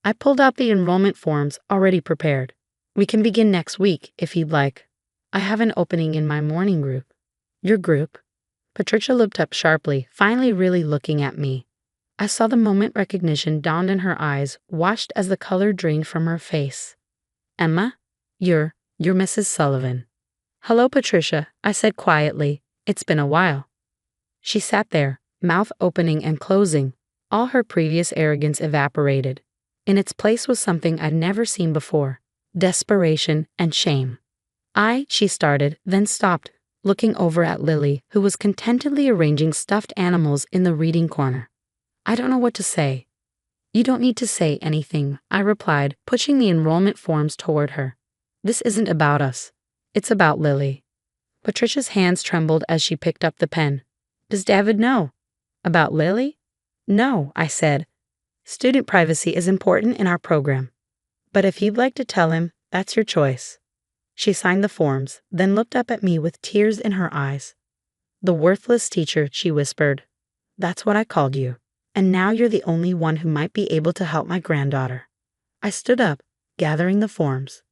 I pulled out the enrollment forms already prepared. We can begin next week, if you'd like. I have an opening in my morning group. Your group? Patricia looked up sharply, finally really looking at me. I saw the moment recognition dawned in her eyes, washed as the color drained from her face. Emma? You're Mrs. Sullivan." "Hello, Patricia," I said quietly. "It's been a while." She sat there, mouth opening and closing. All her previous arrogance evaporated. In its place was something I'd never seen before: desperation and shame. She started, then stopped, looking over at Lily, who was contentedly arranging stuffed animals in the reading corner. "I don't know what to say." "You don't need to say anything," I replied, pushing the enrollment forms toward her. "This isn't about us. It's about Lily." Patricia's hands trembled as she picked up the pen. "Does David know?" "About Lily?" "No," I said. "Student privacy is important in our program. But if you'd like to tell him, that's your choice." She signed the forms, then looked up at me with tears in her eyes. "The worthless teacher," she whispered. "That's what I called you. And now you're the only one who might be able to help my granddaughter." I stood up, gathering the forms.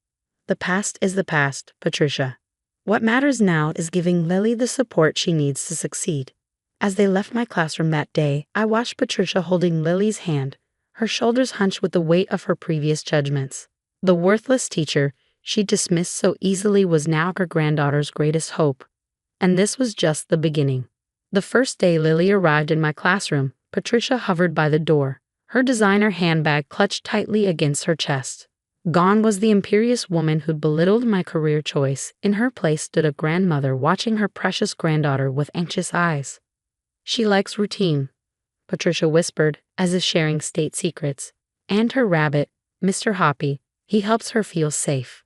"The past is the past, Patricia. What matters now is giving Lily the support she needs to succeed." As they left my classroom that day, I watched Patricia holding Lily's hand, her shoulders hunched with the weight of her previous judgments. The worthless teacher she dismissed so easily was now her granddaughter's greatest hope. And this was just the beginning. The first day Lily arrived in my classroom, Patricia hovered by the door, her designer handbag clutched tightly against her chest. Gone was the imperious woman who'd belittled my career choice. In her place stood a grandmother watching her precious granddaughter with anxious eyes. "She likes routine," Patricia whispered, as if sharing state secrets. "And her rabbit, Mr. Hoppy, he helps her feel safe."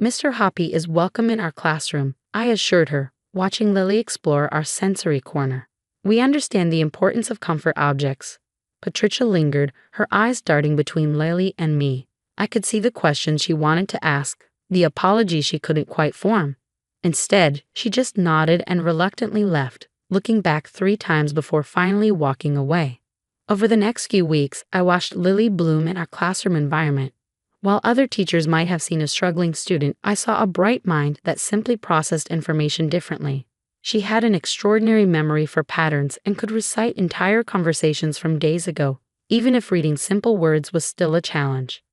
"Mr. Hoppy is welcome in our classroom," I assured her, watching Lily explore our sensory corner. "We understand the importance of comfort objects." Patricia lingered, her eyes darting between Lily and me. I could see the question she wanted to ask, the apology she couldn't quite form. Instead, she just nodded and reluctantly left, looking back 3 times before finally walking away. Over the next few weeks, I watched Lily bloom in our classroom environment. While other teachers might have seen a struggling student, I saw a bright mind that simply processed information differently. She had an extraordinary memory for patterns and could recite entire conversations from days ago, even if reading simple words was still a challenge.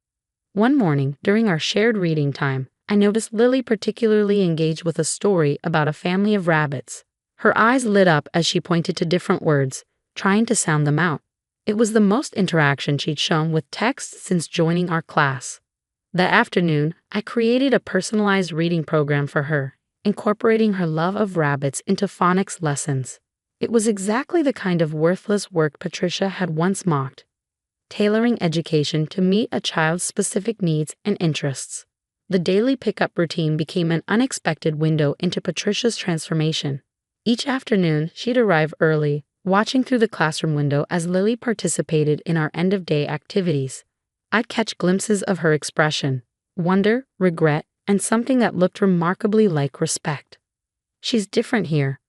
One morning, during our shared reading time, I noticed Lily particularly engaged with a story about a family of rabbits. Her eyes lit up as she pointed to different words, trying to sound them out. It was the most interaction she'd shown with text since joining our class. That afternoon, I created a personalized reading program for her, incorporating her love of rabbits into phonics lessons. It was exactly the kind of worthless work Patricia had once mocked, tailoring education to meet a child's specific needs and interests. The daily pickup routine became an unexpected window into Patricia's transformation. Each afternoon, she'd arrive early, watching through the classroom window as Lily participated in our end-of-day activities. I'd catch glimpses of her expression: wonder, regret, and something that looked remarkably like respect. "She's different here,"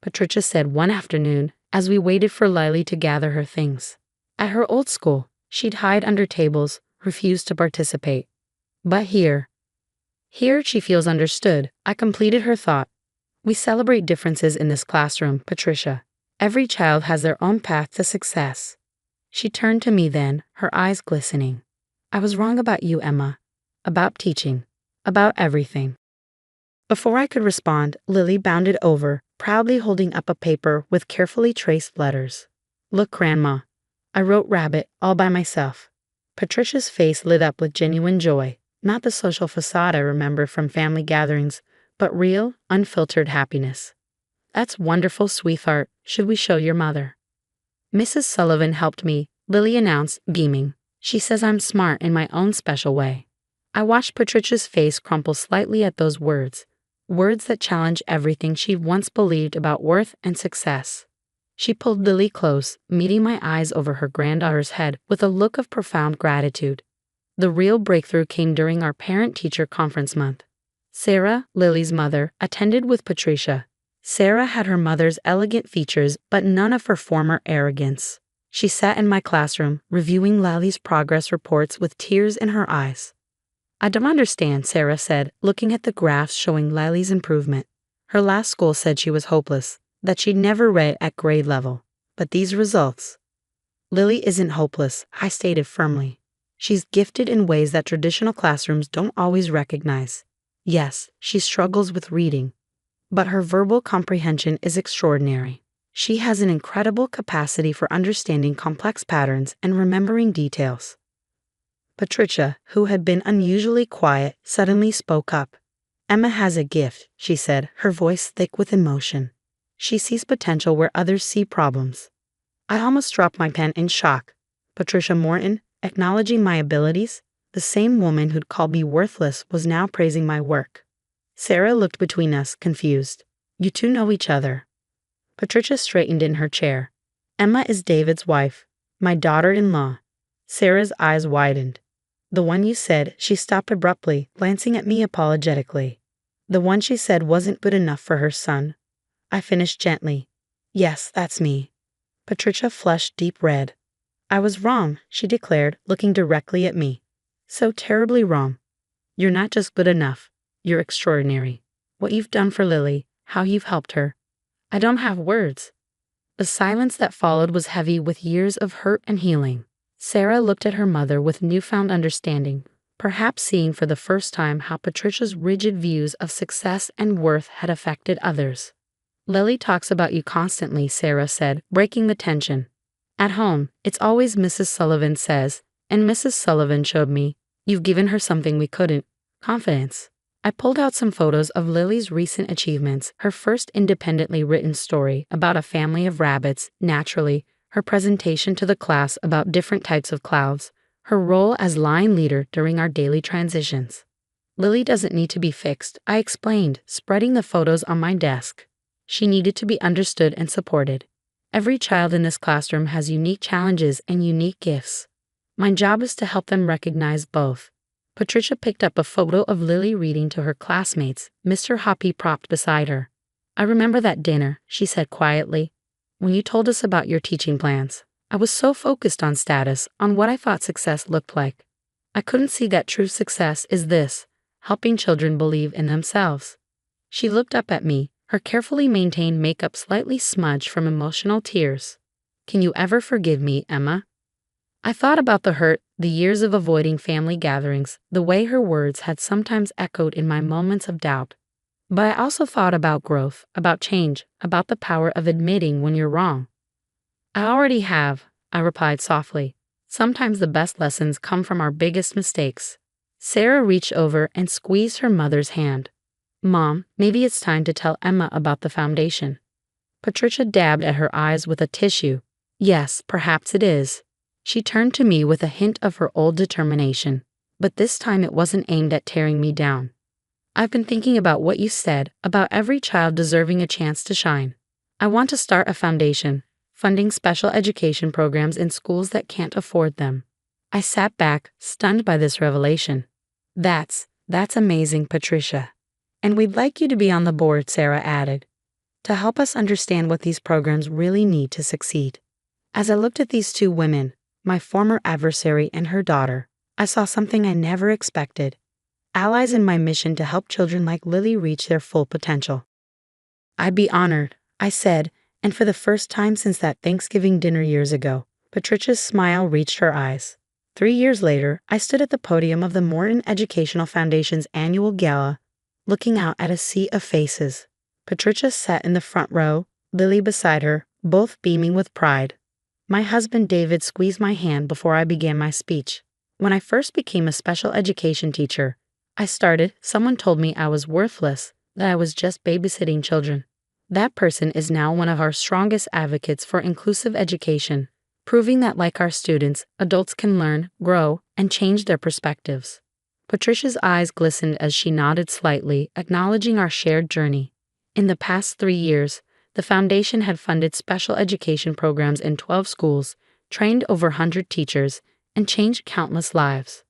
Patricia said one afternoon as we waited for Lily to gather her things. At her old school, she'd hide under tables, refuse to participate. But here she feels understood. I completed her thought. "We celebrate differences in this classroom, Patricia. Every child has their own path to success." She turned to me then, her eyes glistening. "I was wrong about you, Emma. About teaching. About everything." Before I could respond, Lily bounded over, proudly holding up a paper with carefully traced letters. "Look, Grandma. I wrote rabbit all by myself." Patricia's face lit up with genuine joy, not the social facade I remember from family gatherings, but real, unfiltered happiness. "That's wonderful, sweetheart. Should we show your mother?" "Mrs. Sullivan helped me," Lily announced, beaming. "She says I'm smart in my own special way." I watched Patricia's face crumple slightly at those words that challenged everything she'd once believed about worth and success. She pulled Lily close, meeting my eyes over her granddaughter's head with a look of profound gratitude. The real breakthrough came during our parent-teacher conference month. Sarah, Lily's mother, attended with Patricia. Sarah had her mother's elegant features, but none of her former arrogance. She sat in my classroom, reviewing Lily's progress reports with tears in her eyes. "I don't understand," Sarah said, looking at the graphs showing Lily's improvement. Her last school said she was hopeless, that she'd never read at grade level. But these results. "Lily isn't hopeless," I stated firmly. She's gifted in ways that traditional classrooms don't always recognize. Yes, she struggles with reading, but her verbal comprehension is extraordinary. She has an incredible capacity for understanding complex patterns and remembering details. Patricia, who had been unusually quiet, suddenly spoke up. Emma has a gift, she said, her voice thick with emotion. She sees potential where others see problems. I almost dropped my pen in shock. Patricia Morton, acknowledging my abilities, the same woman who'd called me worthless, was now praising my work. Sarah looked between us, confused. You two know each other. Patricia straightened in her chair. Emma is David's wife, my daughter-in-law. Sarah's eyes widened. The one you said, she stopped abruptly, glancing at me apologetically. The one she said wasn't good enough for her son. I finished gently. Yes, that's me. Patricia flushed deep red. I was wrong, she declared, looking directly at me. So terribly wrong. You're not just good enough. You're extraordinary. What you've done for Lily, how you've helped her. I don't have words. The silence that followed was heavy with years of hurt and healing. Sarah looked at her mother with newfound understanding, perhaps seeing for the first time how Patricia's rigid views of success and worth had affected others. Lily talks about you constantly, Sarah said, breaking the tension. At home, it's always Mrs. Sullivan says, and Mrs. Sullivan showed me. You've given her something we couldn't. Confidence. I pulled out some photos of Lily's recent achievements, her first independently written story about a family of rabbits, naturally, her presentation to the class about different types of clouds, her role as line leader during our daily transitions. Lily doesn't need to be fixed, I explained, spreading the photos on my desk. She needed to be understood and supported. Every child in this classroom has unique challenges and unique gifts. My job is to help them recognize both. Patricia picked up a photo of Lily reading to her classmates, Mr. Hoppy propped beside her. I remember that dinner, she said quietly. When you told us about your teaching plans, I was so focused on status, on what I thought success looked like. I couldn't see that true success is this, helping children believe in themselves. She looked up at me, her carefully maintained makeup slightly smudged from emotional tears. Can you ever forgive me, Emma? I thought about the hurt, the years of avoiding family gatherings, the way her words had sometimes echoed in my moments of doubt. But I also thought about growth, about change, about the power of admitting when you're wrong. I already have, I replied softly. Sometimes the best lessons come from our biggest mistakes. Sarah reached over and squeezed her mother's hand. Mom, maybe it's time to tell Emma about the foundation. Patricia dabbed at her eyes with a tissue. Yes, perhaps it is. She turned to me with a hint of her old determination, but this time it wasn't aimed at tearing me down. I've been thinking about what you said, about every child deserving a chance to shine. I want to start a foundation, funding special education programs in schools that can't afford them. I sat back, stunned by this revelation. That's amazing, Patricia. And we'd like you to be on the board, Sarah added, to help us understand what these programs really need to succeed. As I looked at these two women, my former adversary and her daughter, I saw something I never expected. Allies in my mission to help children like Lily reach their full potential. I'd be honored, I said, and for the first time since that Thanksgiving dinner years ago, Patricia's smile reached her eyes. 3 years later, I stood at the podium of the Morton Educational Foundation's annual gala, looking out at a sea of faces. Patricia sat in the front row, Lily beside her, both beaming with pride. My husband David squeezed my hand before I began my speech. When I first became a special education teacher, someone told me I was worthless, that I was just babysitting children. That person is now one of our strongest advocates for inclusive education, proving that like our students, adults can learn, grow, and change their perspectives. Patricia's eyes glistened as she nodded slightly, acknowledging our shared journey. In the past 3 years, the foundation had funded special education programs in 12 schools, trained over 100 teachers, and changed countless lives.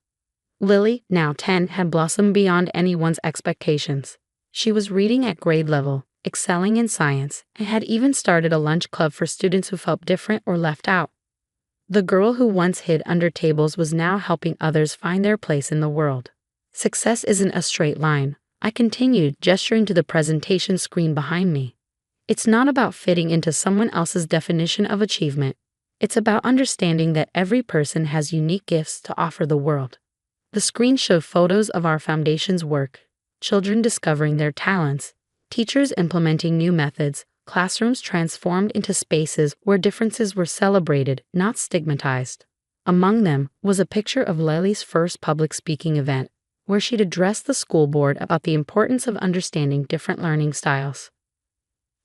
Lily, now 10, had blossomed beyond anyone's expectations. She was reading at grade level, excelling in science, and had even started a lunch club for students who felt different or left out. The girl who once hid under tables was now helping others find their place in the world. Success isn't a straight line, I continued, gesturing to the presentation screen behind me. It's not about fitting into someone else's definition of achievement. It's about understanding that every person has unique gifts to offer the world. The screen showed photos of our foundation's work, children discovering their talents, teachers implementing new methods, classrooms transformed into spaces where differences were celebrated, not stigmatized. Among them was a picture of Lily's first public speaking event, where she'd addressed the school board about the importance of understanding different learning styles.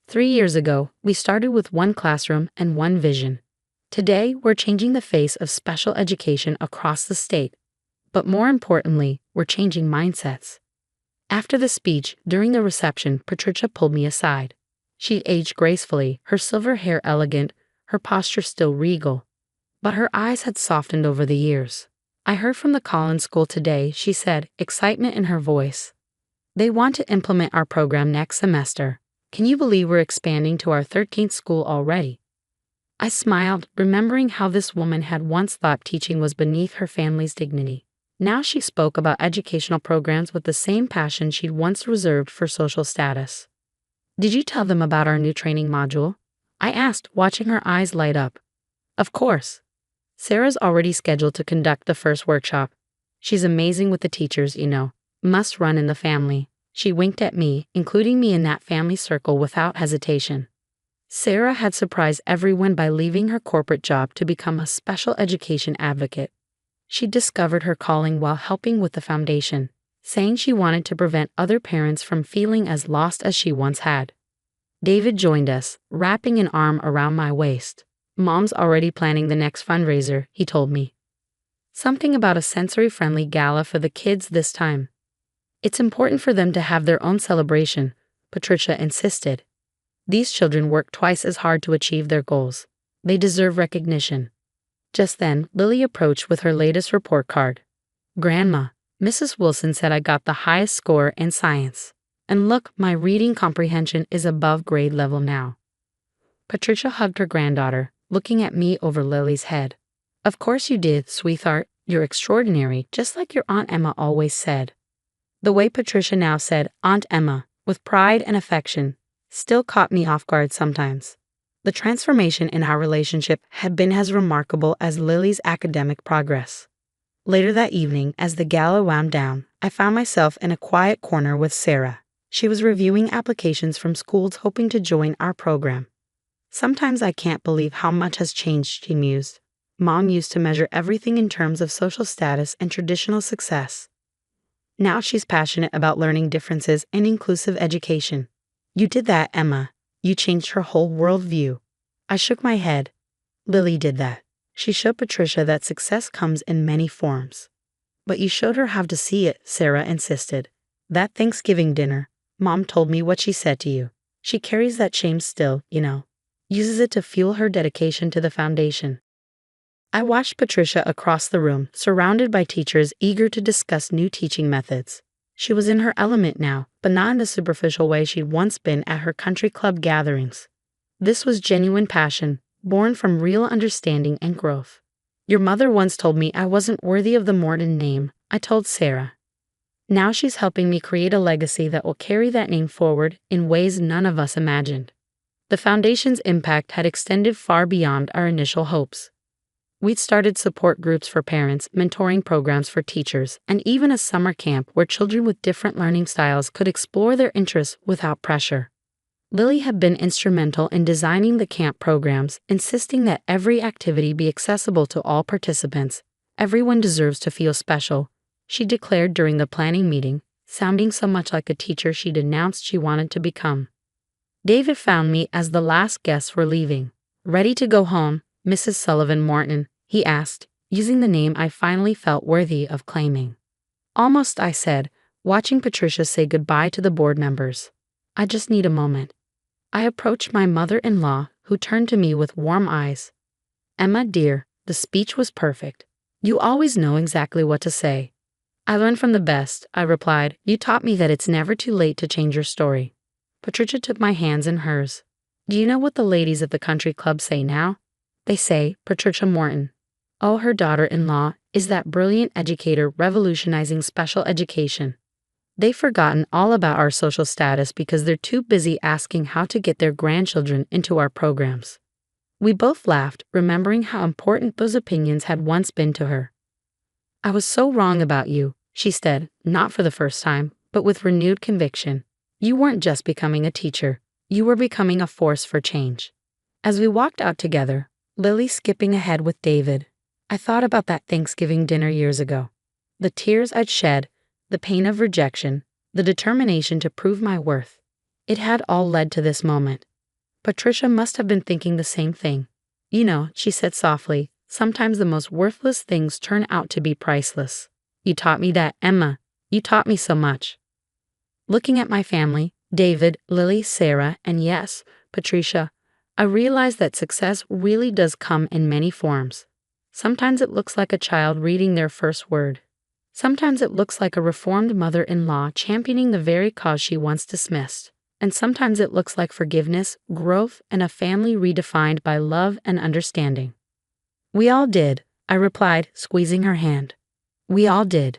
3 years ago, we started with one classroom and one vision. Today, we're changing the face of special education across the state. But more importantly, we're changing mindsets. After the speech, during the reception, Patricia pulled me aside. She aged gracefully, her silver hair elegant, her posture still regal. But her eyes had softened over the years. I heard from the Collins School today, she said, excitement in her voice. They want to implement our program next semester. Can you believe we're expanding to our 13th school already? I smiled, remembering how this woman had once thought teaching was beneath her family's dignity. Now she spoke about educational programs with the same passion she'd once reserved for social status. Did you tell them about our new training module? I asked, watching her eyes light up. Of course. Sarah's already scheduled to conduct the first workshop. She's amazing with the teachers, you know. Must run in the family. She winked at me, including me in that family circle without hesitation. Sarah had surprised everyone by leaving her corporate job to become a special education advocate. She discovered her calling while helping with the foundation, saying she wanted to prevent other parents from feeling as lost as she once had. David joined us, wrapping an arm around my waist. Mom's already planning the next fundraiser, he told me. Something about a sensory-friendly gala for the kids this time. It's important for them to have their own celebration, Patricia insisted. These children work twice as hard to achieve their goals. They deserve recognition. Just then, Lily approached with her latest report card. Grandma, Mrs. Wilson said I got the highest score in science. And look, my reading comprehension is above grade level now. Patricia hugged her granddaughter, looking at me over Lily's head. Of course you did, sweetheart. You're extraordinary, just like your Aunt Emma always said. The way Patricia now said Aunt Emma, with pride and affection, still caught me off guard sometimes. The transformation in our relationship had been as remarkable as Lily's academic progress. Later that evening, as the gala wound down, I found myself in a quiet corner with Sarah. She was reviewing applications from schools hoping to join our program. Sometimes I can't believe how much has changed, she mused. Mom used to measure everything in terms of social status and traditional success. Now she's passionate about learning differences and inclusive education. You did that, Emma. You changed her whole worldview. I shook my head. Lily did that. She showed Patricia that success comes in many forms. But you showed her how to see it, Sarah insisted. That Thanksgiving dinner, Mom told me what she said to you. She carries that shame still, you know. Uses it to fuel her dedication to the foundation. I watched Patricia across the room, surrounded by teachers eager to discuss new teaching methods. She was in her element now, but not in the superficial way she'd once been at her country club gatherings. This was genuine passion, born from real understanding and growth. Your mother once told me I wasn't worthy of the Morton name, I told Sarah. Now she's helping me create a legacy that will carry that name forward in ways none of us imagined. The foundation's impact had extended far beyond our initial hopes. We'd started support groups for parents, mentoring programs for teachers, and even a summer camp where children with different learning styles could explore their interests without pressure. Lily had been instrumental in designing the camp programs, insisting that every activity be accessible to all participants. Everyone deserves to feel special, she declared during the planning meeting, sounding so much like a teacher she'd announced she wanted to become. David found me as the last guests were leaving. Ready to go home, Mrs. Sullivan Morton, he asked, using the name I finally felt worthy of claiming. Almost, I said, watching Patricia say goodbye to the board members. I just need a moment. I approached my mother-in-law, who turned to me with warm eyes. Emma, dear, the speech was perfect. You always know exactly what to say. I learned from the best, I replied. You taught me that it's never too late to change your story. Patricia took my hands in hers. Do you know what the ladies at the country club say now? They say, Patricia Morton. Oh, her daughter-in-law is that brilliant educator revolutionizing special education. They've forgotten all about our social status because they're too busy asking how to get their grandchildren into our programs. We both laughed, remembering how important those opinions had once been to her. I was so wrong about you, she said, not for the first time, but with renewed conviction. You weren't just becoming a teacher, you were becoming a force for change. As we walked out together, Lily skipping ahead with David, I thought about that Thanksgiving dinner years ago. The tears I'd shed, the pain of rejection, the determination to prove my worth. It had all led to this moment. Patricia must have been thinking the same thing. You know, she said softly, sometimes the most worthless things turn out to be priceless. You taught me that, Emma. You taught me so much. Looking at my family, David, Lily, Sarah, and yes, Patricia, I realized that success really does come in many forms. Sometimes it looks like a child reading their first word. Sometimes it looks like a reformed mother-in-law championing the very cause she once dismissed. And sometimes it looks like forgiveness, growth, and a family redefined by love and understanding. We all did, I replied, squeezing her hand. We all did.